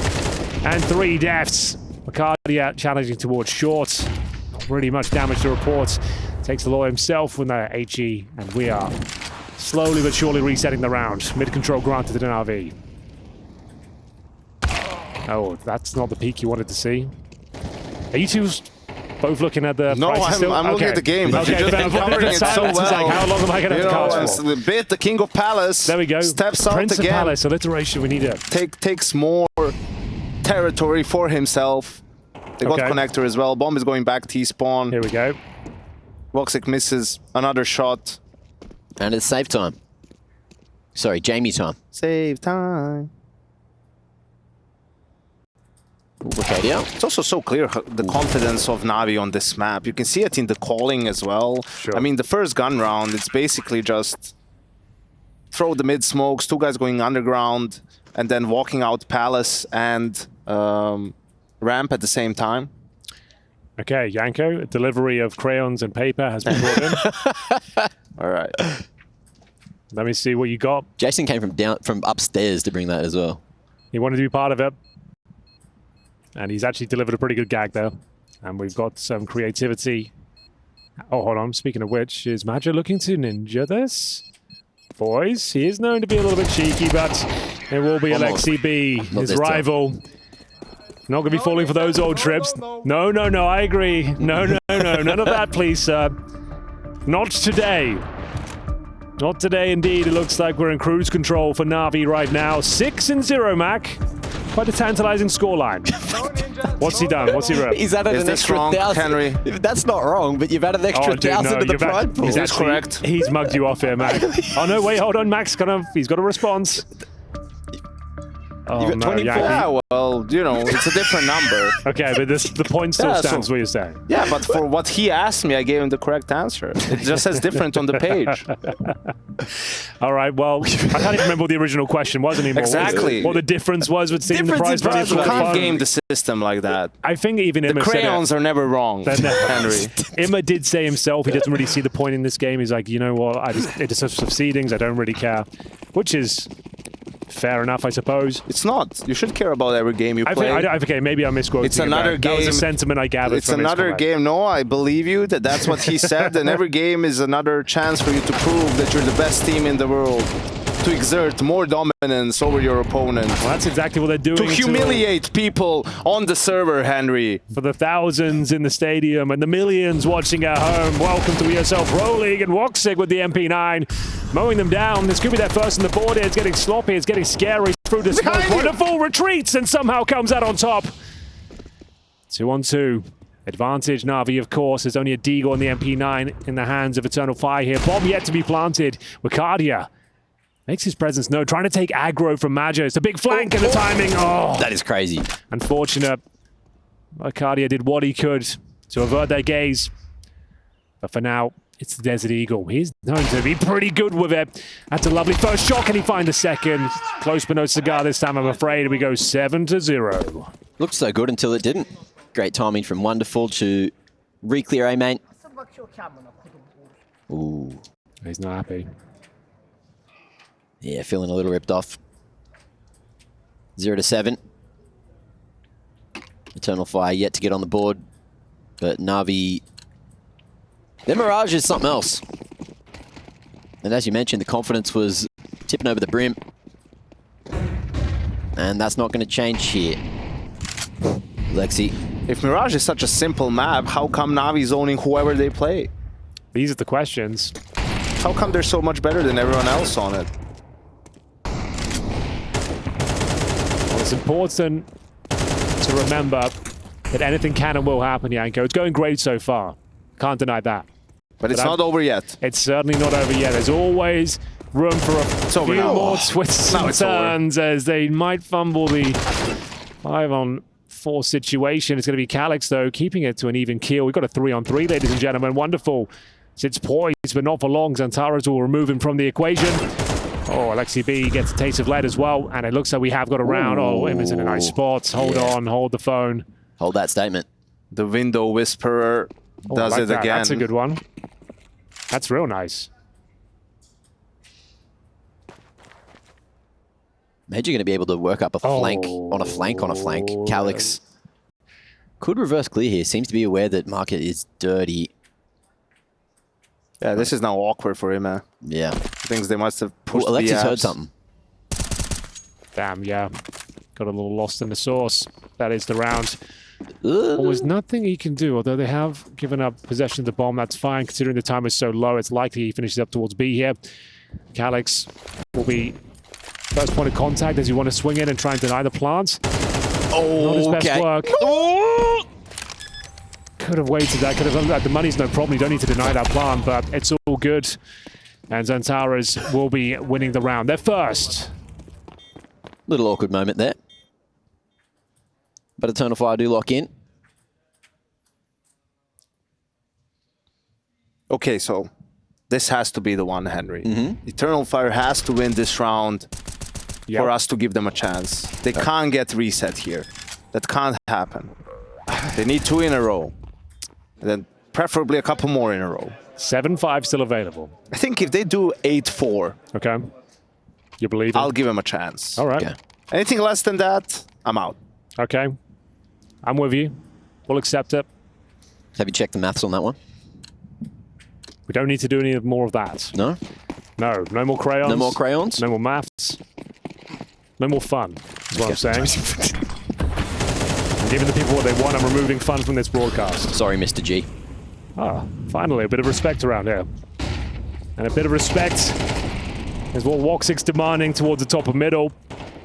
and 3 deaths. Macardia challenging towards short. Not really much damage to report. Takes the law himself with the HE, and we are slowly but surely resetting the round. Mid-control granted to the NAVI. Oh, that's not the peak you wanted to see. Are you two both looking at the No, prices still? I'm looking at the game, but you just been covering it so Silence is well. like, how long am I going to have to cast for? The bit, the King of Palace. There we go. Steps out Prince of again. Palace, alliteration, we need it. Takes more territory for himself. They got Okay. connector as well. Bomb is going back T-spawn. Here we go. Woxic misses another shot. And it's save time. Sorry, Jamie time. Save time. Arcadia. It's also so clear the confidence of Navi on this map. You can see it in the calling as well. Sure. I mean, the first gun round, it's basically just throw the mid smokes, 2 guys going underground, and then walking out Palace and ramp at the same time. Okay, Yanko, a delivery of crayons and paper has been brought in. All right. Let me see what you got. Jason came from upstairs to bring that as well. He wanted to be part of it. And he's actually delivered a pretty good gag there. And we've got some creativity. Oh, hold on. Speaking of which, is Majo looking to ninja this? Boys, he is known to be a little bit cheeky, but it will be Alexi B, his rival. Not going to be falling for those old trips. No, I agree. No, none of that, please, sir. Not today. Not today, indeed. It looks like we're in cruise control for Navi right now. 6-0, Mac. Quite a tantalizing scoreline. What's he done? What's he wrote? He's added an extra wrong, 1,000. Henry? That's not wrong, but you've added an extra 1,000 to the pride pool. He's That's correct. He's mugged you off here, Mac. Oh no, wait, hold on, Mac's he's got a response. Oh, got no, 24. Yankee. Yeah, well, you know, it's a different number. Okay, but the point still Yeah, stands, so- what you're saying. Yeah, but for what he asked me, I gave him the correct answer. It just says different on the page. All right, well, I can't even remember what the original question was anymore. Exactly. What the difference was with seeing the prize money. You can't game the system like that. I think even Imma said Crayons are never wrong, Henry. Imma did say himself he doesn't really see the point in this game. He's like, you know what, it's just proceedings, I don't really care. Which is fair enough, I suppose. It's not. You should care about every game you play. Okay, maybe I misquoted. It's another That was a game. sentiment I gathered It's from his another comment. game. No, I believe you that that's what he said. And every game is another chance for you to prove that you're the best team in the world. To exert more dominance over your opponent. Well, that's exactly what they're doing. To humiliate people on the server, Henry. For the thousands in the stadium and the millions watching at home, welcome to ESL Pro League, and Woxic with the MP9 mowing them down. This could be their first on the board here. It's getting sloppy, it's getting scary. Through the smoke, wonderful retreats, and somehow comes out on top. 2-on-2. Advantage Navi, of course. There's only a Deagle on the MP9 in the hands of Eternal Fire here. Bomb yet to be planted. Wicardia makes his presence known, trying to take aggro from Majo. It's a big flank and the timing. Oh, That is crazy. unfortunate. Wicardia did what he could to avert their gaze. But for now, it's the Desert Eagle. He's known to be pretty good with it. That's a lovely first shot. Can he find the second? Close but no cigar this time, I'm afraid. We go 7-0. Looked so good until it didn't. Great timing from Wonderful to re-clear A main. Ooh. He's not happy. Yeah, feeling a little ripped off. 0-7. Eternal Fire yet to get on the board. But Navi... Their Mirage is something else. And as you mentioned, the confidence was tipping over the brim. And that's not going to change here. Lexi. If Mirage is such a simple map, how come Navi is owning whoever they play? These are the questions. How come they're so much better than everyone else on it? Well, it's important to remember that anything can and will happen, Yanko. It's going great so far. Can't deny that. But it's not over yet. It's certainly not over yet. There's always room for a few more twists and turns as they might fumble the 5-on-4 situation. It's going to be Calix, though, keeping it to an even keel. We've got a 3-on-3, ladies and gentlemen. Wonderful. Sits poised, but not for long. Xantaras will remove him from the equation. Oh, Alexi B gets a taste of lead as well, and it looks like we have got a round. Oh, Emma's in a nice spot. Hold on, hold the phone. Hold that statement. The Window Whisperer does it again. That's a good one. That's real nice. Imagine you're going to be able to work up a flank on a flank on a flank. Calix could reverse clear here. Seems to be aware that Market is dirty. Yeah, this is now awkward for him, man. Yeah. Thinks they must have pushed the Alexi's apps. heard something. Damn, yeah. Got a little lost in the sauce. That is the round. Well, there's nothing he can do, although they have given up possession of the bomb. That's fine, considering the time is so low. It's likely he finishes up towards B here. Calix will be first point of contact as you want to swing in and try and deny the plant. Not his best work. Could have waited that. Could have. The money's no problem. You don't need to deny that plant, but it's all good. And Xantaras will be winning the round. They're first. Little awkward moment there. But Eternal Fire do lock in. Okay, so this has to be the one, Henry. Eternal Fire has to win this round for us to give them a chance. They can't get reset here. That can't happen. They need 2 in a row. And then preferably a couple more in a row. 7-5 still available. I think if they do 8-4, okay, you believe I'll give them a chance. All right. Okay. Anything less than that, I'm out. Okay. I'm with you. We'll accept it. Have you checked the maths on that one? We don't need to do any more of that. No? No. No more crayons. No more crayons? No more maths. No more fun, is what I'm saying. I'm giving the people what they want. I'm removing fun from this broadcast. Sorry, Mr. G. Ah, finally, a bit of respect around here. And a bit of respect is what Woxic's demanding towards the top of middle.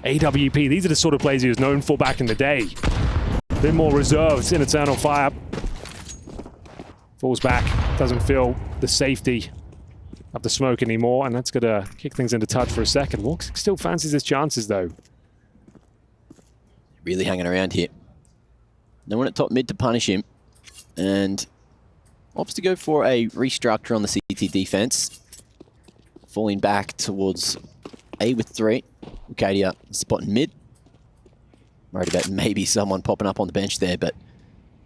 AWP, these are the sort of players he was known for back in the day. A bit more reserved in Eternal Fire. Falls back, doesn't feel the safety of the smoke anymore, and that's going to kick things into touch for a second. Woxic still fancies his chances, though. Really hanging around here. No one at top mid to punish him. And opts to go for a restructure on the CT defense. Falling back towards A with 3. Ucadia spotting mid. Worried about maybe someone popping up on the bench there, but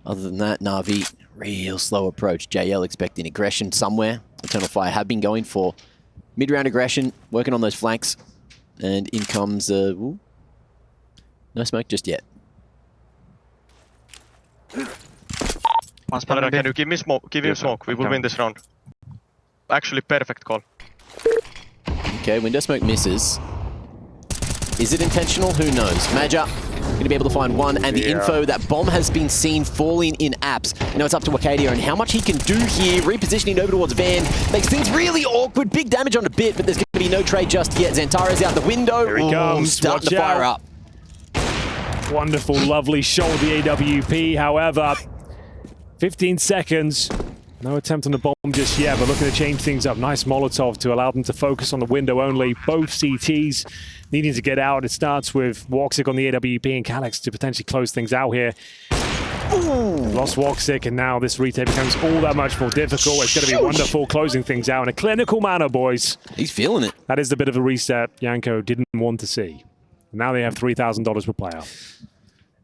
other than that, Navi, real slow approach. JL expecting aggression somewhere. Eternal Fire have been going for mid-round aggression, working on those flanks. And in comes... no smoke just yet. Can you give me smoke? Give him smoke. We will win this round. Actually, perfect call. Okay, window smoke misses. Is it intentional? Who knows? Major going to be able to find one, and the info that bomb has been seen falling in apps. Now it's up to Acadia and how much he can do here. Repositioning over towards Van makes things really awkward. Big damage on the bit, but there's going to be no trade just yet. Xantaras out the window. Here he comes. Starting to fire up. Wonderful, lovely shot with the AWP. However, 15 seconds. No attempt on the bomb just yet, but looking to change things up. Nice Molotov to allow them to focus on the window only. Both CTs needing to get out. It starts with Woxic on the AWP and Calix to potentially close things out here. Lost Woxic, and now this retake becomes all that much more difficult. It's going to be wonderful closing things out in a clinical manner, boys. He's feeling it. That is the bit of a reset Yanko didn't want to see. Now they have $3,000 per player.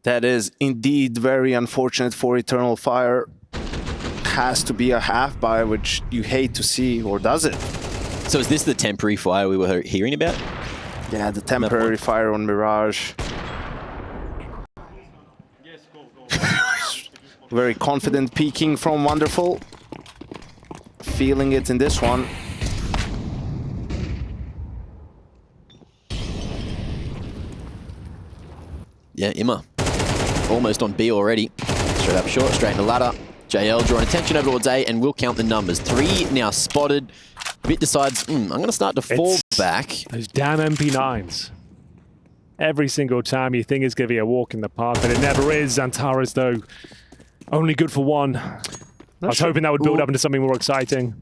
That is indeed very unfortunate for Eternal Fire. has to be a half buy, which you hate to see, or does it? So is this the temporary fire we were hearing about? Yeah, the temporary fire on Mirage. Very confident peeking from Wonderful. Feeling it in this one. Yeah, Imma. Almost on B already. Straight up short, straight in the ladder. JL drawing attention over towards A, and we'll count the numbers. 3 now spotted. Bit decides, I'm going to start to fall back. Those damn MP9s. Every single time you think it's going to be a walk in the park, but it never is. Xantares, though, only good for 1. I was hoping that would build up into something more exciting.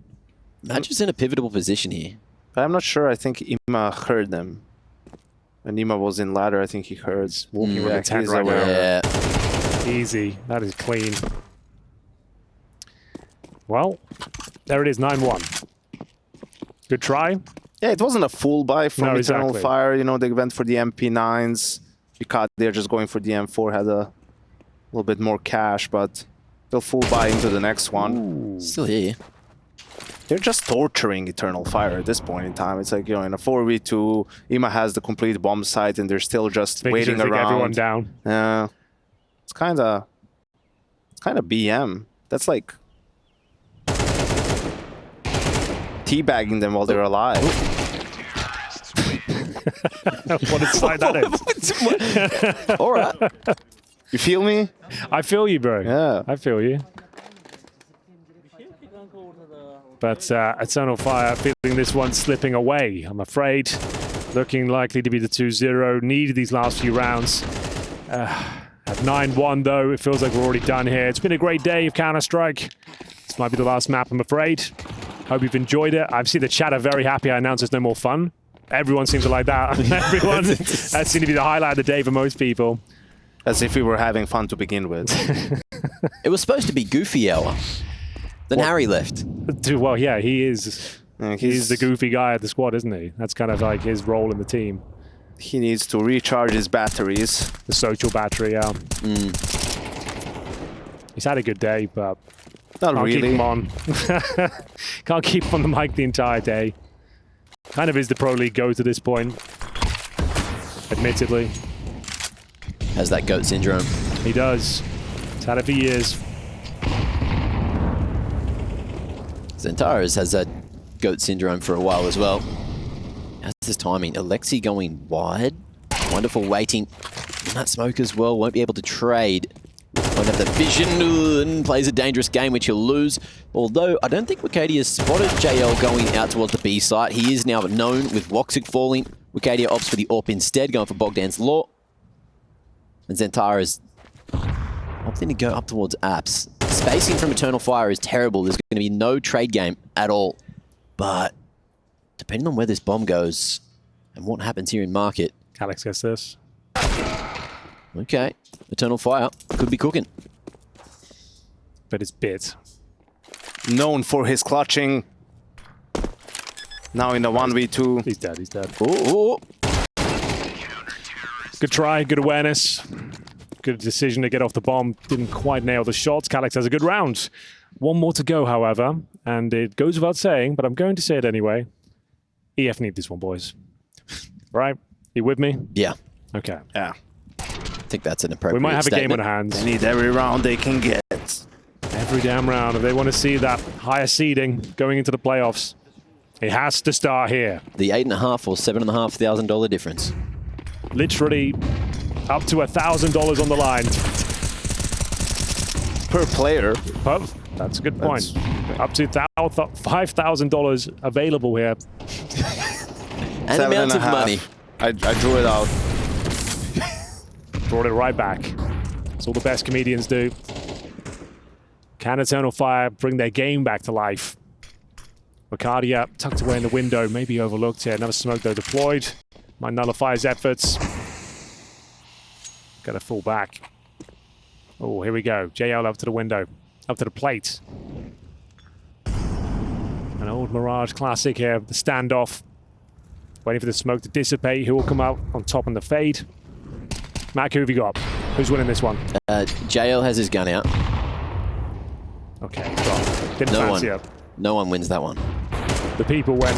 Match is in a pivotal position here. But I'm not sure. I think Imma heard them. When Imma was in ladder, I think he heard walking with back. the 10 He's right aware. Yeah. Easy. That is clean. Well, there it is, 9-1. Good try. Yeah, it wasn't a full buy from Eternal exactly. Fire. You know, they went for the MP9s. Because they're just going for the M4, had a little bit more cash, but they'll full buy into the next one. Still here. They're just torturing Eternal Fire at this point in time. It's like, you know, in a 4v2, Imma has the complete bomb site and they're still just waiting Take around. everyone down. Yeah. It's kind of BM. That's like teabagging them while they're alive. What a sight that is. All right. You feel me? I feel you, bro. Yeah. I feel you. But Eternal Fire feeling this one slipping away, I'm afraid. Looking likely to be the 2-0. Needed these last few rounds. At 9-1, though, it feels like we're already done here. It's been a great day of Counter-Strike. This might be the last map, I'm afraid. Hope you've enjoyed it. I've seen the chat are very happy I announced there's no more fun. Everyone seems to like that. Everyone, that seemed to be the highlight of the day for most people. As if we were having fun to begin with. It was supposed to be Goofy Hour. Then Harry left. Well, yeah, he is. Yeah, He's the goofy guy at the squad, isn't he? That's kind of like his role in the team. He needs to recharge his batteries. The social battery, yeah. He's had a good day, but Not can't really. keep him on. Can't keep him on the mic the entire day. Kind of is the Pro League go to this point, admittedly. Has that GOAT syndrome. He does. He's had it for years. Xantares has that GOAT syndrome for a while as well. How's this timing? Alexi going wide. Wonderful waiting. And that smoke as well. Won't be able to trade. Won't have the vision. And plays a dangerous game, which he'll lose. Although, I don't think Wicadia has spotted JL going out towards the B site. He is now known with Woxic falling. Wicadia opts for the AWP instead, going for Bogdan's Law. And Xantares opting to go up towards apps. Spacing from Eternal Fire is terrible. There's going to be no trade game at all. But depending on where this bomb goes and what happens here in market. Alex gets this. Okay. Eternal Fire could be cooking. But it's bit. Known for his clutching. Now in the 1v2. He's dead, he's dead. Ooh. Good try, good awareness. Good decision to get off the bomb. Didn't quite nail the shots. Calyx has a good round. One more to go, however. And it goes without saying, but I'm going to say it anyway. EF need this one, boys. Right? You with me? Yeah. Okay. Yeah. I think that's an appropriate We might have statement. a game on hands. They need every round they can get. Every damn round. If they want to see that higher seeding going into the playoffs, it has to start here. The $8,500 or $7,500 difference. Literally up to $1,000 on the line. Per player. Oh, that's a good point. Up to $5,000 available here. And amounts of 7.5. money. I drew it out. Brought it right back. That's all the best comedians do. Can Eternal Fire bring their game back to life? Wicadia tucked away in the window, maybe overlooked here. Another smoke though deployed. Might nullify his efforts. Got to fall back. Oh, here we go. JL up to the window. Up to the plate. An old Mirage classic here. The standoff. Waiting for the smoke to dissipate. Who will come out on top in the fade? Mac, who have you got? Who's winning this one? JL has his gun out. Okay, well, didn't No fancy one. it. No one wins that one. The people went.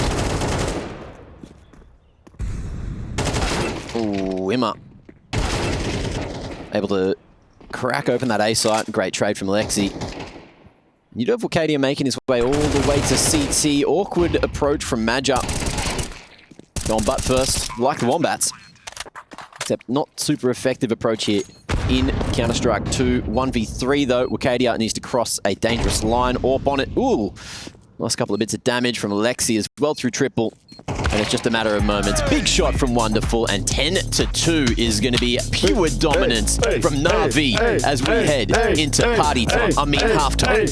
Ooh, Imma. Able to crack open that A site. Great trade from Lexi. You do have Wucadia making his way all the way to CT. Awkward approach from Madja. Going butt first, like the Wombats. Except not super effective approach here in Counter-Strike 2. 1v3 though. Wucadia needs to cross a dangerous line. Orp on it. Ooh! Last couple of bits of damage from Lexi as well through triple. And it's just a matter of moments. Big shot from Wonderful, and 10-2 is going to be pure dominance from Na'Vi as we head into party time. I mean halftime.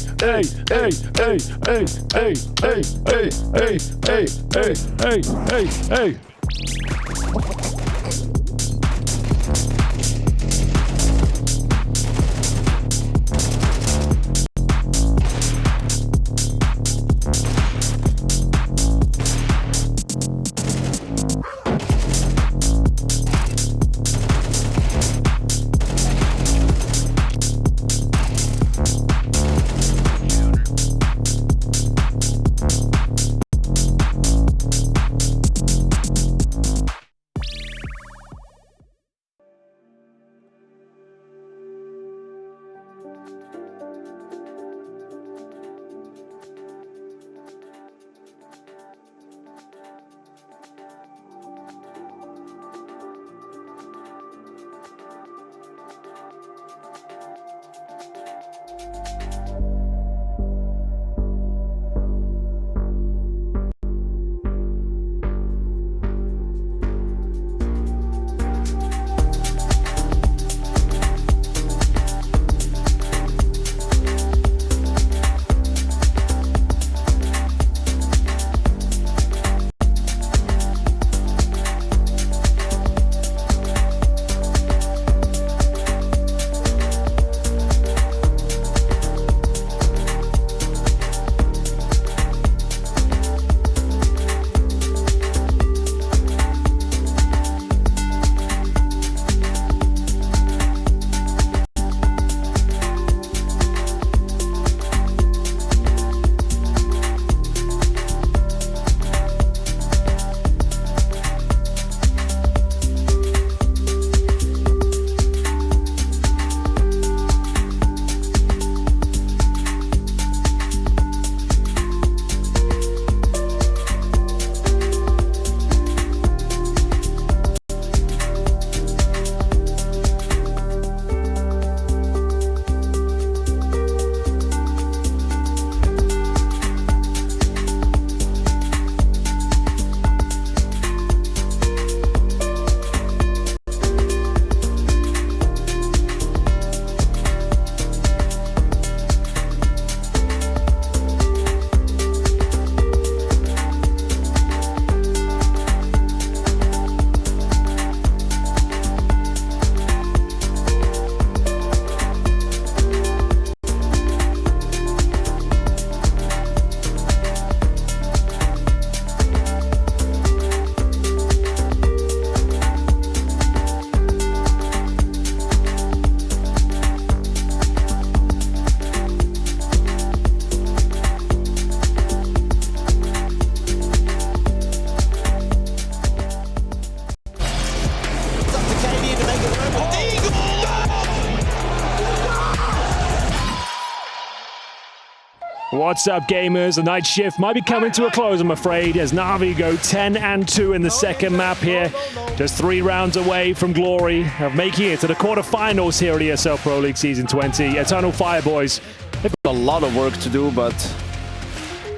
What's up, gamers? The night shift might be coming to a close, I'm afraid, as Na'Vi go 10-2 in the second map here. Just 3 rounds away from glory of making it to the quarterfinals here at ESL Pro League Season 20. Eternal Fire, boys. They've got a lot of work to do, but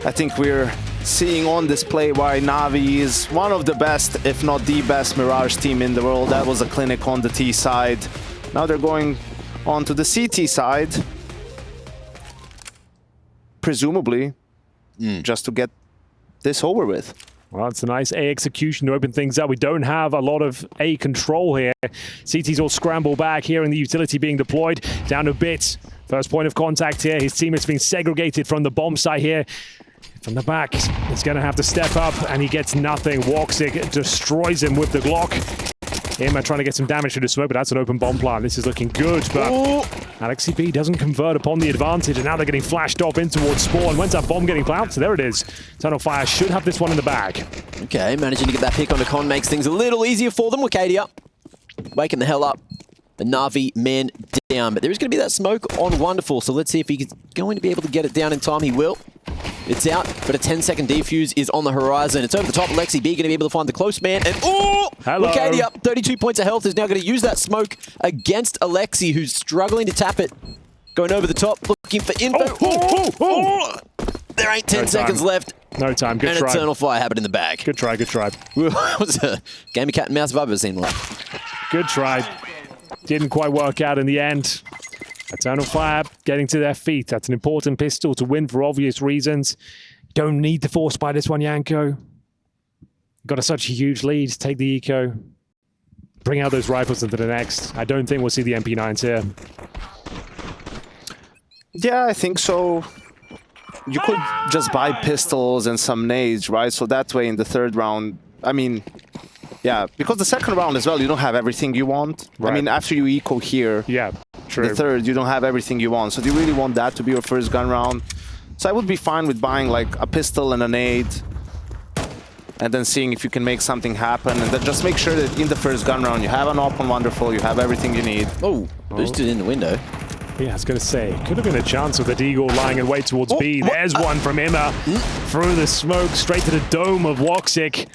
I think we're seeing on display why Navi is one of the best, if not the best, Mirage team in the world. That was a clinic on the T side. Now they're going on to the CT side. Presumably, just to get this over with. Well, it's a nice A execution to open things up. We don't have a lot of A control here. CT's all scramble back here, and the utility being deployed down to Bits. First point of contact here. His team has been segregated from the bomb site here. From the back, he's going to have to step up, and he gets nothing. Woxic destroys him with the Glock. Emma trying to get some damage to the smoke, but that's an open bomb plant. This is looking good, but Alexi B doesn't convert upon the advantage, and now they're getting flashed off in towards Spawn. When's that bomb getting planted? So there it is. Eternal Fire should have this one in the bag. Okay, managing to get that pick on the con makes things a little easier for them. Wicadia waking the hell up. The Navi man down, but there is going to be that smoke on Wonderful, so let's see if he's going to be able to get it down in time. He will. It's out, but a 10-second defuse is on the horizon. It's over the top. Alexi B going to be able to find the close man, and Wicadia, 32 points of health, is now going to use that smoke against Alexi, who's struggling to tap it. Going over the top, looking for info. There ain't 10 seconds left. No time, good try. And Eternal Fire have it in the bag. Good try, good try. It was a game of cat and mouse I've ever seen one. Good try. Didn't quite work out in the end. Eternal Fire getting to their feet. That's an important pistol to win for obvious reasons. Don't need the force by this one, Yanko. Got such a huge lead. Take the eco. Bring out those rifles into the next. I don't think we'll see the MP9s here. Yeah, I think so. You could just buy pistols and some nades, right? So that way in the third round, I mean, yeah, because the second round as well, you don't have everything you want. Right. I mean, after you eco here, yeah, true. The third, you don't have everything you want. So do you really want that to be your first gun round? So I would be fine with buying like a pistol and a nade, and then seeing if you can make something happen. And then just make sure that in the first gun round, you have an open Wonderful, you have everything you need. Oh, boosted in the window. Yeah, I was going to say, could have been a chance with the Deagle lying in wait towards B. There's one from Emma. Through the smoke, straight to the dome of Woxic.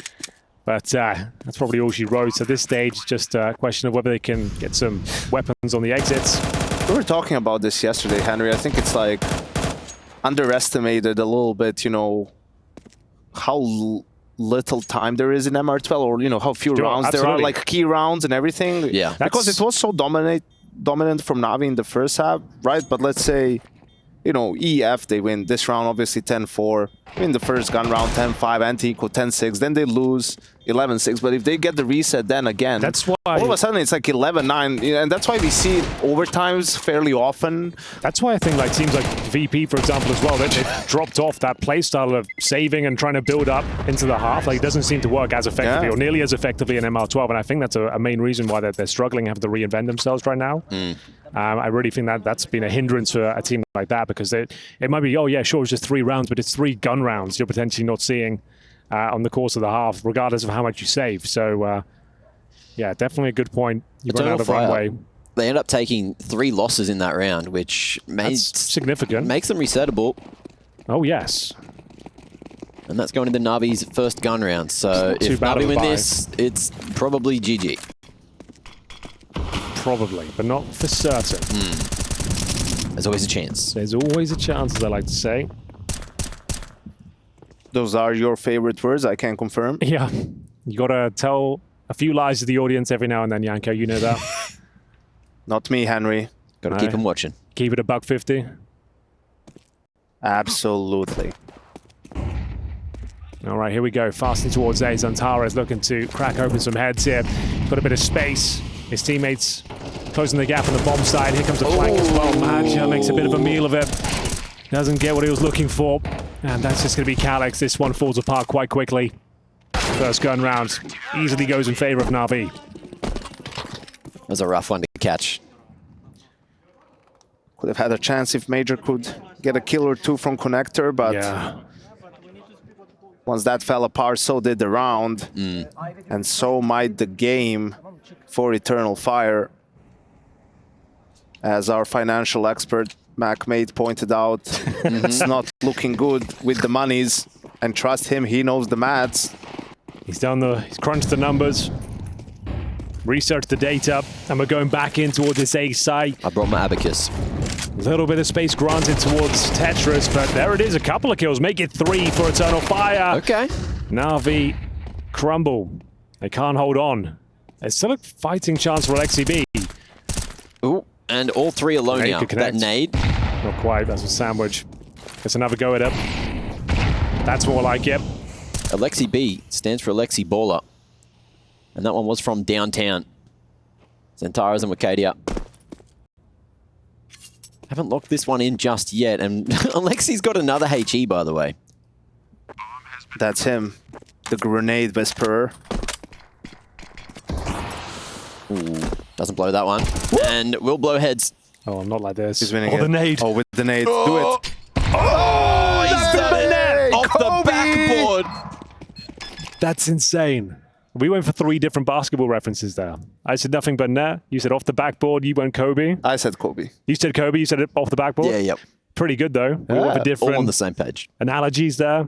But that's probably all she wrote. At this stage, just a question of whether they can get some weapons on the exits. We were talking about this yesterday, Henry. I think it's like underestimated a little bit, you know, how little time there is in MR12, or, you know, how few rounds there are, like key rounds and everything. Yeah. Because it was so dominant from Navi in the first half, right? But let's say, you know, EF, they win this round, obviously 10-4. Win the first gun round, 10-5, anti-equal 10-6. Then they lose 11-6. But if they get the reset then again, that's why all of a sudden it's like 11-9. And that's why we see overtimes fairly often. That's why I think like teams like VP, for example, as well, they've dropped off that playstyle of saving and trying to build up into the half. Like, it doesn't seem to work as effectively or nearly as effectively in MR12. And I think that's a main reason why they're struggling, have to reinvent themselves right now. I really think that's been a hindrance for a team like that, because it might be, oh yeah, sure, it's just 3 rounds, but it's 3 gun rounds you're potentially not seeing on the course of the half, regardless of how much you save. So, yeah, definitely a good point. You run out of runway. They end up taking 3 losses in that round, which significant. Makes them resettable. Oh, yes. And that's going into Navi's first gun round. So if Navi win this, it's probably GG. Probably, but not for certain. There's always a chance. There's always a chance, as I like to say. Those are your favorite words, I can confirm. Yeah. You got to tell a few lies to the audience every now and then, Yanko. You know that. Not me, Henry. Got to keep them watching. Keep it a $150. Absolutely. All right, here we go. Fasting towards A. Zantara is looking to crack open some heads here. Got a bit of space. His teammates closing the gap on the bomb side. Here comes a flank as well. Magia makes a bit of a meal of it. Doesn't get what he was looking for. And that's just going to be Calyx. This one falls apart quite quickly. First gun round easily goes in favor of Navi. That was a rough one to catch. Could have had a chance if Major could get a kill or 2 from Connector, but once that fell apart, so did the round. And so might the game for Eternal Fire. As our financial expert, MacMate, pointed out, it's not looking good with the monies. And trust him, he knows the maths. He's crunched the numbers, researched the data, and we're going back in towards this A site. I brought my abacus. A little bit of space granted towards Tetris, but there it is, a couple of kills. Make it 3 for Eternal Fire. Okay. Navi crumble. They can't hold on. There's still a fighting chance for Alexi B. Ooh, and all 3 alone now. That nade. Not quite, that's a sandwich. Gets another go at it. That's more like it. Alexi B stands for Alexi Baller. And that one was from downtown. Zentaras and Wicadia. Haven't locked this one in just yet. And Alexi's got another HE, by the way. That's him. The Grenade Whisperer. Ooh, doesn't blow that one. And will blow heads. Oh, I'm not like this. He's winning the nade. Oh, with the nade. Do it. Oh, he's done it! Off the backboard. That's insane. We went for 3 different basketball references there. I said nothing but net. You said off the backboard. You went Kobe. I said Kobe. You said Kobe. You said it off the backboard. Yeah, yep. Pretty good though. We went for different All on the same page. analogies there.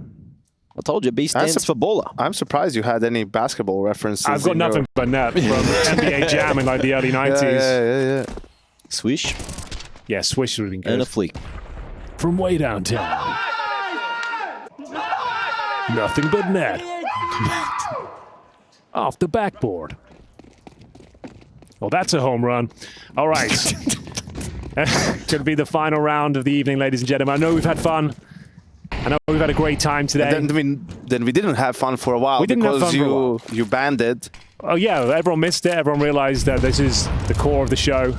I told you, B stands for baller. I'm surprised you had any basketball references. I've got nothing but net from NBA Jam in like the early 90s. Yeah. Swish. Yeah, Swish would have been good. And a flick. From way downtown. Nothing but net. Off the backboard. Well, that's a home run. All right. Going to be the final round of the evening, ladies and gentlemen. I know we've had fun. I know we've had a great time today. Then we didn't have fun for a while We didn't have because fun for a while. you banned it. Oh, yeah. Everyone missed it. Everyone realized that this is the core of the show.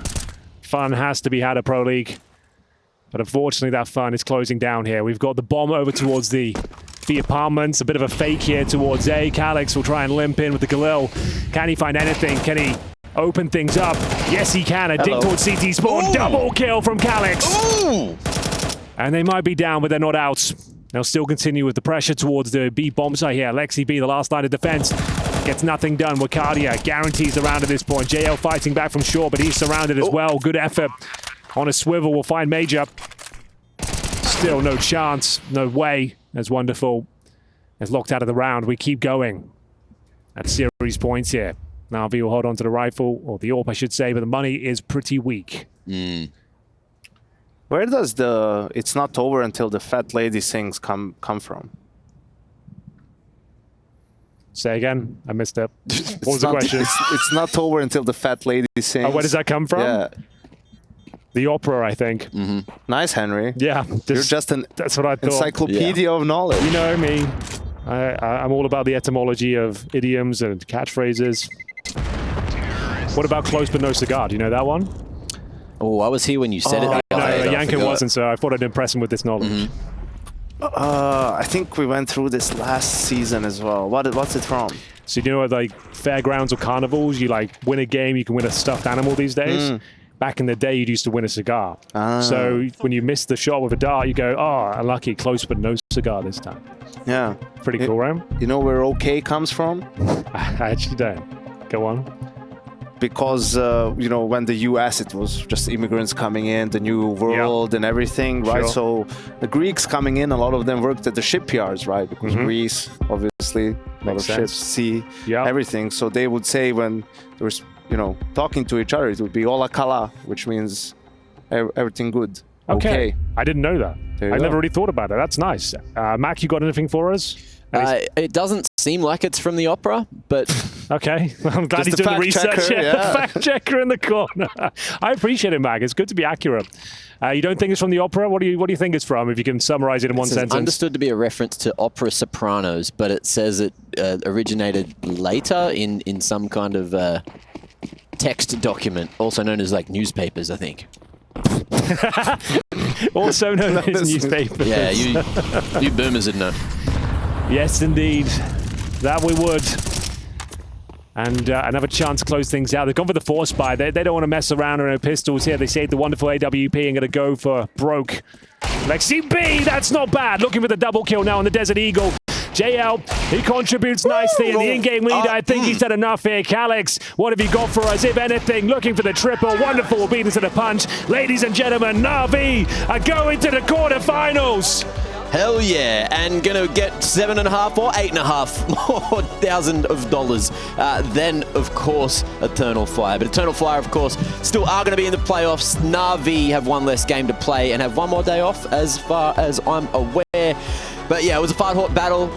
Fun has to be had at Pro League. But unfortunately, that fun is closing down here. We've got the bomb over towards the apartments. A bit of a fake here towards A. Calix will try and limp in with the Galil. Can he find anything? Can he open things up? Yes, he can. A dig towards CT spawn. Ooh. Double kill from Calix. Ooh. And they might be down, but they're not out. They'll still continue with the pressure towards the B bomb site here. Lexi B, the last line of defense, gets nothing done. Wakadia guarantees the round at this point. JL fighting back from shore, but he's surrounded as well. Good effort on a swivel. We'll find Major. Still no chance, no way. As Wonderful is locked out of the round. We keep going at series points here. NAVI will hold on to the rifle, or the AWP, I should say, but the money is pretty weak. Where does the "it's not over until the fat lady sings" come from? Say again? I missed it. What was the question? It's not over until the fat lady sings. Oh, where does that come from? Yeah. The opera, I think. Nice, Henry. Yeah. You're just an that's what I thought. encyclopedia of knowledge. You know me. I'm all about the etymology of idioms and catchphrases. What about close but no cigar? Do you know that one? Oh, I was here when you said it. No, Yankin wasn't, so I thought I'd impress him with this knowledge. I think we went through this last season as well. What's it from? So you know, at like fairgrounds or carnivals, you like win a game, you can win a stuffed animal these days. Back in the day, you'd used to win a cigar. So when you miss the shot with a dart, you go, oh, unlucky, close but no cigar this time. Yeah. Pretty cool, right? You know where OK comes from? I actually don't. Go on. Because, you know, when the US, it was just immigrants coming in, the new world and everything, right? Sure. So the Greeks coming in, a lot of them worked at the shipyards, right? Because Greece, obviously, a lot of ships, sea, everything. So they would say when there was, you know, talking to each other, it would be Ola Kala, which means everything good. Okay. I didn't know that. I never really thought about it. That's nice. Mac, you got anything for us? It doesn't seem like it's from the opera, but... Okay. I'm glad he's doing the research. The fact checker in the corner. I appreciate it, Mac. It's good to be accurate. You don't think it's from the opera? What do you think it's from, if you can summarize it in one sentence? Understood to be a reference to opera sopranos, but it says it originated later in some kind of text document, also known as like newspapers, I think. Also known as newspapers. Yeah, you boomers would know. Yes, indeed. That we would. And another chance to close things out. They've gone for the force buy. They don't want to mess around with no pistols here. They saved the wonderful AWP and going to go for broke. Lexi B, that's not bad. Looking for the double kill now on the Desert Eagle. JL, he contributes nicely in the in-game lead. I think he's done enough here. Calix, what have you got for us? If anything, looking for the triple. Wonderful beating to the punch. Ladies and gentlemen, NAVI are going to the quarterfinals. Hell yeah, and gonna get $7.5 or $8.5 more thousand of dollars. Then, of course, Eternal Fire. But Eternal Fire, of course, still are gonna be in the playoffs. NAVI have one less game to play and have one more day off, as far as I'm aware. But yeah, it was a five-horse battle,